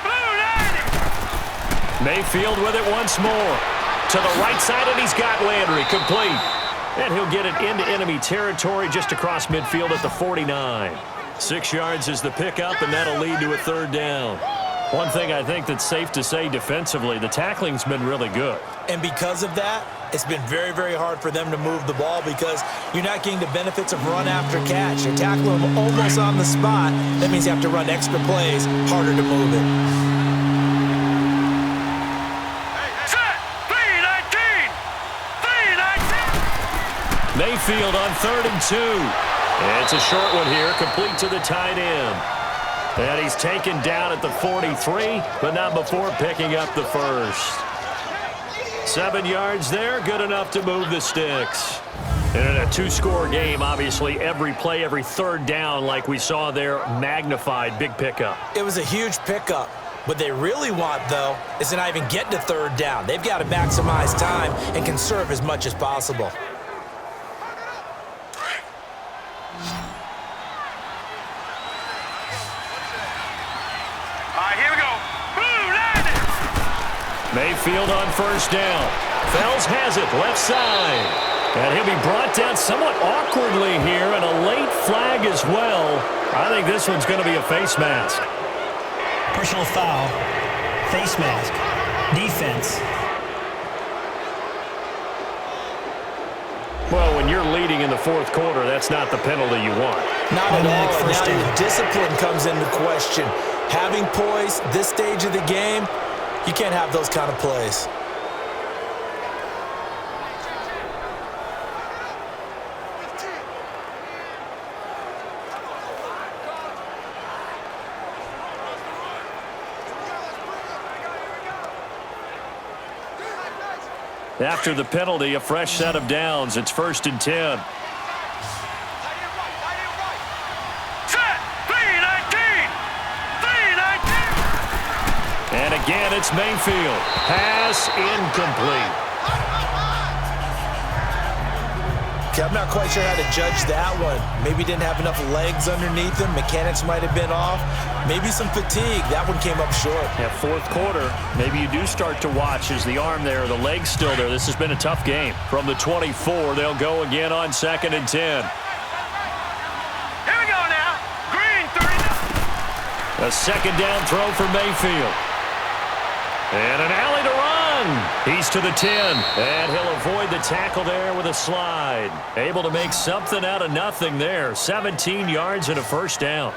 [SPEAKER 4] Blue 90.
[SPEAKER 6] Mayfield with it once more. To the right side, and he's got Landry complete. And he'll get it into enemy territory just across midfield at the 49. 6 yards is the pickup, and that'll lead to a 3rd down. One thing I think that's safe to say defensively, the tackling's been really good.
[SPEAKER 3] And because of that, it's been very, very hard for them to move the ball because you're not getting the benefits of run after catch. You're tackling them almost on the spot. That means you have to run extra plays, harder to move it.
[SPEAKER 4] Set. 319. 319.
[SPEAKER 6] Mayfield on 3rd and 2. And it's a short one here, complete to the tight end. And he's taken down at the 43, but not before picking up the first. 7 yards there, good enough to move the sticks. And in a 2-score game, obviously, every play, every 3rd down, like we saw there, magnified, big pickup.
[SPEAKER 3] It was a huge pickup. What they really want, though, is to not even get to 3rd down. They've got to maximize time and conserve as much as possible.
[SPEAKER 4] Here we go. Blue 90.
[SPEAKER 6] Mayfield on 1st down. Fells has it, left side.
[SPEAKER 2] And he'll be brought down somewhat awkwardly here, and a late flag as well. I think this one's going to be a face mask.
[SPEAKER 5] Personal foul. Face mask. Defense.
[SPEAKER 2] Well, when you're leading in the fourth quarter, that's not the penalty you want.
[SPEAKER 3] Not at all.
[SPEAKER 5] First
[SPEAKER 3] Now
[SPEAKER 5] down.
[SPEAKER 3] your discipline comes into question. Having poise this stage of the game, you can't have those kind of plays.
[SPEAKER 2] After the penalty, a fresh set of downs. It's 1st and 10.
[SPEAKER 4] Set. 3-19. 3-19.
[SPEAKER 2] And again, it's Mayfield. Pass incomplete.
[SPEAKER 3] Okay, I'm not quite sure how to judge that one. Maybe didn't have enough legs underneath him. Mechanics might have been off. Maybe some fatigue. That one came up short.
[SPEAKER 2] Yeah, fourth quarter, maybe you do start to watch. Is the arm there, the leg's still there? This has been a tough game. From the 24, they'll go again on 2nd and 10.
[SPEAKER 4] Here we go now. Green 39.
[SPEAKER 2] A second down throw for Mayfield. And an alley to run. He's to the 10. And he'll avoid the tackle there with a slide. Able to make something out of nothing there. 17 yards and a first down.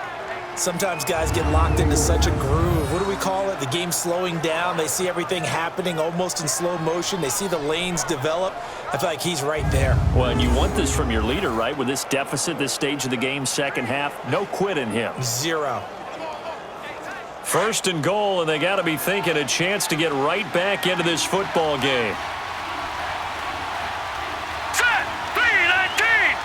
[SPEAKER 3] Sometimes guys get locked into such a groove. What do we call it? The game's slowing down. They see everything happening almost in slow motion. They see the lanes develop. I feel like he's right there.
[SPEAKER 2] Well, and you want this from your leader, right? With this deficit, this stage of the game, second half, no quit in him.
[SPEAKER 3] Zero.
[SPEAKER 2] 1st and goal, and they got to be thinking a chance to get right back into this football game.
[SPEAKER 4] Set. 3-19.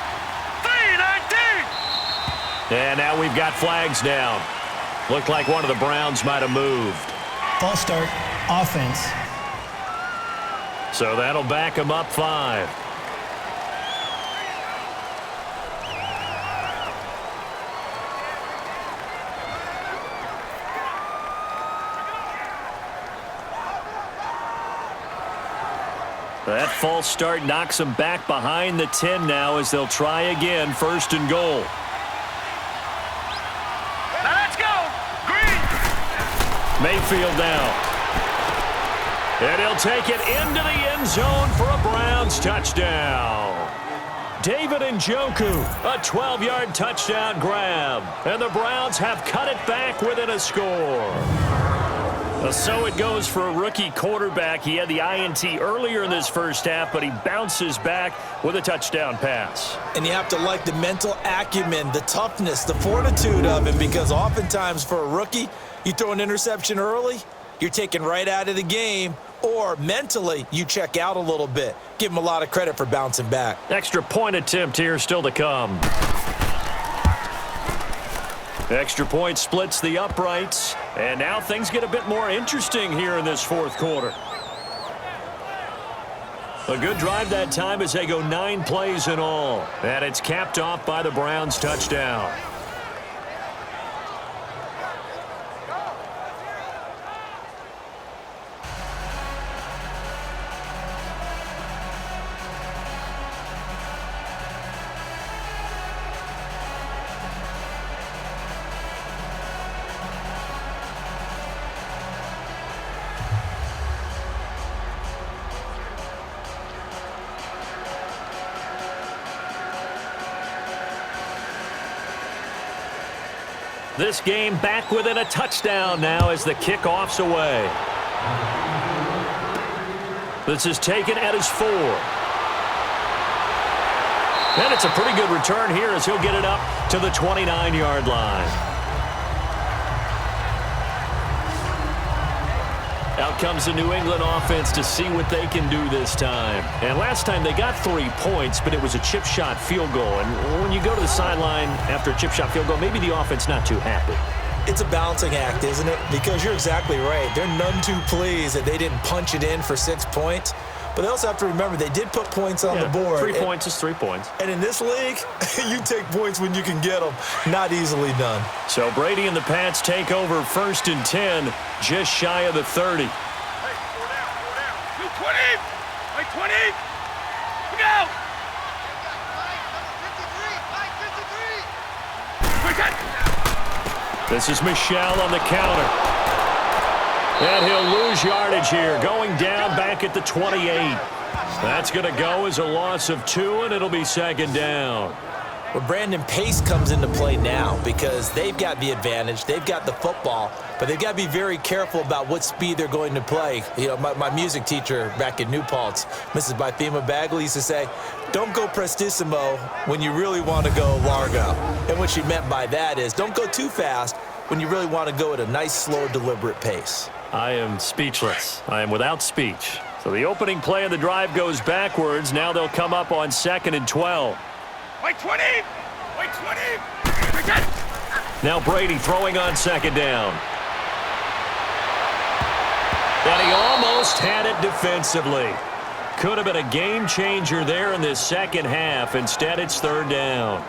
[SPEAKER 4] 3-19.
[SPEAKER 2] And now we've got flags down. Looked like one of the Browns might have moved.
[SPEAKER 5] False start. Offense.
[SPEAKER 2] So that'll back them up 5. That false start knocks them back behind the 10 now as they'll try again, 1st and goal.
[SPEAKER 4] Now let's go. Green.
[SPEAKER 2] Mayfield down. And he'll take it into the end zone for a Browns touchdown. David Njoku, a 12-yard touchdown grab. And the Browns have cut it back within a score. So it goes for a rookie quarterback. He had the INT earlier in this first half, but he bounces back with a touchdown pass.
[SPEAKER 3] And you have to like the mental acumen, the toughness, the fortitude of him, because oftentimes for a rookie, you throw an interception early, you're taken right out of the game, or mentally you check out a little bit. Give him a lot of credit for bouncing back.
[SPEAKER 2] Extra point attempt here still to come. Extra point splits the uprights, and now things get a bit more interesting here in this fourth quarter. A good drive that time as they go 9 plays in all, and it's capped off by the Browns touchdown. This game back within a touchdown now as the kickoff's away. This is taken at his 4. And it's a pretty good return here as he'll get it up to the 29-yard line. Out comes the New England offense to see what they can do this time. And last time they got 3 points, but it was a chip shot field goal. And when you go to the sideline after a chip shot field goal, maybe the offense not too happy.
[SPEAKER 3] It's a balancing act, isn't it? Because you're exactly right. They're none too pleased that they didn't punch it in for 6 points. But they also have to remember they did put points on the board.
[SPEAKER 2] 3 points is 3 points.
[SPEAKER 3] And in this league, you take points when you can get them. Not easily done.
[SPEAKER 2] So Brady and the Pats take over 1st and 10, just shy of the 30.
[SPEAKER 4] Hey, 4 down. 20. Hey, 20. Look out.
[SPEAKER 6] This is Michelle on the counter. And he'll lose yardage here, going down back at the 28. That's going to go as a loss of 2, and it'll be second down.
[SPEAKER 3] Well, Brandon, pace comes into play now because they've got the advantage. They've got the football, but they've got to be very careful about what speed they're going to play. You know, my music teacher back in New Paltz, Mrs. Bythema Bagley, used to say, don't go prestissimo when you really want to go largo. And what she meant by that is don't go too fast when you really want to go at a nice, slow, deliberate pace.
[SPEAKER 6] I am speechless. I am without speech. So the opening play of the drive goes backwards. Now they'll come up on 2nd and 12.
[SPEAKER 4] Wait 20! Wait 20!
[SPEAKER 6] Now Brady throwing on 2nd down. And he almost had it defensively. Could have been a game changer there in this second half. Instead, it's 3rd down.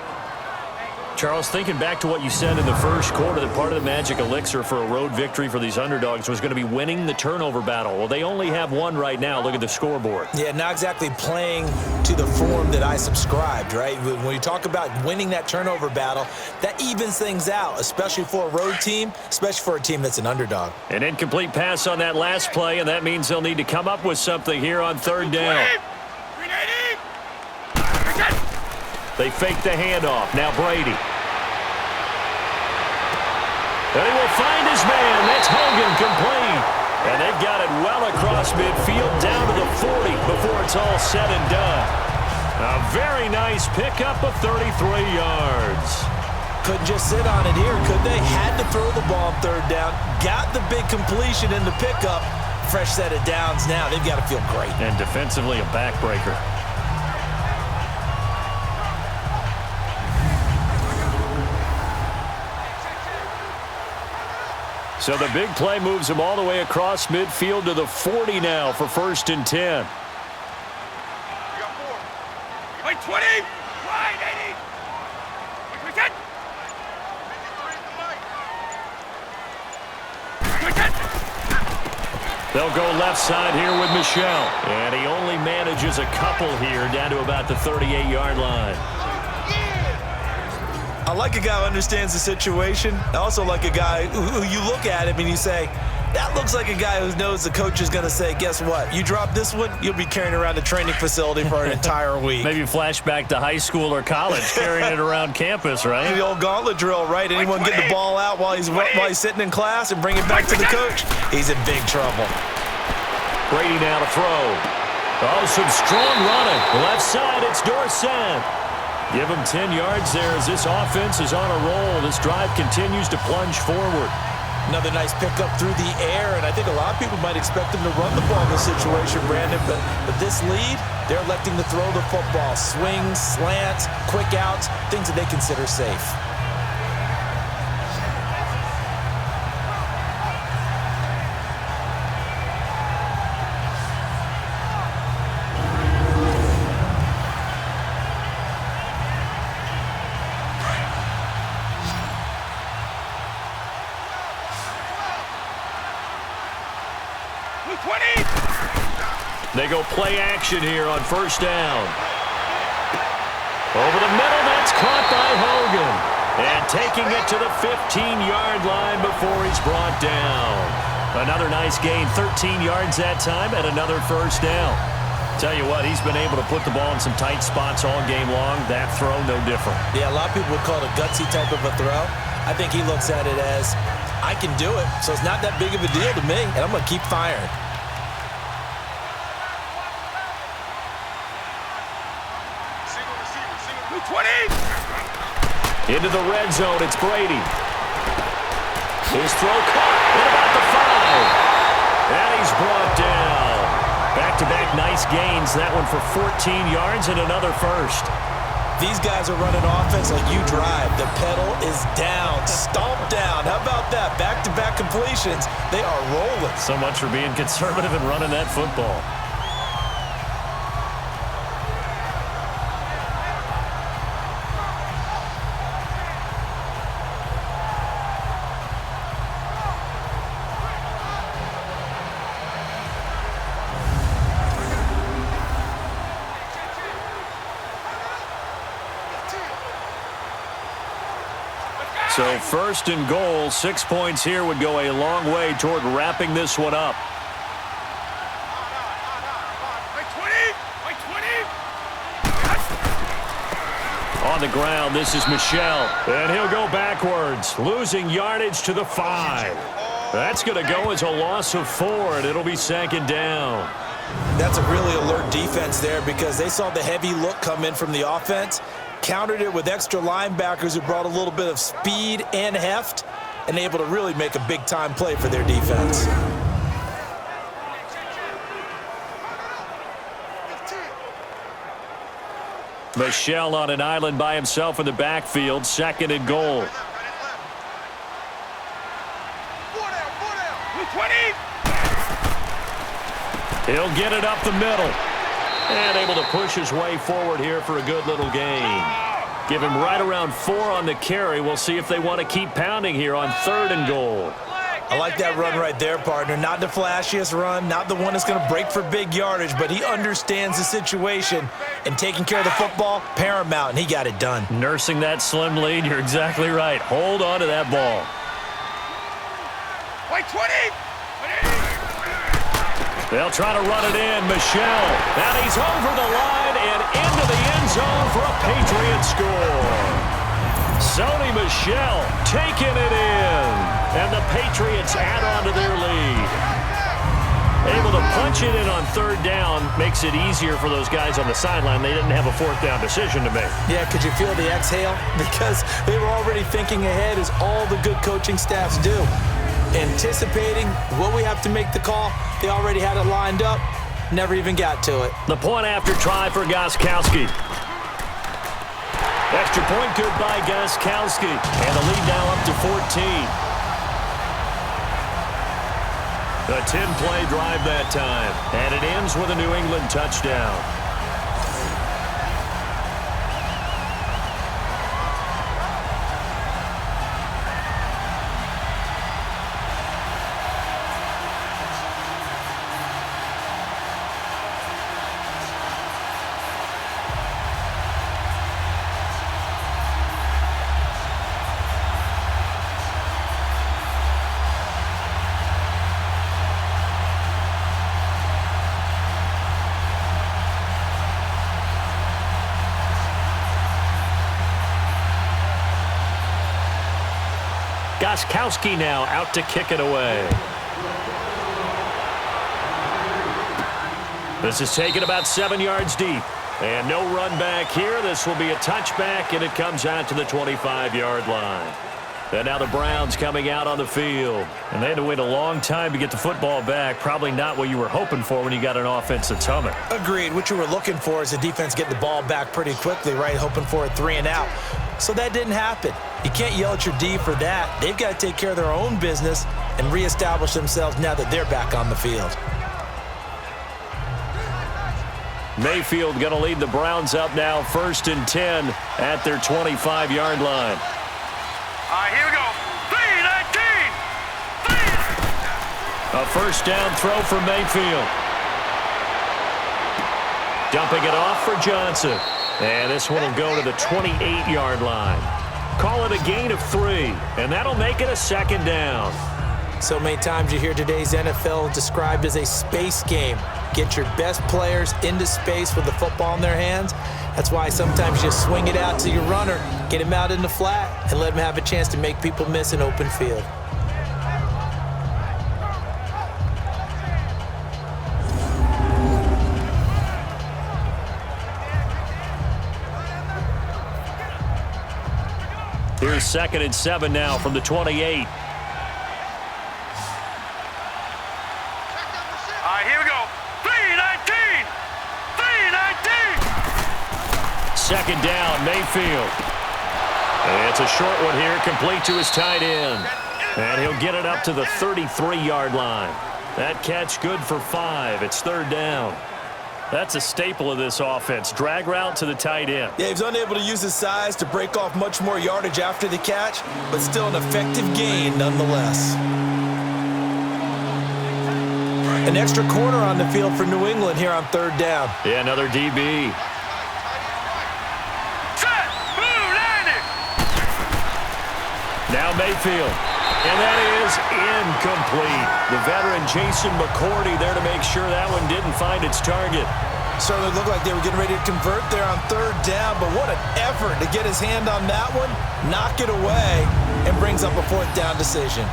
[SPEAKER 6] Charles, thinking back to what you said in the first quarter, that part of the magic elixir for a road victory for these underdogs was going to be winning the turnover battle. Well, they only have one right now. Look at the scoreboard.
[SPEAKER 3] Yeah, not exactly playing to the form that I subscribed, right? When you talk about winning that turnover battle, that evens things out, especially for a road team, especially for a team that's an underdog.
[SPEAKER 6] An incomplete pass on that last play, and that means they'll need to come up with something here on 3rd down. They fake the handoff. Now Brady. And he will find his man. That's Hogan complete. And they've got it well across midfield down to the 40 before it's all said and done. A very nice pickup of 33 yards.
[SPEAKER 3] Couldn't just sit on it here, could they? Had to throw the ball on 3rd down. Got the big completion in the pickup. Fresh set of downs now. They've got to feel great.
[SPEAKER 6] And defensively, a backbreaker. So the big play moves him all the way across midfield to the 40 now for 1st and 10.
[SPEAKER 4] Wait 20! Wide 80! Wait 10! Wait 10!
[SPEAKER 6] They'll go left side here with Michelle. And he only manages a couple here down to about the 38-yard line.
[SPEAKER 3] I like a guy who understands the situation. I also like a guy who you look at him and you say, that looks like a guy who knows the coach is going to say, guess what? You drop this one, you'll be carrying around the training facility for an entire week.
[SPEAKER 6] Maybe flashback to high school or college, carrying it around campus, right?
[SPEAKER 3] The old gauntlet drill, right? Anyone get the ball out while he's sitting in class and bring it back to the coach? He's in big trouble.
[SPEAKER 6] Brady now to throw. Oh, some strong running. Left side, it's Dorsett. Give him 10 yards there as this offense is on a roll. This drive continues to plunge forward.
[SPEAKER 3] Another nice pickup through the air, and I think a lot of people might expect them to run the ball in this situation, Brandon, but this lead, they're electing to throw the football. Swings, slants, quick outs, things that they consider safe.
[SPEAKER 6] They go play action here on 1st down. Over the middle, that's caught by Hogan. And taking it to the 15-yard line before he's brought down. Another nice gain, 13 yards that time, and another 1st down. Tell you what, he's been able to put the ball in some tight spots all game long. That throw, no different. Yeah,
[SPEAKER 3] a lot of people would call it a gutsy type of a throw. I think he looks at it as, I can do it, so it's not that big of a deal to me, and I'm going to keep firing.
[SPEAKER 6] Into the red zone, it's Brady. His throw caught at about the 5. And he's brought down. Back-to-back nice gains. That one for 14 yards and another 1st.
[SPEAKER 3] These guys are running offense like you drive. The pedal is down, stomped down. How about that? Back-to-back completions. They are rolling.
[SPEAKER 6] So much for being conservative and running that football. So first and goal, 6 points here would go a long way toward wrapping this one up. On the ground, this is Michel. And he'll go backwards, losing yardage to the 5. That's going to go as a loss of 4, and it'll be second down.
[SPEAKER 3] That's a really alert defense there because they saw the heavy look come in from the offense, countered it with extra linebackers who brought a little bit of speed and heft, and able to really make a big-time play for their defense.
[SPEAKER 6] Michel on an island by himself in the backfield, second and goal. He'll get it up the middle. And able to push his way forward here for a good little gain. Give him right around 4 on the carry. We'll see if they want to keep pounding here on third and goal.
[SPEAKER 3] I like that run right there, partner. Not the flashiest run, not the one that's going to break for big yardage, but he understands the situation, and taking care of the football, paramount, and he got it done.
[SPEAKER 6] Nursing that slim lead, you're exactly right. Hold on to that ball.
[SPEAKER 4] Wait, 20!
[SPEAKER 6] They'll try to run it in. Michel. And he's over the line and into the end zone for a Patriot score. Sony Michel taking it in. And the Patriots add on to their lead. Able to punch it in on third down makes it easier for those guys on the sideline. They didn't have a fourth down decision to make.
[SPEAKER 3] Yeah, could you feel the exhale? Because they were already thinking ahead, as all the good coaching staffs do. Anticipating what we have to make the call. They already had it lined up. Never even got to it.
[SPEAKER 6] The point after try for Gostkowski. Extra point good by Gostkowski. And the lead now up to 14. A 10-play drive that time. And it ends with a New England touchdown. Gostkowski now out to kick it away. This is taken about 7 yards deep. And no run back here. This will be a touchback, and it comes out to the 25-yard line. And now the Browns coming out on the field. And they had to wait a long time to get the football back. Probably not what you were hoping for when you got an offense that's humming.
[SPEAKER 3] Agreed. What you were looking for is the defense getting the ball back pretty quickly, right? Hoping for a 3 and out. So that didn't happen. You can't yell at your D for that. They've got to take care of their own business and reestablish themselves now that they're back on the field.
[SPEAKER 6] Mayfield going to lead the Browns up now, 1st and 10 at their 25-yard line.
[SPEAKER 4] All right, here we go. 3-19.
[SPEAKER 6] A first down throw for Mayfield. Dumping it off for Johnson. And this one will go to the 28-yard line. Call it a gain of 3, and that'll make it a second down.
[SPEAKER 3] So many times you hear today's NFL described as a space game. Get your best players into space with the football in their hands. That's why sometimes you just swing it out to your runner, get him out in the flat, and let him have a chance to make people miss an open field.
[SPEAKER 6] Here's 2nd and 7 now from the 28.
[SPEAKER 4] All right, here we go. 3-19. 3-19.
[SPEAKER 6] Second down, Mayfield. And it's a short one here, complete to his tight end. And he'll get it up to the 33-yard line. That catch good for 5. It's 3rd down. That's a staple of this offense. Drag route to the tight end.
[SPEAKER 3] Yeah, he's unable to use his size to break off much more yardage after the catch, but still an effective gain nonetheless. An extra corner on the field for New England here on 3rd down.
[SPEAKER 6] Yeah, another DB.
[SPEAKER 4] Set. Blue 90.
[SPEAKER 6] Now Mayfield. And that is incomplete. The veteran Jason McCourty there to make sure that one didn't find its target.
[SPEAKER 3] Certainly looked like they were getting ready to convert there on third down, but what an effort to get his hand on that one, knock it away, and brings up a fourth down decision.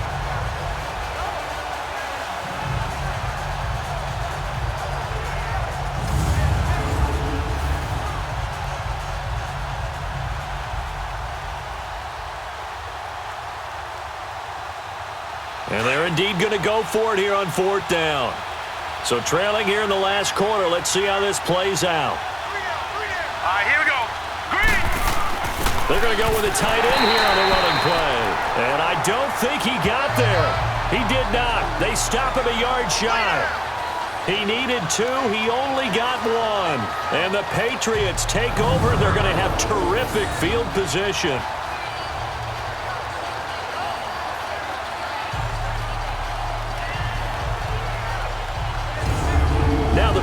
[SPEAKER 6] And they're indeed going to go for it here on fourth down. So trailing here in the last quarter, let's see how this plays out.
[SPEAKER 4] All right, here we go. Green.
[SPEAKER 6] They're going to go with a tight end here on the running play. And I don't think he got there. He did not. They stop him a yard shy. He needed 2. He only got 1. And the Patriots take over. They're going to have terrific field position.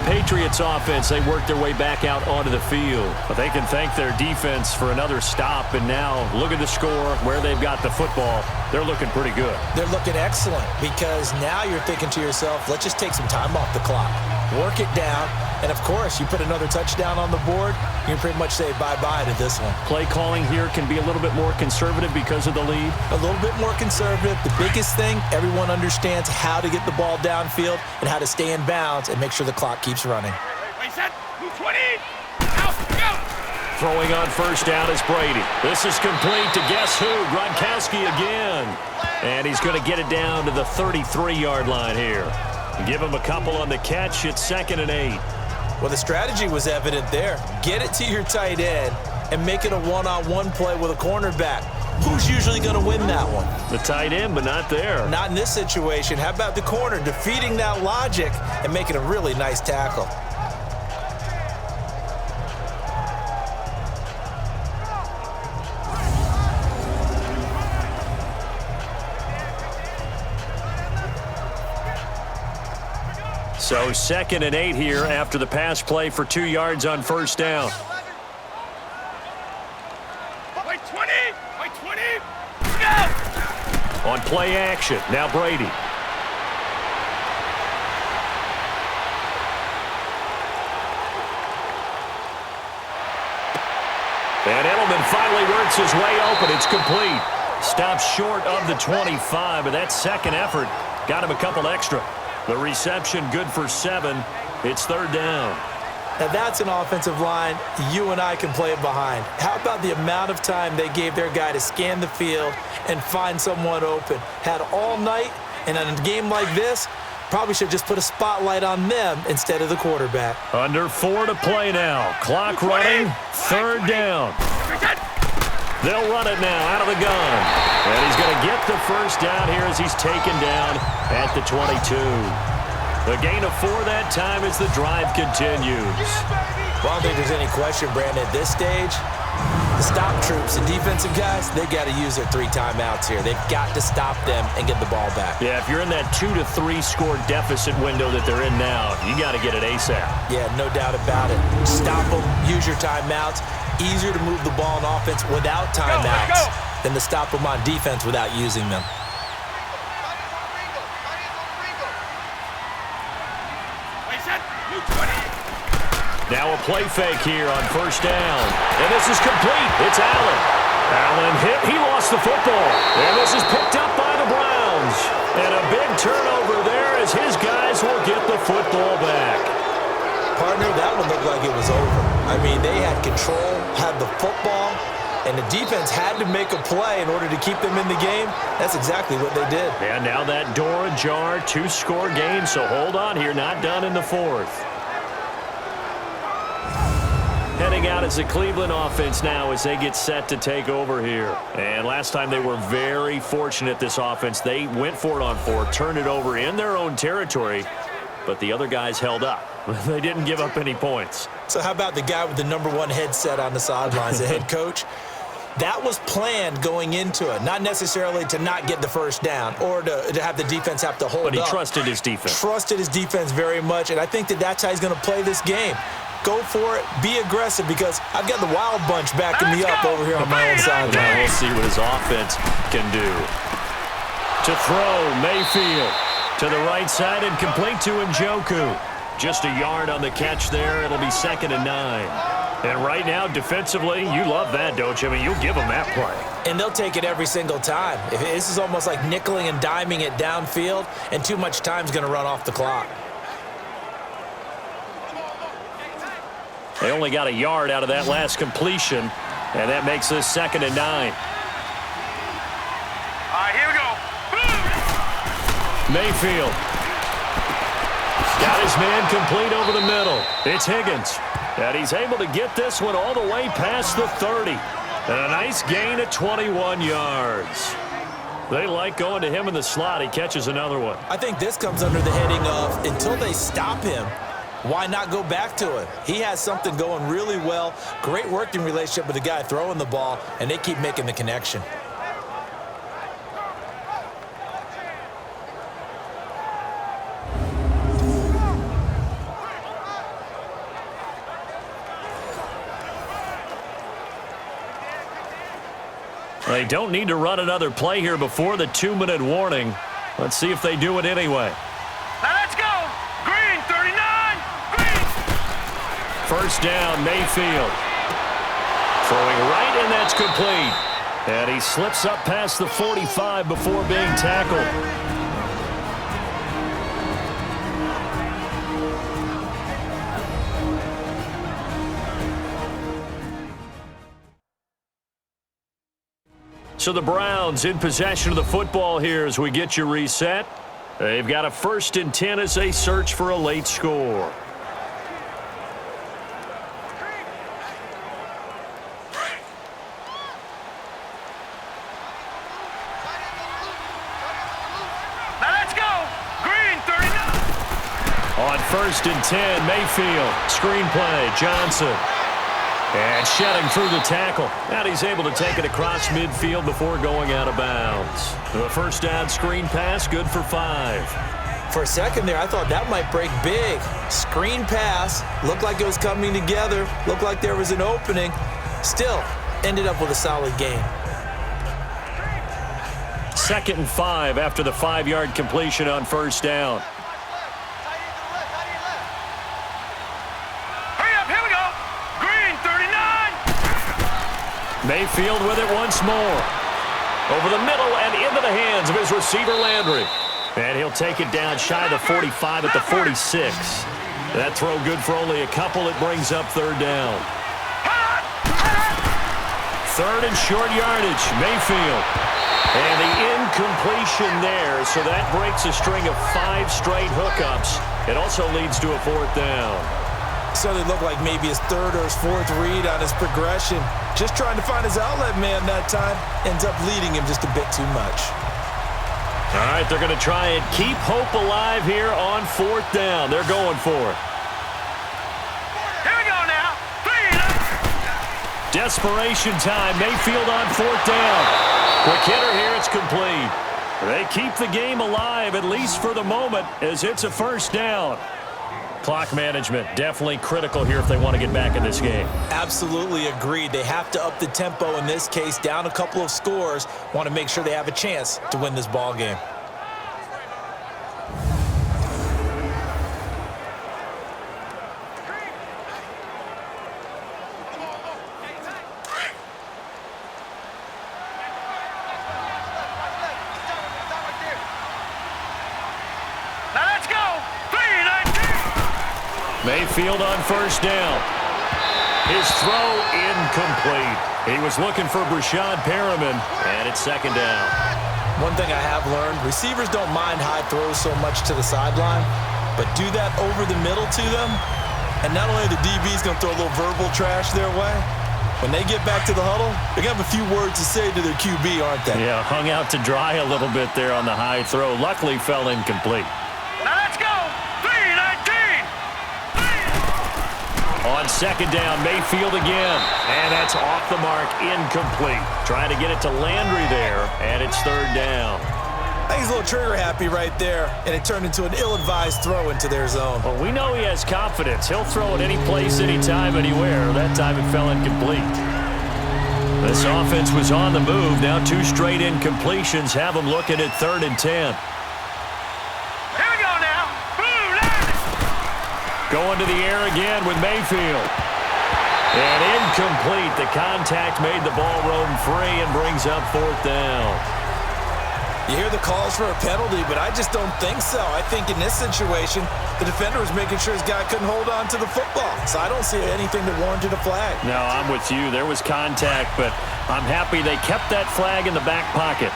[SPEAKER 6] Patriots offense, they work their way back out onto the field. But they can thank their defense for another stop. And now look at the score, where they've got the football. They're looking pretty good.
[SPEAKER 3] They're looking excellent because now you're thinking to yourself, let's just take some time off the clock. Work it down. And, of course, you put another touchdown on the board, you can pretty much say bye-bye to this one.
[SPEAKER 6] Play calling here can be a little bit more conservative because of the lead.
[SPEAKER 3] A little bit more conservative. The biggest thing, everyone understands how to get the ball downfield and how to stay in bounds and make sure the clock keeps running.
[SPEAKER 4] Wait, set. 20. Out, go.
[SPEAKER 6] Throwing on first down is Brady. This is complete to guess who? Gronkowski again. And he's going to get it down to the 33-yard line here. Give him a couple on the catch. It's 2nd and 8.
[SPEAKER 3] Well, the strategy was evident there. Get it to your tight end and make it a one-on-one play with a cornerback. Who's usually going to win that one?
[SPEAKER 6] The tight end, but not there.
[SPEAKER 3] Not in this situation. How about the corner defeating that logic and making a really nice tackle?
[SPEAKER 6] So 2nd and 8 here after the pass play for 2 yards on first down.
[SPEAKER 4] Wait, 20. Wait, 20. Go.
[SPEAKER 6] On play action, now Brady. And Edelman finally works his way open. It's complete. Stops short of the 25, but that second effort got him a couple extra. The reception good for 7. It's 3rd down.
[SPEAKER 3] Now that's an offensive line you and I can play behind. How about the amount of time they gave their guy to scan the field and find someone open? Had all night, and in a game like this, probably should just put a spotlight on them instead of the quarterback.
[SPEAKER 6] Under 4 to play now. Clock running. 3rd down. They'll run it now out of the gun. And he's going to get the first down here as he's taken down at the 22. The gain of 4 that time as the drive continues.
[SPEAKER 3] Well, I don't think there's any question, Brandon, at this stage, the stop troops, the defensive guys, they got to use their 3 timeouts here. They've got to stop them and get the ball back.
[SPEAKER 6] Yeah, if you're in that 2 to 3 score deficit window that they're in now, you got to get it ASAP.
[SPEAKER 3] Yeah, no doubt about it. Stop them, use your timeouts. Easier to move the ball on offense without timeouts than to stop them on defense without using them.
[SPEAKER 6] Now a play fake here on first down. And this is complete. It's Allen. Allen hit. He lost the football. And this is picked up by the Browns. And a big turnover there as his guys will get the football back.
[SPEAKER 3] Partner, that one looked like it was over. I mean, they had control, had the football, and the defense had to make a play in order to keep them in the game. That's exactly what they did.
[SPEAKER 6] And now that door ajar, 2-score game, so hold on here, not done in the 4th. Heading out as the Cleveland offense now as they get set to take over here. And last time they were very fortunate, this offense. They went for it on 4, turned it over in their own territory, but the other guys held up. They didn't give up any points.
[SPEAKER 3] So how about the guy with the #1 headset on the sidelines, the head coach? That was planned going into it, not necessarily to not get the first down or to have the defense have to hold up.
[SPEAKER 6] But he trusted his defense.
[SPEAKER 3] Trusted his defense very much, and I think that's how he's going to play this game. go for it, be aggressive, because I've got the wild bunch backing me up over here on my own sideline.
[SPEAKER 6] We'll see what his offense can do. To throw, Mayfield. To the right side and complete to Njoku. Just a yard on the catch there. It'll be 2nd and 9. And right now, defensively, you love that, don't you? I mean, you'll give them that play.
[SPEAKER 3] And they'll take it every single time. This is almost like nickeling and diming it downfield, and too much time's going to run off the clock.
[SPEAKER 6] They only got a yard out of that last completion, and that makes this 2nd and 9.
[SPEAKER 4] All right, here we go.
[SPEAKER 6] Mayfield. Got his man complete over the middle. It's Higgins. And he's able to get this one all the way past the 30. And a nice gain at 21 yards. They like going to him in the slot. He catches another one.
[SPEAKER 3] I think this comes under the heading of, until they stop him, why not go back to it? He has something going really well. Great working relationship with the guy throwing the ball, and they keep making the connection.
[SPEAKER 6] They don't need to run another play here before the 2-minute warning. Let's see if they do it anyway.
[SPEAKER 4] Now let's go. Green, 39. Green.
[SPEAKER 6] First down, Mayfield. Throwing right, and that's complete. And he slips up past the 45 before being tackled. So the Browns in possession of the football here as we get you reset. They've got a 1st and 10 as they search for a late score.
[SPEAKER 4] Now let's go. Green, 39.
[SPEAKER 6] On 1st and 10, Mayfield. Screen play, Johnson. And shedding through the tackle. And he's able to take it across midfield before going out of bounds. The first down screen pass, good for 5.
[SPEAKER 3] For a second there, I thought that might break big. Screen pass, looked like it was coming together, looked like there was an opening. Still, ended up with a solid gain.
[SPEAKER 6] 2nd and 5 after the 5-yard completion on first down. Mayfield with it once more. Over the middle and into the hands of his receiver, Landry. And he'll take it down shy of the 45 at the 46. That throw good for only a couple. It brings up 3rd down. 3rd and short yardage, Mayfield. And the incompletion there, so that breaks a string of 5 straight hookups. It also leads to a 4th down.
[SPEAKER 3] So it looked like maybe his 3rd or his 4th read on his progression. Just trying to find his outlet man that time. Ends up leading him just a bit too much.
[SPEAKER 6] All right, they're going to try and keep hope alive here on 4th down. They're going for it.
[SPEAKER 4] Here we go now. 3.
[SPEAKER 6] Desperation time. Mayfield on 4th down. Quick hitter here. It's complete. They keep the game alive, at least for the moment, as it's a 1st down. Clock management definitely critical here if they want to get back in this game.
[SPEAKER 3] Absolutely agreed. They have to up the tempo in this case, down a couple of scores. Want to make sure they have a chance to win this ball game.
[SPEAKER 4] Now let's go. 3.
[SPEAKER 6] Mayfield on first down. His throw incomplete. He was looking for Brashad Perriman, and it's 2nd down.
[SPEAKER 3] One thing I have learned, receivers don't mind high throws so much to the sideline, but do that over the middle to them, and not only are the DBs going to throw a little verbal trash their way, when they get back to the huddle, they're going to have a few words to say to their QB, aren't they?
[SPEAKER 6] Yeah, hung out to dry a little bit there on the high throw. Luckily fell incomplete.
[SPEAKER 4] Now let's go. 3.
[SPEAKER 6] On 2nd down, Mayfield again. And that's off the mark, incomplete. Trying to get it to Landry there, and it's 3rd down.
[SPEAKER 3] I think he's a little trigger happy right there, and it turned into an ill-advised throw into their zone.
[SPEAKER 2] Well, we know he has confidence. He'll throw it any place, anytime, anywhere. That time it fell incomplete. This offense was on the move. Now 2 straight incompletions have them looking at 3rd and 10.
[SPEAKER 4] Here we go now. Boom, land it.
[SPEAKER 2] Going to the air again with Mayfield. And incomplete. The contact made the ball roam free and brings up 4th down.
[SPEAKER 3] You hear the calls for a penalty, but I just don't think so. I think in this situation, the defender was making sure his guy couldn't hold on to the football. So I don't see anything that warranted a flag.
[SPEAKER 2] No, I'm with you. There was contact, but I'm happy they kept that flag in the back pocket.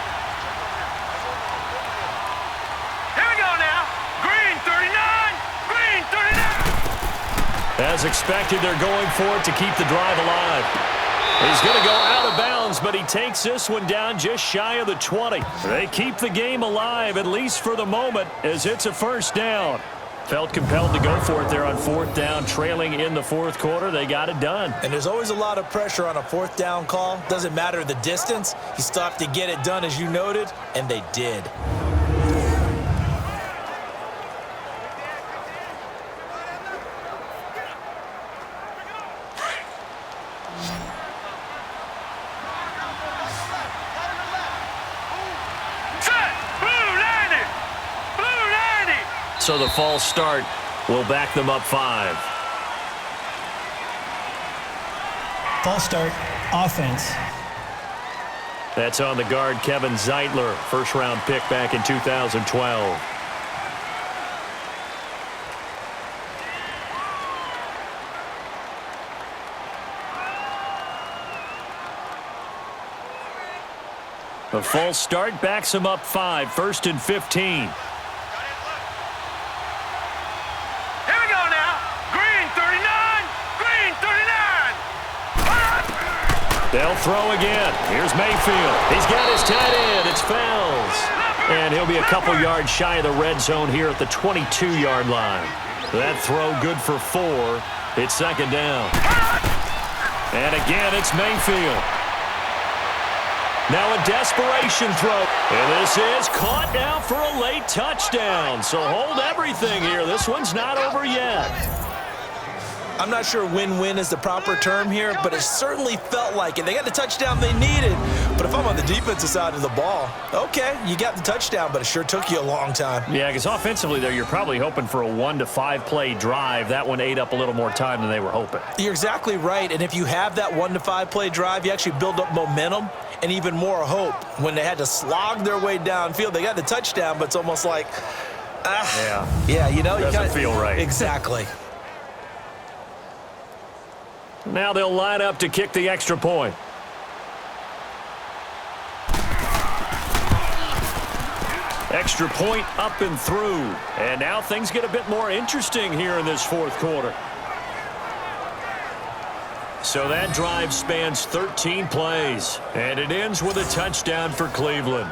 [SPEAKER 4] Here we go now. Green 39. Green 39.
[SPEAKER 2] As expected, they're going for it to keep the drive alive. He's going to go out of bounds, but he takes this one down just shy of the 20. They keep the game alive, at least for the moment, as it's a 1st down. Felt compelled to go for it there on 4th down, trailing in the 4th quarter. They got it done.
[SPEAKER 3] And there's always a lot of pressure on a 4th down call. Doesn't matter the distance. You still have to get it done, as you noted, and they did.
[SPEAKER 2] So the false start will back them up 5.
[SPEAKER 5] False start, offense.
[SPEAKER 2] That's on the guard, Kevin Zeitler, 1st-round pick back in 2012. The false start backs him up 5, 1st and 15. They'll throw again. Here's Mayfield. He's got his tight end. It's Fells. And he'll be a couple yards shy of the red zone here at the 22-yard line. That throw good for 4. It's 2nd down. And again, it's Mayfield. Now a desperation throw. And this is caught now for a late touchdown. So hold everything here. This one's not over yet.
[SPEAKER 3] I'm not sure win-win is the proper term here, but it certainly felt like it. They got the touchdown they needed, but if I'm on the defensive side of the ball, okay, you got the touchdown, but it sure took you a long time.
[SPEAKER 2] Yeah, because offensively, though, you're probably hoping for a 1 to 5 play drive. That one ate up a little more time than they were hoping.
[SPEAKER 3] You're exactly right, and if you have that 1 to 5 play drive, you actually build up momentum and even more hope. When they had to slog their way downfield, they got the touchdown, but it's almost like, yeah, you know,
[SPEAKER 2] doesn't feel right.
[SPEAKER 3] Exactly.
[SPEAKER 2] Now they'll line up to kick the extra point. Extra point up and through. And now things get a bit more interesting here in this 4th quarter. So that drive spans 13 plays. And it ends with a touchdown for Cleveland.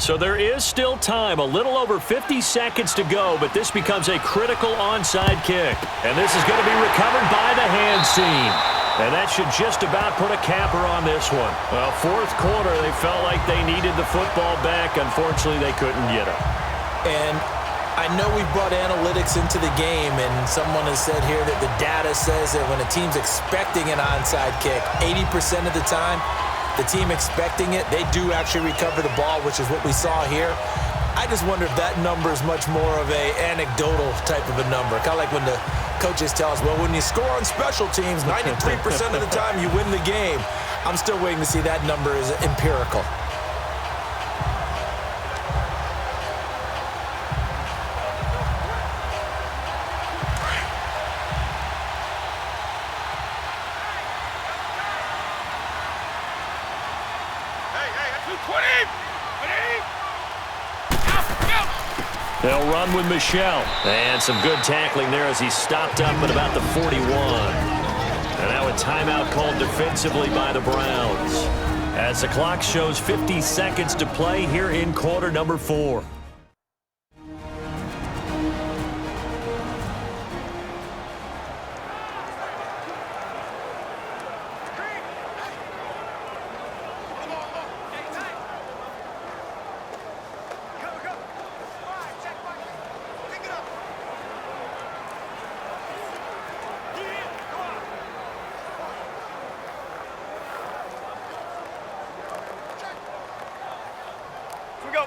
[SPEAKER 2] So there is still time, a little over 50 seconds to go, but this becomes a critical onside kick. And this is going to be recovered by the hands team. And that should just about put a capper on this one. Well, 4th quarter, they felt like they needed the football back. Unfortunately, they couldn't get it.
[SPEAKER 3] And I know we brought analytics into the game, and someone has said here that the data says that when a team's expecting an onside kick, 80% of the time, the team expecting it, they do actually recover the ball, which is what we saw here. I just wonder if that number is much more of a anecdotal type of a number. Kind of like when the coaches tell us, well, when you score on special teams, 93% of the time you win the game. I'm still waiting to see that number is empirical.
[SPEAKER 6] They'll run with Michelle. And some good tackling there as he stopped up at about the 41. And now a timeout called defensively by the Browns, as the clock shows 50 seconds to play here in quarter number 4.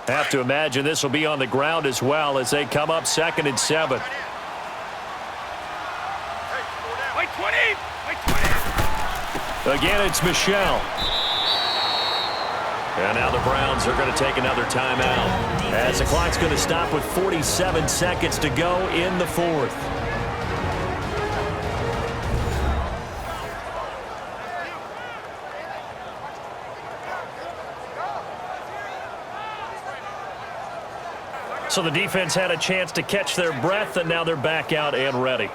[SPEAKER 6] Have to imagine this will be on the ground as well as they come up 2nd and 7. Again, it's Michelle. And now the Browns are going to take another timeout, as the clock's going to stop with 47 seconds to go in the 4th. So the defense had a chance to catch their breath, and now they're back out and ready.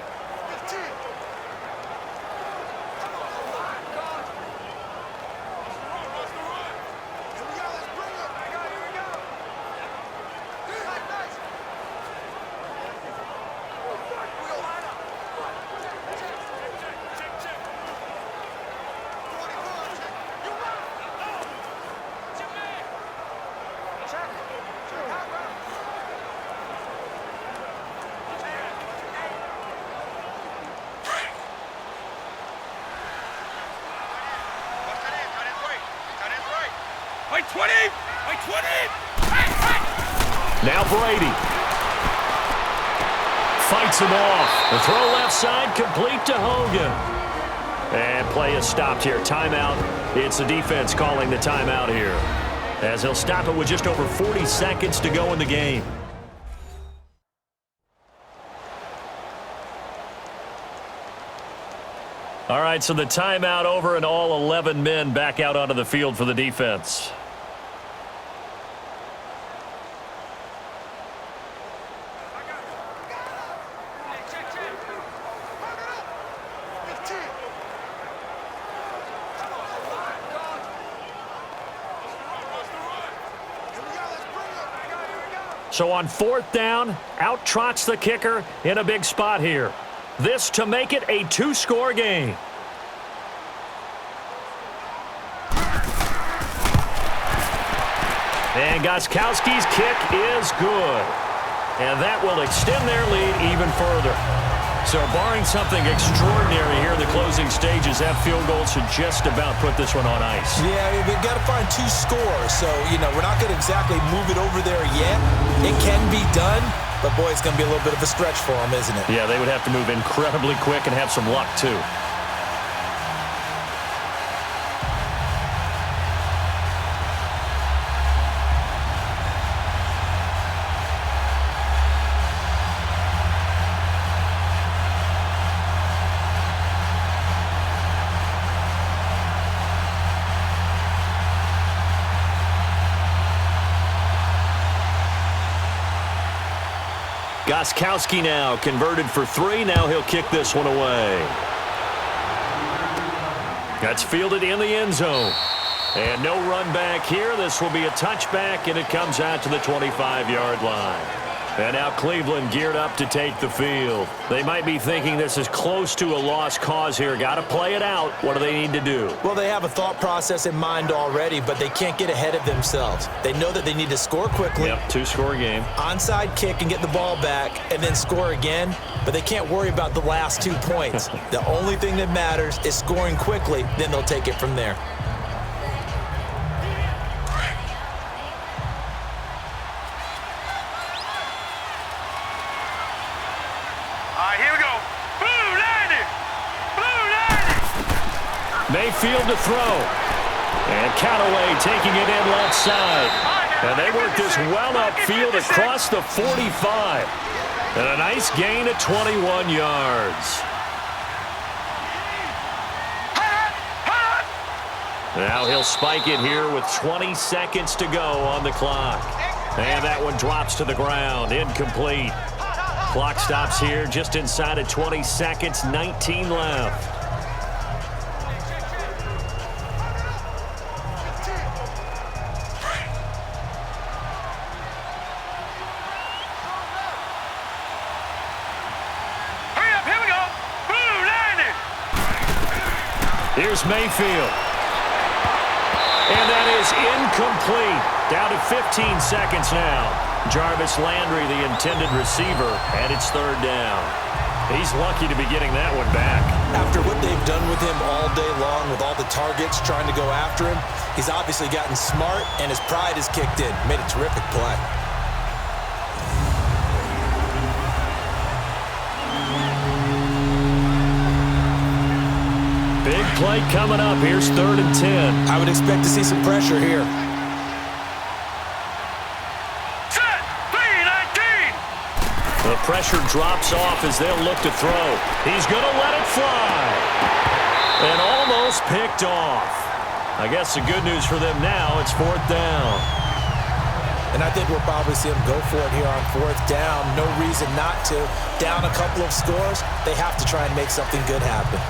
[SPEAKER 6] Now Brady fights him off. The throw left side, complete to Hogan. And play is stopped here. Timeout. It's the defense calling the timeout here, as he'll stop it with just over 40 seconds to go in the game. All right, so the timeout over and all 11 men back out onto the field for the defense. So on 4th down, out trots the kicker in a big spot here. This to make it a 2-score game. And Gostkowski's kick is good. And that will extend their lead even further. So barring something extraordinary here in the closing stages, that field goal should just about put this one on ice.
[SPEAKER 3] Yeah, we've got to find 2 scores. So, we're not going to exactly move it over there yet. It can be done, but boy, it's going to be a little bit of a stretch for them, isn't it?
[SPEAKER 6] Yeah, they would have to move incredibly quick and have some luck, too. Gostkowski now converted for 3. Now he'll kick this one away. That's fielded in the end zone. And no run back here. This will be a touchback, and it comes out to the 25-yard line. And now Cleveland geared up to take the field. They might be thinking this is close to a lost cause here. Got to play it out. What do they need to do?
[SPEAKER 3] Well, they have a thought process in mind already, but they can't get ahead of themselves. They know that they need to score quickly.
[SPEAKER 6] Yep, 2-score game.
[SPEAKER 3] Onside kick and get the ball back and then score again, but they can't worry about the last 2 points. The only thing that matters is scoring quickly, then they'll take it from there.
[SPEAKER 6] Mayfield to throw. And Callaway taking it in left side. And they work this well upfield across the 45. And a nice gain of 21 yards. Now he'll spike it here with 20 seconds to go on the clock. And that one drops to the ground. Incomplete. Clock stops here just inside of 20 seconds. 19 left.
[SPEAKER 4] Hurry up, here we go. Blue 90.
[SPEAKER 6] Here's Mayfield. And that is incomplete. Down to 15 seconds now. Jarvis Landry, the intended receiver, and it's third down. He's lucky to be getting that one back.
[SPEAKER 3] After what they've done with him all day long, with all the targets trying to go after him, he's obviously gotten smart, and his pride has kicked in. Made a terrific play.
[SPEAKER 6] Big play coming up. Here's 3rd and 10.
[SPEAKER 3] I would expect to see some pressure here.
[SPEAKER 4] Set. 3-19.
[SPEAKER 6] The pressure drops off as they'll look to throw. He's going to let it fly. And almost picked off. I guess the good news for them now, it's 4th down.
[SPEAKER 3] And I think we'll probably see him go for it here on 4th down. No reason not to. Down a couple of scores, they have to try and make something good happen.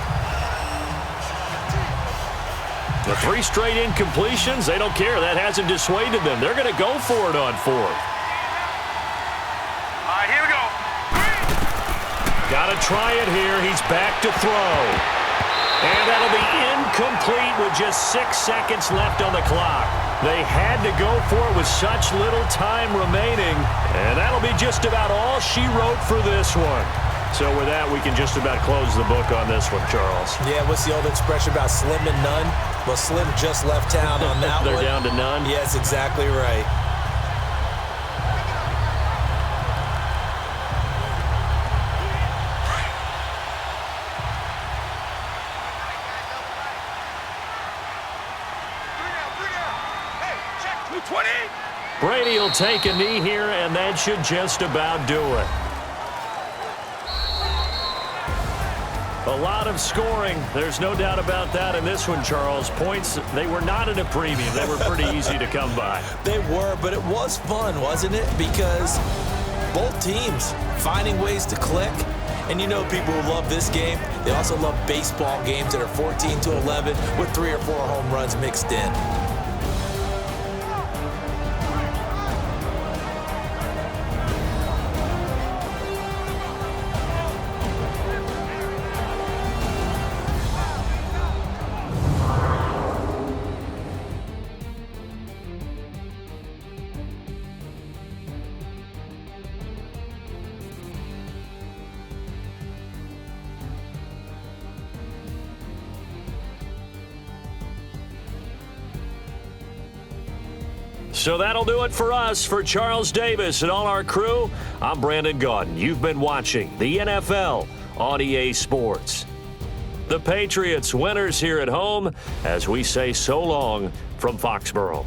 [SPEAKER 6] The 3 straight incompletions, they don't care. That hasn't dissuaded them. They're going to go for it on 4th.
[SPEAKER 4] All right, here we go.
[SPEAKER 6] Got to try it here. He's back to throw. And that'll be incomplete with just 6 seconds left on the clock. They had to go for it with such little time remaining. And that'll be just about all she wrote for this one. So with that, we can just about close the book on this one, Charles.
[SPEAKER 3] Yeah, what's the old expression about slim and none? Well, Slim just left town on that
[SPEAKER 6] They're
[SPEAKER 3] one.
[SPEAKER 6] down to none?
[SPEAKER 3] Yes, exactly right.
[SPEAKER 4] Hey, check 220.
[SPEAKER 6] Brady will take a knee here, and that should just about do it. A lot of scoring. There's no doubt about that in this one, Charles. Points, they were not at a premium. They were pretty easy to come by.
[SPEAKER 3] They were, but it was fun, wasn't it? Because both teams finding ways to click. And you know people who love this game, they also love baseball games that are 14-11 with 3 or 4 home runs mixed in.
[SPEAKER 6] So that'll do it for us. For Charles Davis and all our crew, I'm Brandon Gaudin. You've been watching the NFL on EA Sports. The Patriots winners here at home as we say so long from Foxborough.